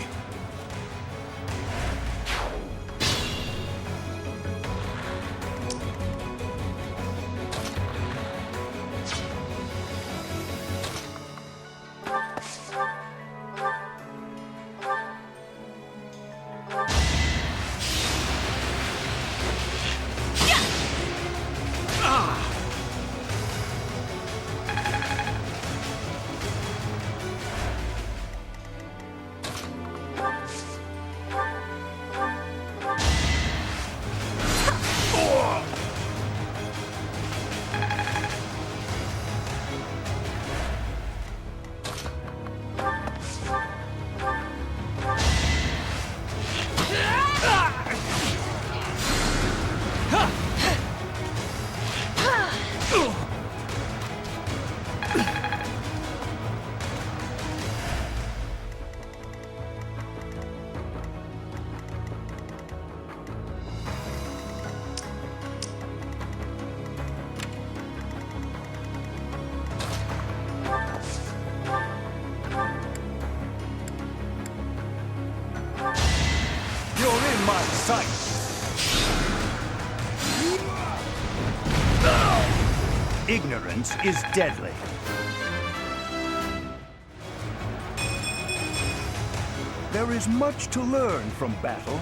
Ignorance is deadly. There is much to learn from battle.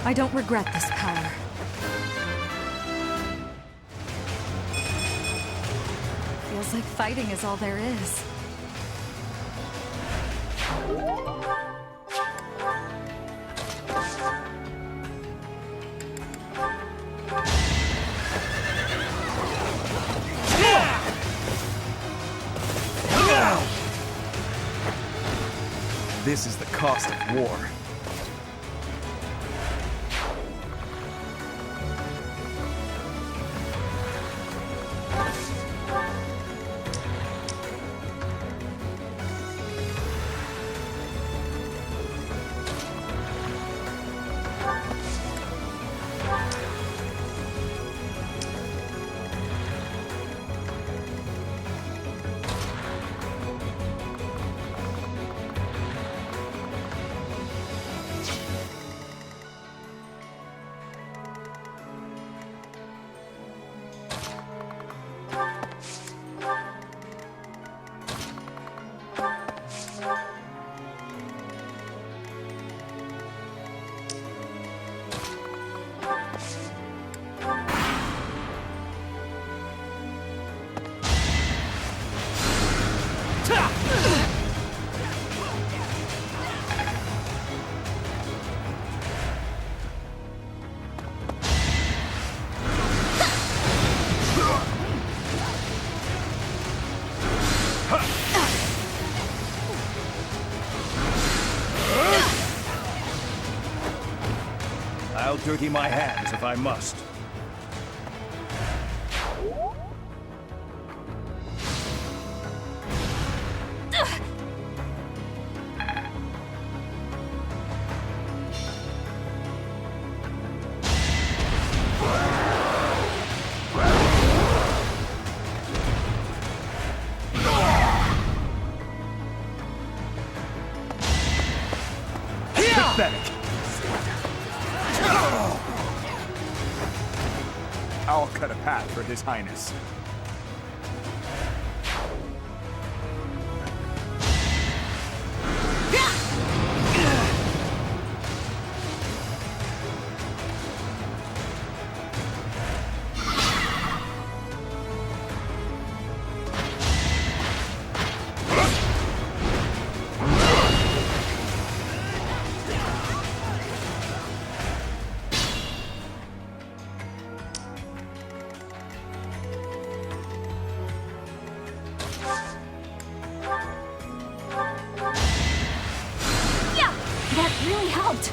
I don't regret this power. Feels like fighting is all there is. This is the cost of war. I'll dirty my hands if I must. Pathetic. I'll cut a path for His Highness. That really helped.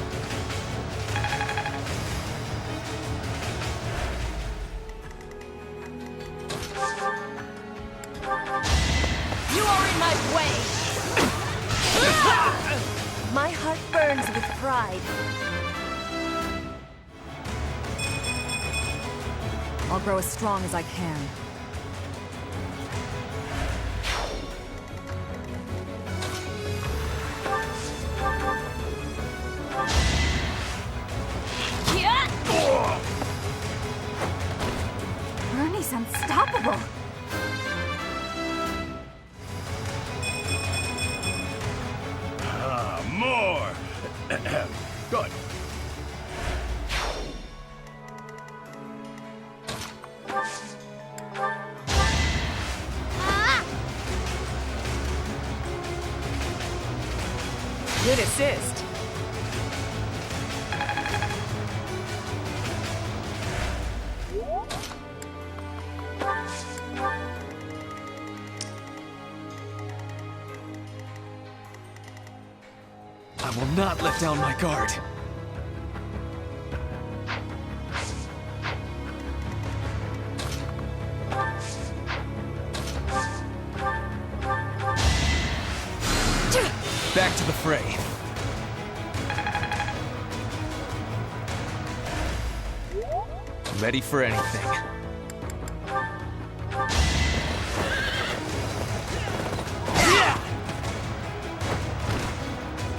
You are in my way! My heart burns with pride. I'll grow as strong as I can. Bernie's unstoppable. More! Good. Good assist. I will not let down my guard. Back to the fray. Ready for anything.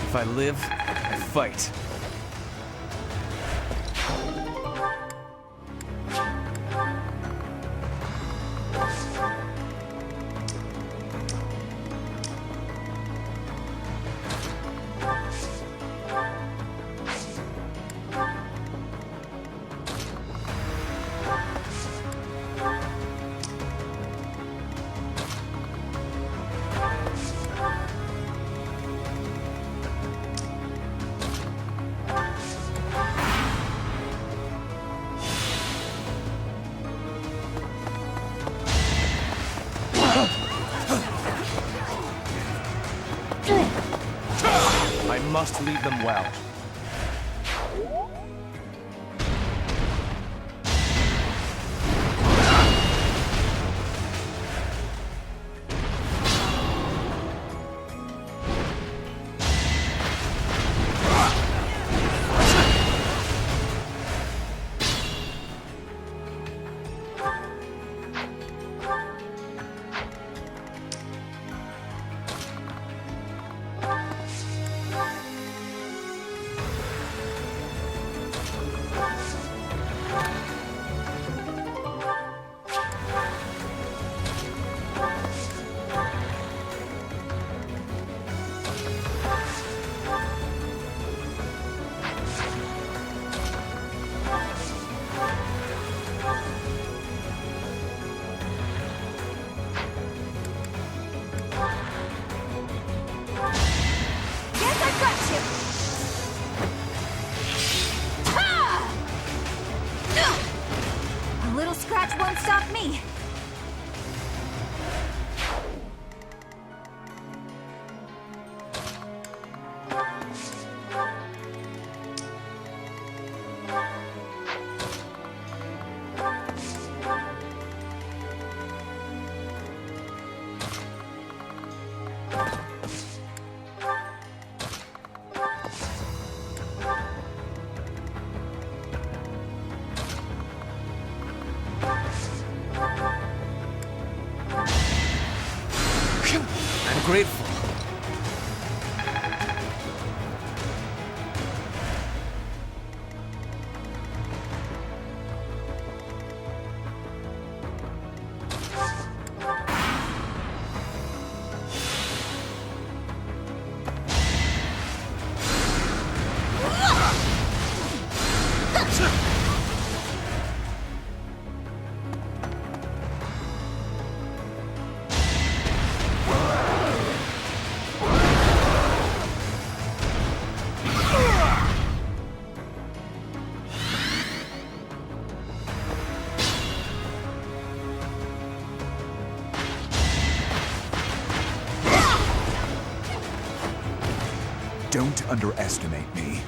If I live, I fight. I must lead them well. A little scratch won't stop me. I'm grateful. Don't underestimate me.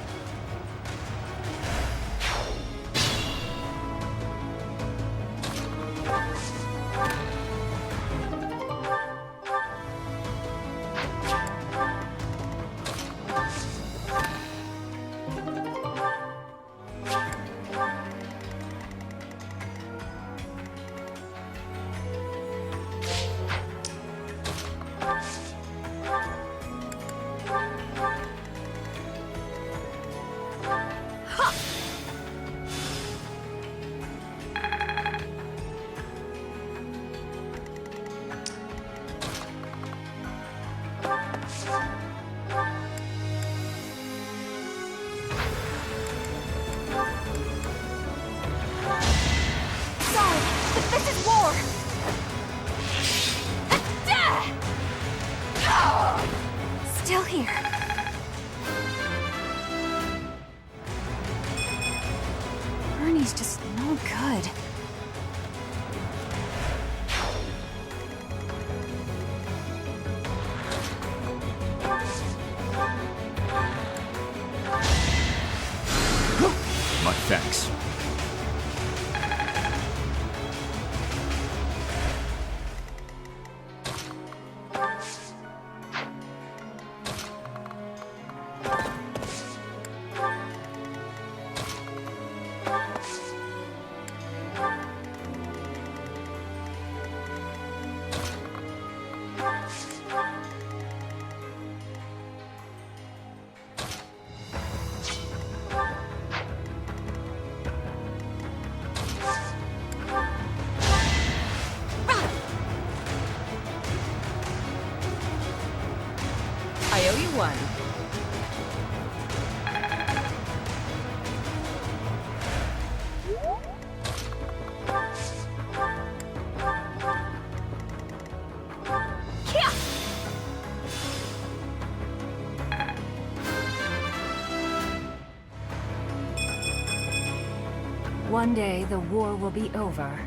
This is war! Still here. Ernie's just no good. My thanks. I owe you one. One day, the war will be over.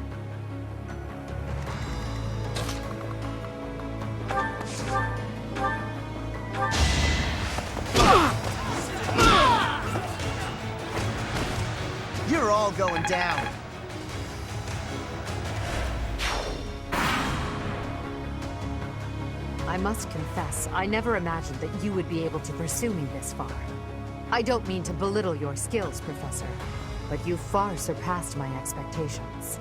You're all going down. I must confess, I never imagined that you would be able to pursue me this far. I don't mean to belittle your skills, Professor, but you far surpassed my expectations.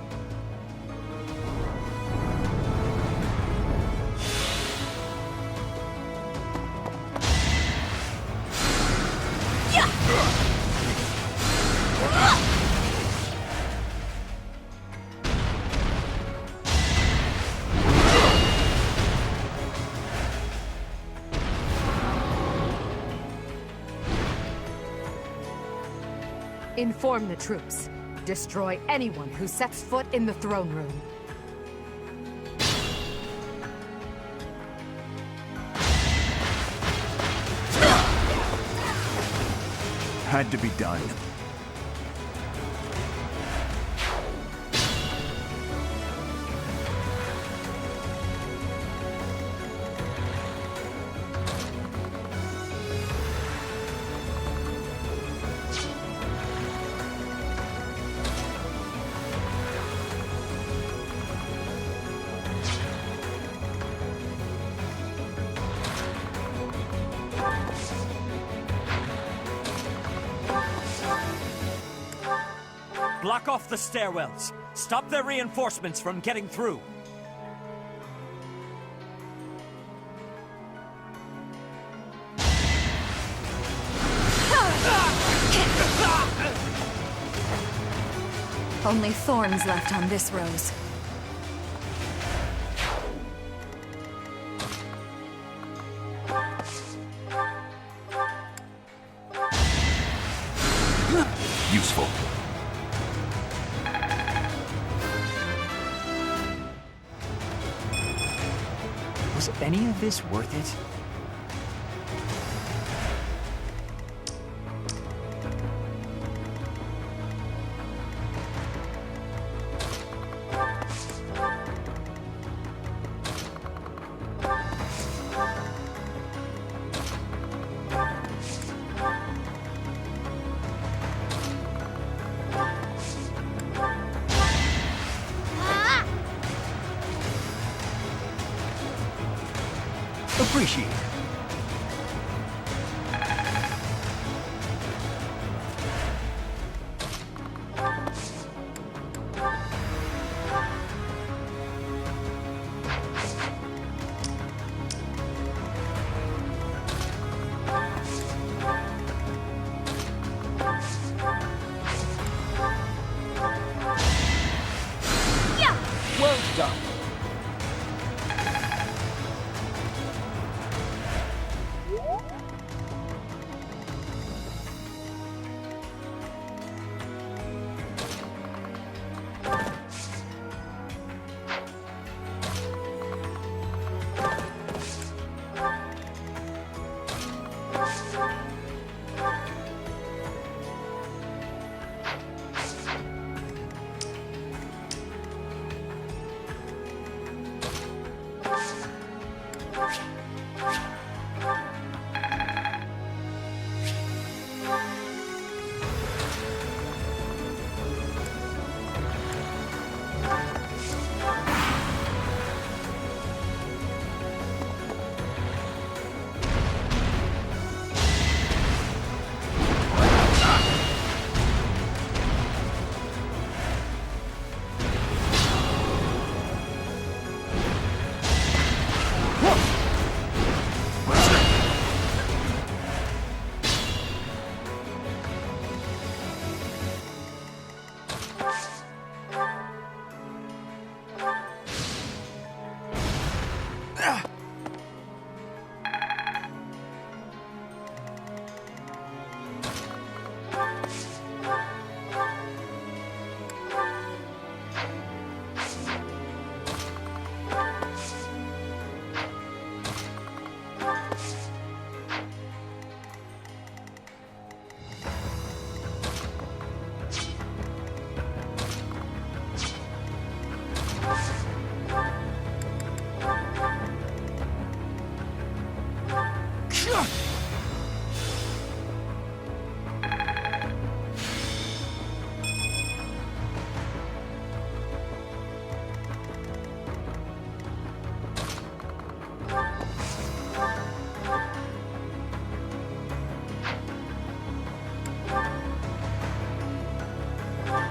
Inform the troops. Destroy anyone who sets foot in the throne room. Had to be done. Block off the stairwells. Stop their reinforcements from getting through. Only thorns left on this rose. Useful. Was any of this worth it? Appreciate it. Well done.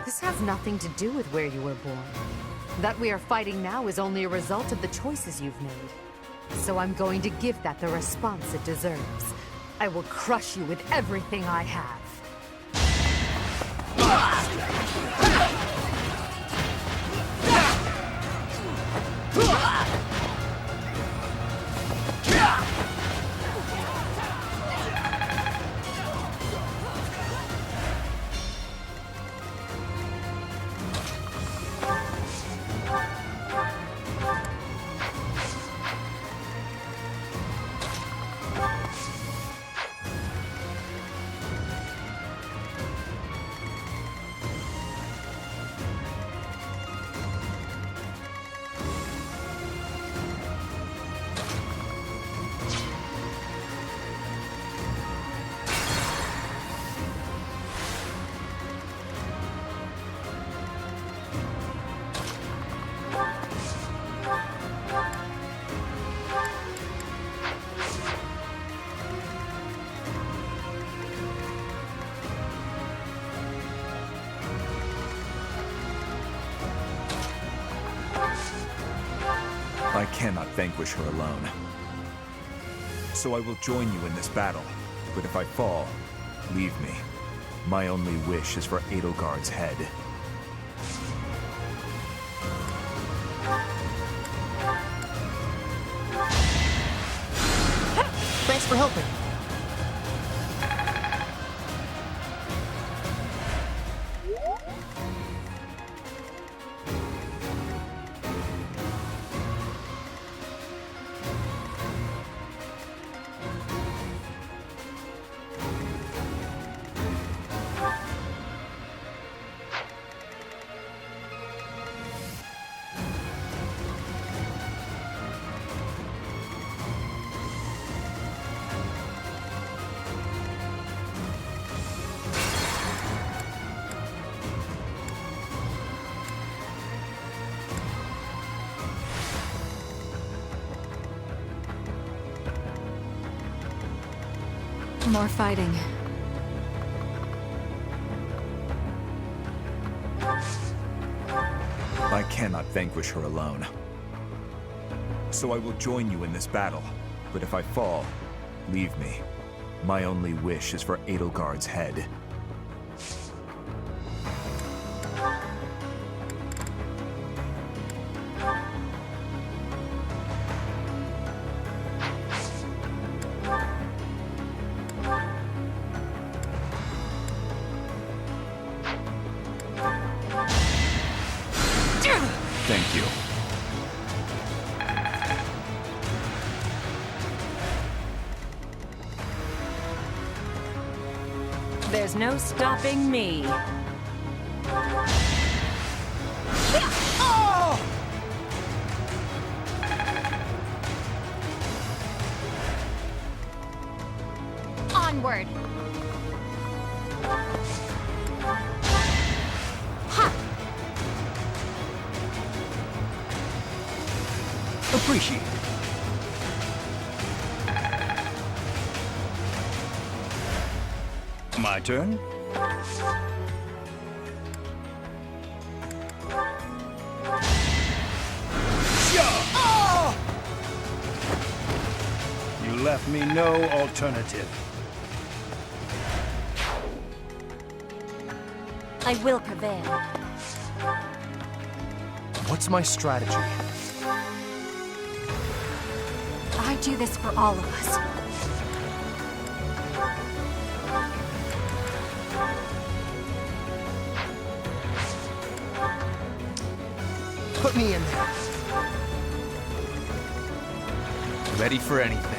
This has nothing to do with where you were born. That we are fighting now is only a result of the choices you've made. So I'm going to give that the response it deserves. I will crush you with everything I have. I cannot vanquish her alone. So I will join you in this battle. But if I fall, leave me. My only wish is for Edelgard's head. Thanks for helping. More fighting. I cannot vanquish her alone. So I will join you in this battle. But if I fall, leave me. My only wish is for Edelgard's head. Thank you. There's no stopping me. Onward! Appreciate it. My turn? You left me no alternative. I will prevail. What's my strategy? I do this for all of us. Put me in there. Ready for anything.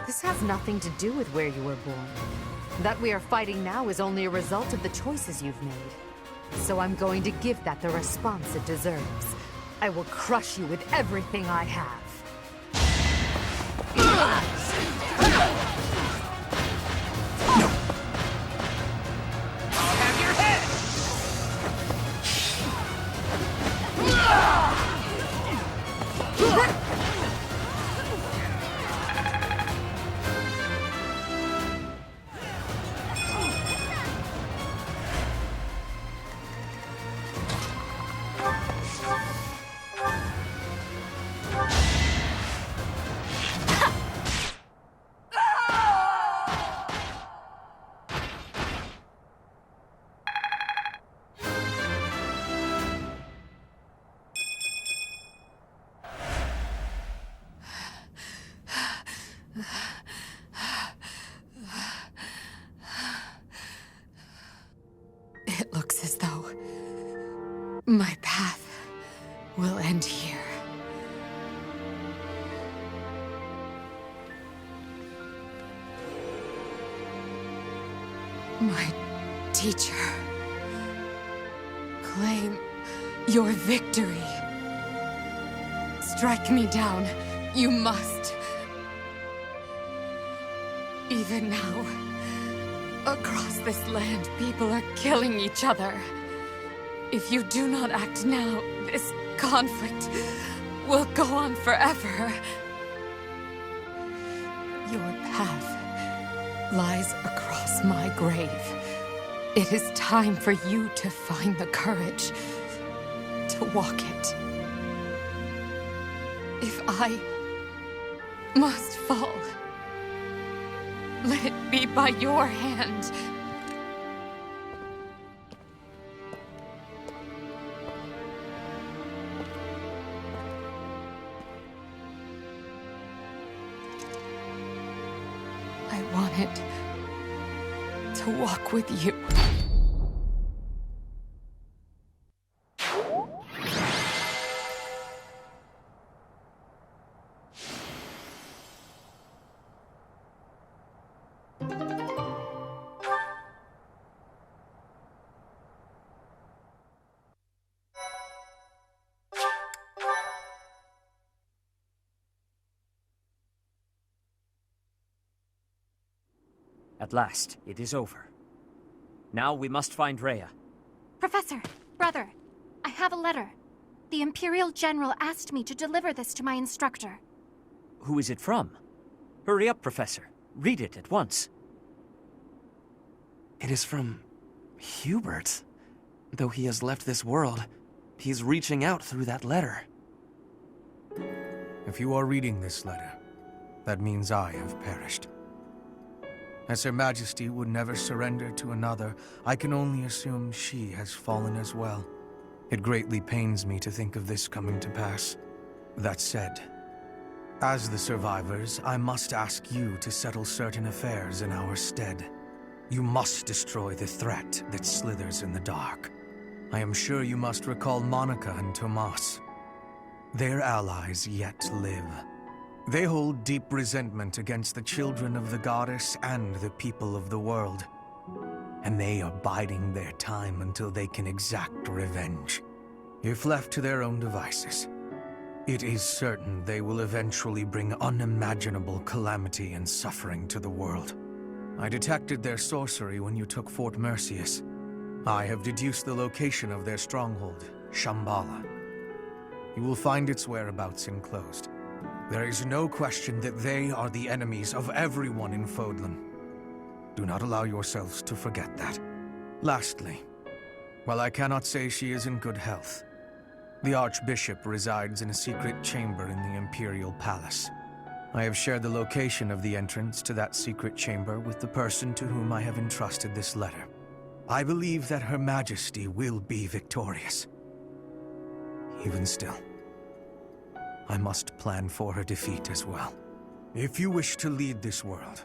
This has nothing to do with where you were born. That we are fighting now is only a result of the choices you've made. So I'm going to give that the response it deserves. I will crush you with everything I have. It looks as though my path will end here. My teacher, claim your victory. Strike me down, you must. Even now, across this land, people are killing each other. If you do not act now, this conflict will go on forever. Your path lies across my grave. It is time for you to find the courage to walk it. If I must fall, let it be by your hand. I wanted to walk with you. At last, it is over. Now we must find Rhea. Professor, brother, I have a letter. The Imperial General asked me to deliver this to my instructor. Who is it from? Hurry up, Professor. Read it at once. It is from Hubert. Though he has left this world, he's reaching out through that letter. If you are reading this letter, that means I have perished. As Her Majesty would never surrender to another, I can only assume she has fallen as well. It greatly pains me to think of this coming to pass. That said, as the survivors, I must ask you to settle certain affairs in our stead. You must destroy the threat that slithers in the dark. I am sure you must recall Monica and Tomas. Their allies yet live. They hold deep resentment against the children of the goddess and the people of the world. And they are biding their time until they can exact revenge. If left to their own devices, it is certain they will eventually bring unimaginable calamity and suffering to the world. I detected their sorcery when you took Fort Mercius. I have deduced the location of their stronghold, Shambhala. You will find its whereabouts enclosed. There is no question that they are the enemies of everyone in Fodlan. Do not allow yourselves to forget that. Lastly, while I cannot say she is in good health, the Archbishop resides in a secret chamber in the Imperial Palace. I have shared the location of the entrance to that secret chamber with the person to whom I have entrusted this letter. I believe that Her Majesty will be victorious. Even still, I must plan for her defeat as well. If you wish to lead this world,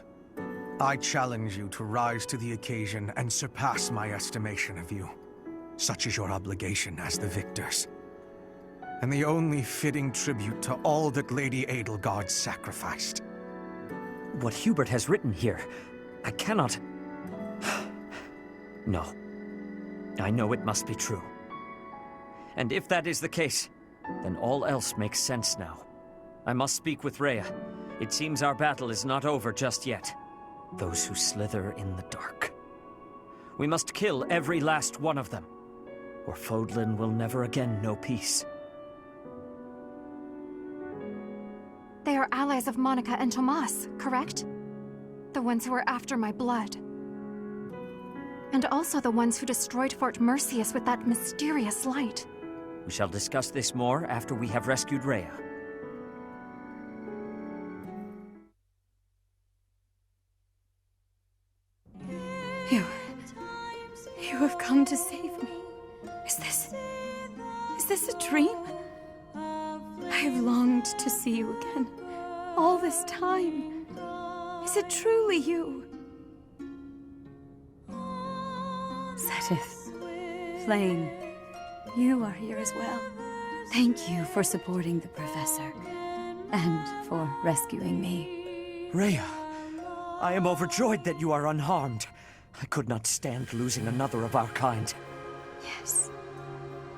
I challenge you to rise to the occasion and surpass my estimation of you. Such is your obligation as the victors. And the only fitting tribute to all that Lady Edelgard sacrificed. What Hubert has written here, I cannot... No. I know it must be true. And if that is the case, then all else makes sense now. I must speak with Rhea. It seems our battle is not over just yet. Those who slither in the dark. We must kill every last one of them, or Fodlan will never again know peace. They are allies of Monica and Tomas, correct? The ones who are after my blood. And also the ones who destroyed Fort Mercius with that mysterious light. We shall discuss this more after we have rescued Rhea. You have come to save me. Is this a dream? I have longed to see you again, all this time. Is it truly you? Sethith, Flame, you are here as well. Thank you for supporting the Professor, and for rescuing me. Rhea, I am overjoyed that you are unharmed. I could not stand losing another of our kind. Yes.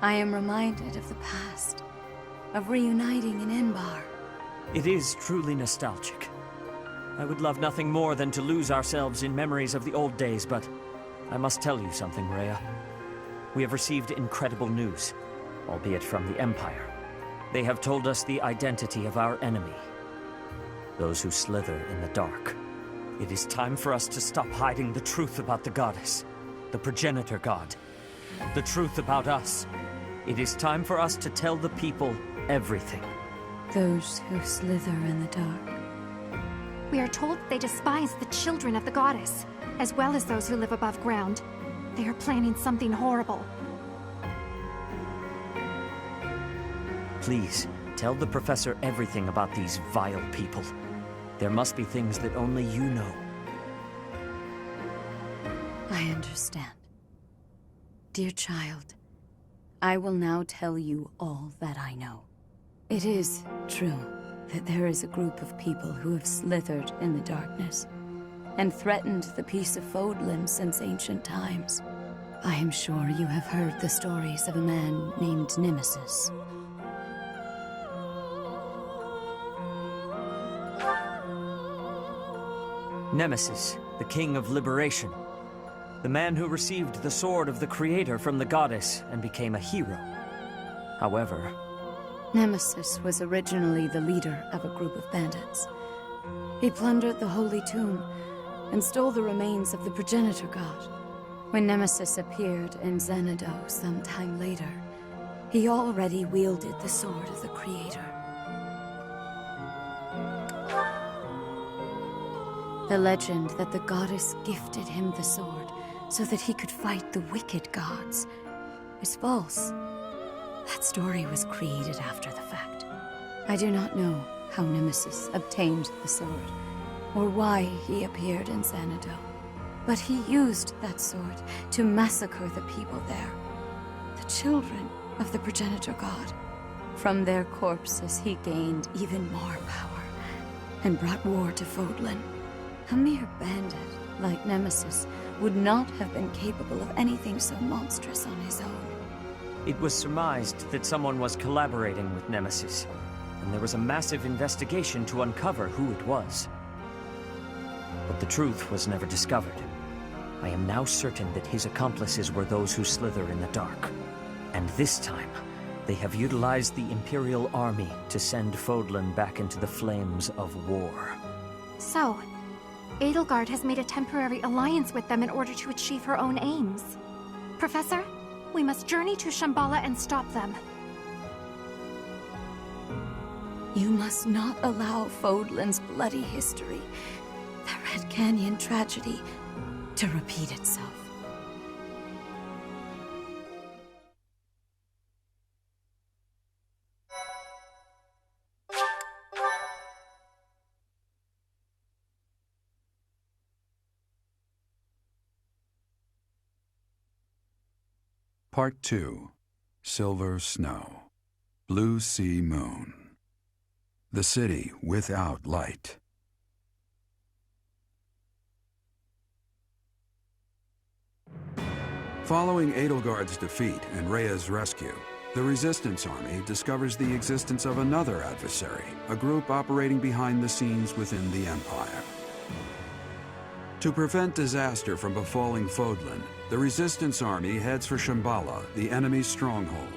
I am reminded of the past, of reuniting in Enbar. It is truly nostalgic. I would love nothing more than to lose ourselves in memories of the old days, but I must tell you something, Rhea. We have received incredible news, albeit from the Empire. They have told us the identity of our enemy. Those who slither in the dark. It is time for us to stop hiding the truth about the goddess, the progenitor god. The truth about us. It is time for us to tell the people everything. Those who slither in the dark. We are told they despise the children of the goddess, as well as those who live above ground. They are planning something horrible. Please, tell the professor everything about these vile people. There must be things that only you know. I understand. Dear child, I will now tell you all that I know. It is true that there is a group of people who have slithered in the darkness and threatened the peace of Fodlan since ancient times. I am sure you have heard the stories of a man named Nemesis. Nemesis, the King of Liberation. The man who received the sword of the Creator from the goddess and became a hero. However, Nemesis was originally the leader of a group of bandits. He plundered the Holy Tomb and stole the remains of the progenitor god. When Nemesis appeared in Xanadu some time later, he already wielded the sword of the Creator. The legend that the goddess gifted him the sword so that he could fight the wicked gods is false. That story was created after the fact. I do not know how Nemesis obtained the sword, or why he appeared in Xanadu, but he used that sword to massacre the people there, the children of the progenitor god. From their corpses he gained even more power, and brought war to Fodlan. A mere bandit like Nemesis would not have been capable of anything so monstrous on his own. it was surmised that someone was collaborating with Nemesis, and there was a massive investigation to uncover who it was. But the truth was never discovered. I am now certain that his accomplices were those who slither in the dark. And this time, they have utilized the Imperial Army to send Fodlan back into the flames of war. So, Edelgard has made a temporary alliance with them in order to achieve her own aims. Professor, we must journey to Shambhala and stop them. You must not allow Fodlan's bloody history, the Red Canyon tragedy, to repeat itself. Part 2. Silver Snow. Blue Sea Moon. The city without light. Following Edelgard's defeat and Rhea's rescue, the Resistance Army discovers the existence of another adversary, a group operating behind the scenes within the Empire. To prevent disaster from befalling Fodlan, the Resistance Army heads for Shambhala, the enemy's stronghold.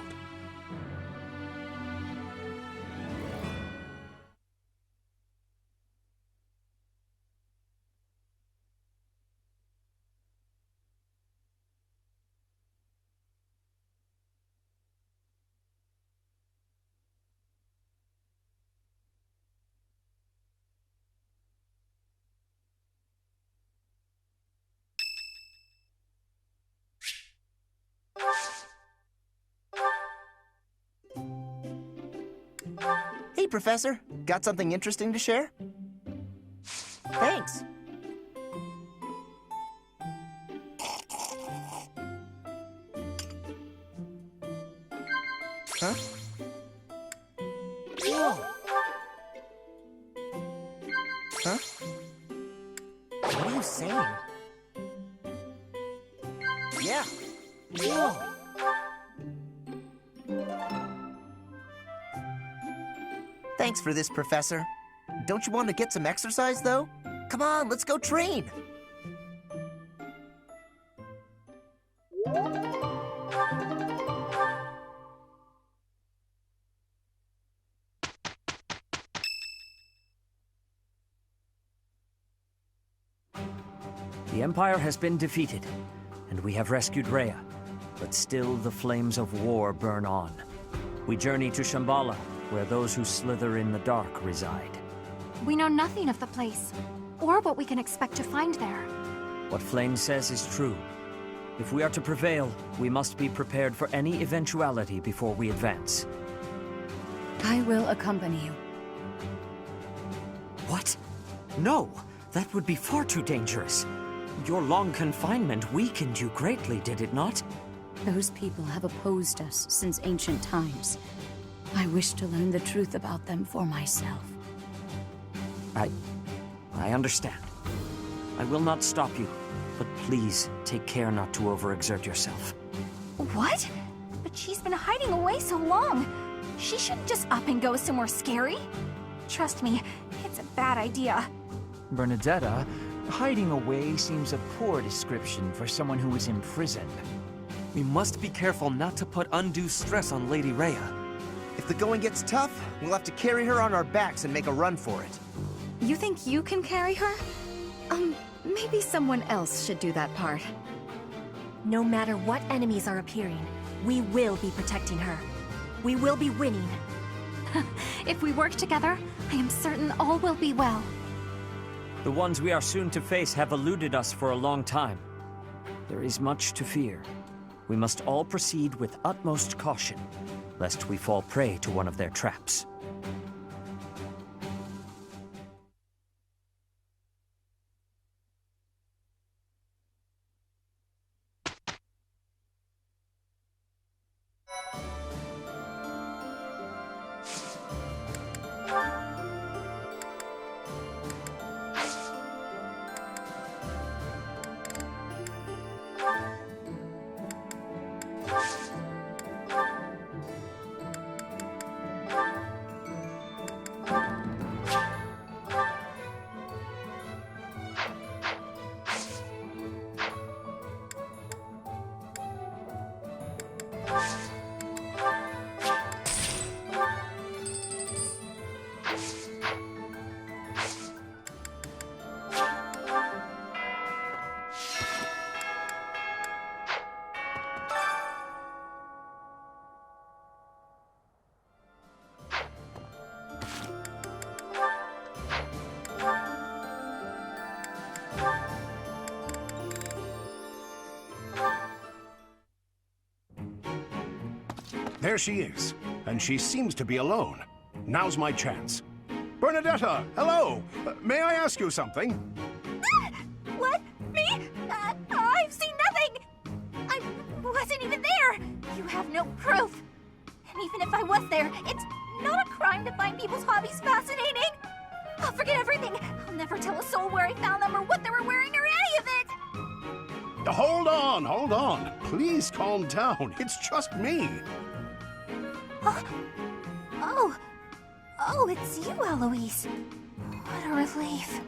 Hey, Professor. Got something interesting to share? Thanks. Huh? Whoa. Huh? What are you saying? Yeah. Whoa. Thanks for this, Professor. Don't you want to get some exercise, though? Come on, let's go train! The Empire has been defeated, and we have rescued Rhea. but still the flames of war burn on. We journey to Shambhala, where those who slither in the dark reside. We know nothing of the place, or what we can expect to find there. What Flame says is true. If we are to prevail, we must be prepared for any eventuality before we advance. I will accompany you. What? No! That would be far too dangerous. Your long confinement weakened you greatly, did it not? Those people have opposed us since ancient times. I wish to learn the truth about them for myself. I understand. I will not stop you, but please take care not to overexert yourself. What? But she's been hiding away so long. She shouldn't just up and go somewhere scary. Trust me, it's a bad idea. Bernadetta, hiding away seems a poor description for someone who is imprisoned. We must be careful not to put undue stress on Lady Rhea. If the going gets tough, we'll have to carry her on our backs and make a run for it. You think you can carry her? Maybe someone else should do that part. No matter what enemies are appearing, we will be protecting her. We will be winning. If we work together, I am certain all will be well. The ones we are soon to face have eluded us for a long time. There is much to fear. We must all proceed with utmost caution, lest we fall prey to one of their traps. There she is, and she seems to be alone. Now's my chance. Bernadetta, hello! May I ask you something? What? Me? I've seen nothing! I wasn't even there! You have no proof! And even if I was there, it's not a crime to find people's hobbies fascinating! I'll forget everything! I'll never tell a soul where I found them or what they were wearing or any of it! Hold on. Please calm down. It's just me. Oh, it's you, Eloise. What a relief.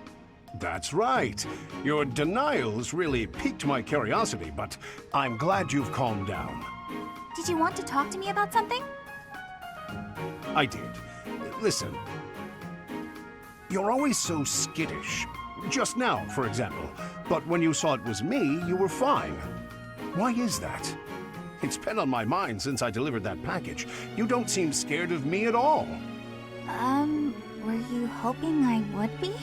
That's right. Your denials really piqued my curiosity, but I'm glad you've calmed down. Did you want to talk to me about something? I did. Listen. You're always so skittish. Just now, for example. But when you saw it was me, you were fine. Why is that? It's been on my mind since I delivered that package. You don't seem scared of me at all. Were you hoping I would be?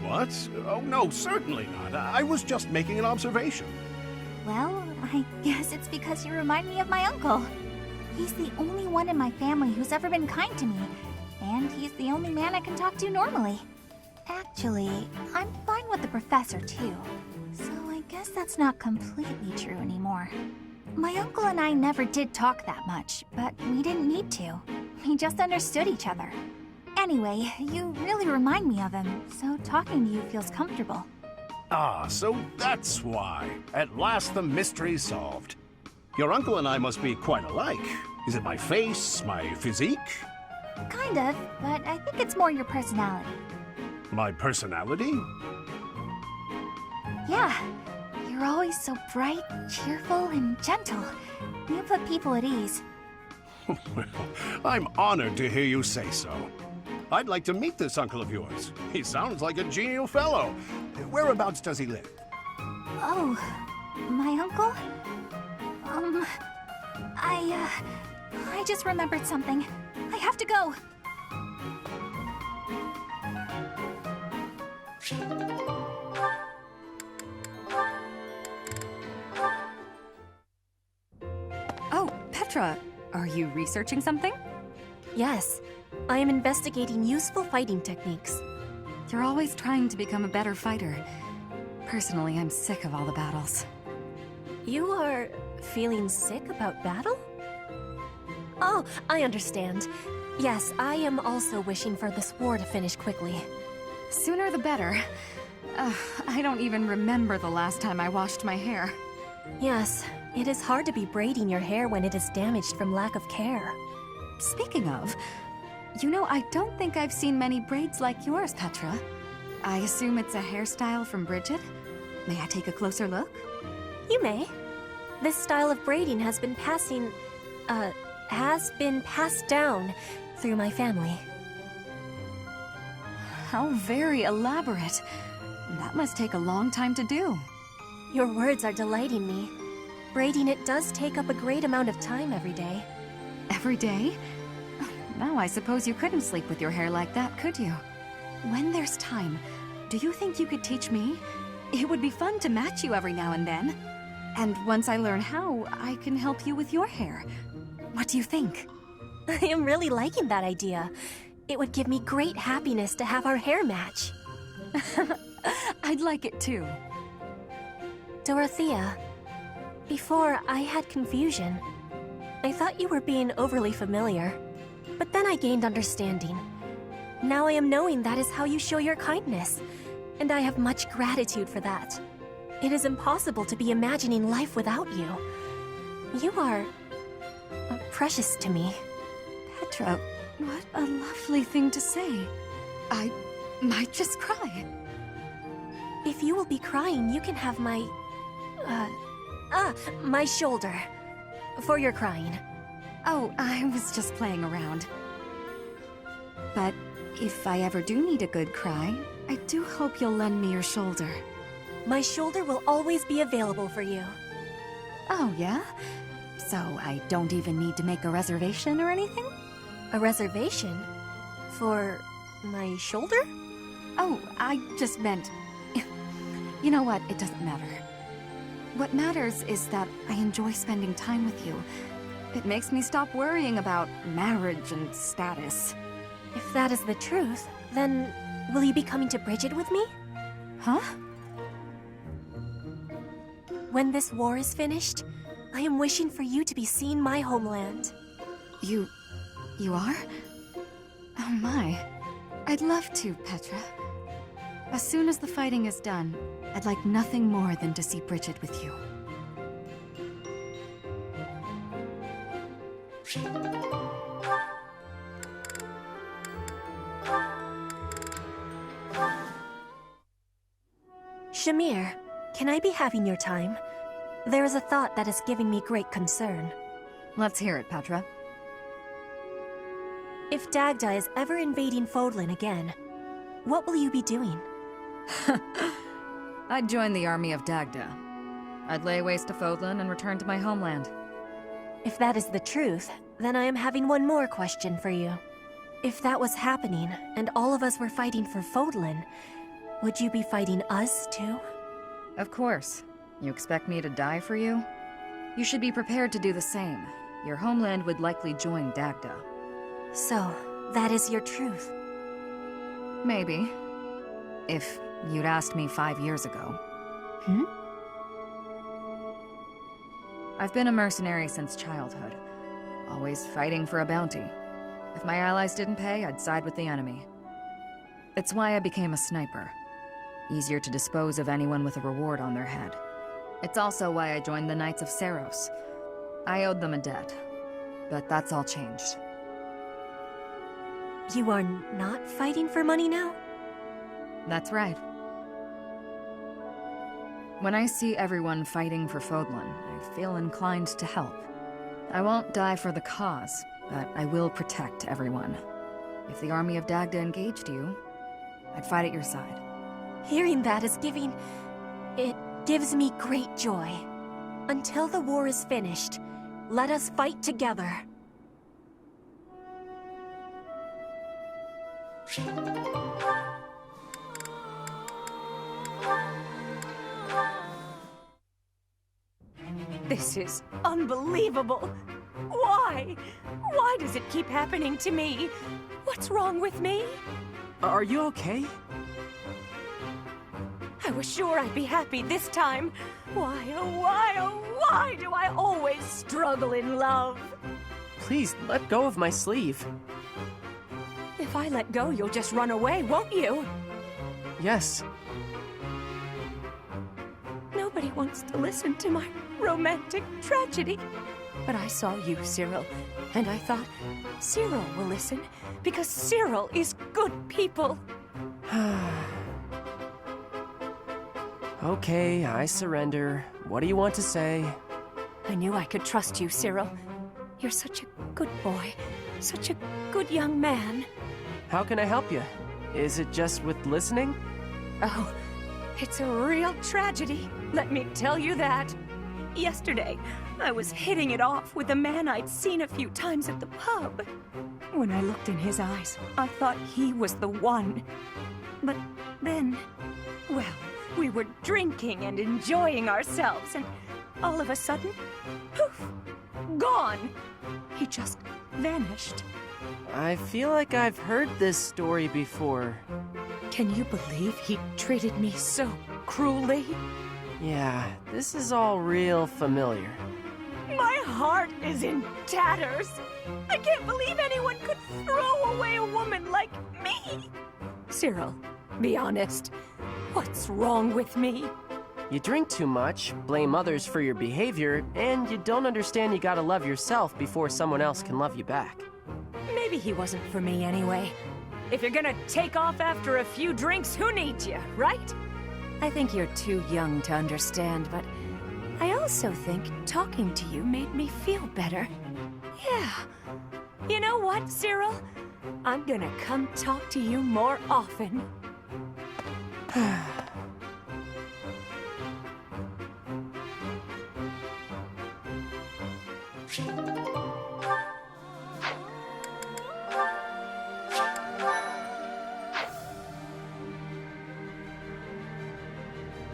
What? Oh, no, certainly not. I was just making an observation. Well, I guess it's because you remind me of my uncle. He's the only one in my family who's ever been kind to me, and he's the only man I can talk to normally. Actually, I'm fine with the professor, too. So I guess that's not completely true anymore. My uncle and I never did talk that much, but we didn't need to. We just understood each other. Anyway, you really remind me of him, so talking to you feels comfortable. Ah, so that's why. At last the mystery's solved. Your uncle and I must be quite alike. Is it my face, my physique? Kind of, but I think it's more your personality. My personality? Yeah. You're always so bright, cheerful, and gentle. You put people at ease. Well, I'm honored to hear you say so. I'd like to meet this uncle of yours. He sounds like a genial fellow. Whereabouts does he live? Oh, my uncle? I just remembered something. I have to go. Oh, Petra, are you researching something? Yes, I am investigating useful fighting techniques. You're always trying to become a better fighter. Personally, I'm sick of all the battles. You are feeling sick about battle? Oh, I understand. Yes, I am also wishing for this war to finish quickly. Sooner the better. I don't even remember the last time I washed my hair. Yes, it is hard to be braiding your hair when it is damaged from lack of care. Speaking of, you know, I don't think I've seen many braids like yours, Petra. I assume it's a hairstyle from Bridget? May I take a closer look? You may. This style of braiding has been passed down through my family. How very elaborate. That must take a long time to do. Your words are delighting me. Braiding it does take up a great amount of time every day. Every day? Now I suppose you couldn't sleep with your hair like that, could you? When there's time, do you think you could teach me? It would be fun to match you every now and then. And once I learn how, I can help you with your hair. What do you think? I am really liking that idea. It would give me great happiness to have our hair match. I'd like it too. Dorothea, before I had confusion. I thought you were being overly familiar, but then I gained understanding. Now I am knowing that is how you show your kindness, and I have much gratitude for that. It is impossible to be imagining life without you. You are precious to me. Petra, what a lovely thing to say. I might just cry. If you will be crying, you can have my shoulder. For your crying. Oh, I was just playing around. But if I ever do need a good cry, I do hope you'll lend me your shoulder. My shoulder will always be available for you. Oh, yeah? So I don't even need to make a reservation or anything? A reservation? For my shoulder? Oh, I just meant... You know what? It doesn't matter. What matters is that I enjoy spending time with you. It makes me stop worrying about marriage and status. If that is the truth, then will you be coming to Bridget with me? Huh? When this war is finished, I am wishing for you to be seeing my homeland. You are? Oh my. I'd love to, Petra. As soon as the fighting is done, I'd like nothing more than to see Bridget with you. Shamir, can I be having your time? There is a thought that is giving me great concern. Let's hear it, Petra. If Dagda is ever invading Fodlan again, what will you be doing? I'd join the army of Dagda. I'd lay waste to Fodlan and return to my homeland. If that is the truth, then I am having one more question for you. If that was happening, and all of us were fighting for Fodlan, would you be fighting us too? Of course. You expect me to die for you? You should be prepared to do the same. Your homeland would likely join Dagda. So, that is your truth? Maybe. If you'd asked me 5 years ago. I've been a mercenary since childhood. Always fighting for a bounty. If my allies didn't pay, I'd side with the enemy. It's why I became a sniper. Easier to dispose of anyone with a reward on their head. It's also why I joined the Knights of Seiros. I owed them a debt, but that's all changed. You are not fighting for money now? That's right. When I see everyone fighting for Fodlan, I feel inclined to help. I won't die for the cause, but I will protect everyone. If the army of Dagda engaged you, I'd fight at your side. Hearing that is it gives me great joy. Until the war is finished, let us fight together. This is unbelievable. Why? Why does it keep happening to me? What's wrong with me? Are you okay? I was sure I'd be happy this time. Why, oh why do I always struggle in love? Please, let go of my sleeve. If I let go, you'll just run away, won't you? Yes. Nobody wants to listen to my romantic tragedy. But I saw you, Cyril, and I thought, Cyril will listen, because Cyril is good people. Okay, I surrender. What do you want to say? I knew I could trust you, Cyril. You're such a good boy, such a good young man. How can I help you? Is it just with listening? Oh, it's a real tragedy, let me tell you that. Yesterday, I was hitting it off with a man I'd seen a few times at the pub. When I looked in his eyes, I thought he was the one. But then, well, we were drinking and enjoying ourselves, and all of a sudden, poof, gone. He just vanished. I feel like I've heard this story before. Can you believe he treated me so cruelly? Yeah, this is all real familiar. My heart is in tatters. I can't believe anyone could throw away a woman like me. Cyril, be honest. What's wrong with me? You drink too much, blame others for your behavior, and you don't understand you gotta love yourself before someone else can love you back. Maybe he wasn't for me anyway. If you're gonna take off after a few drinks, who needs you, right? I think you're too young to understand, but I also think talking to you made me feel better. Yeah. You know what, Cyril? I'm gonna come talk to you more often.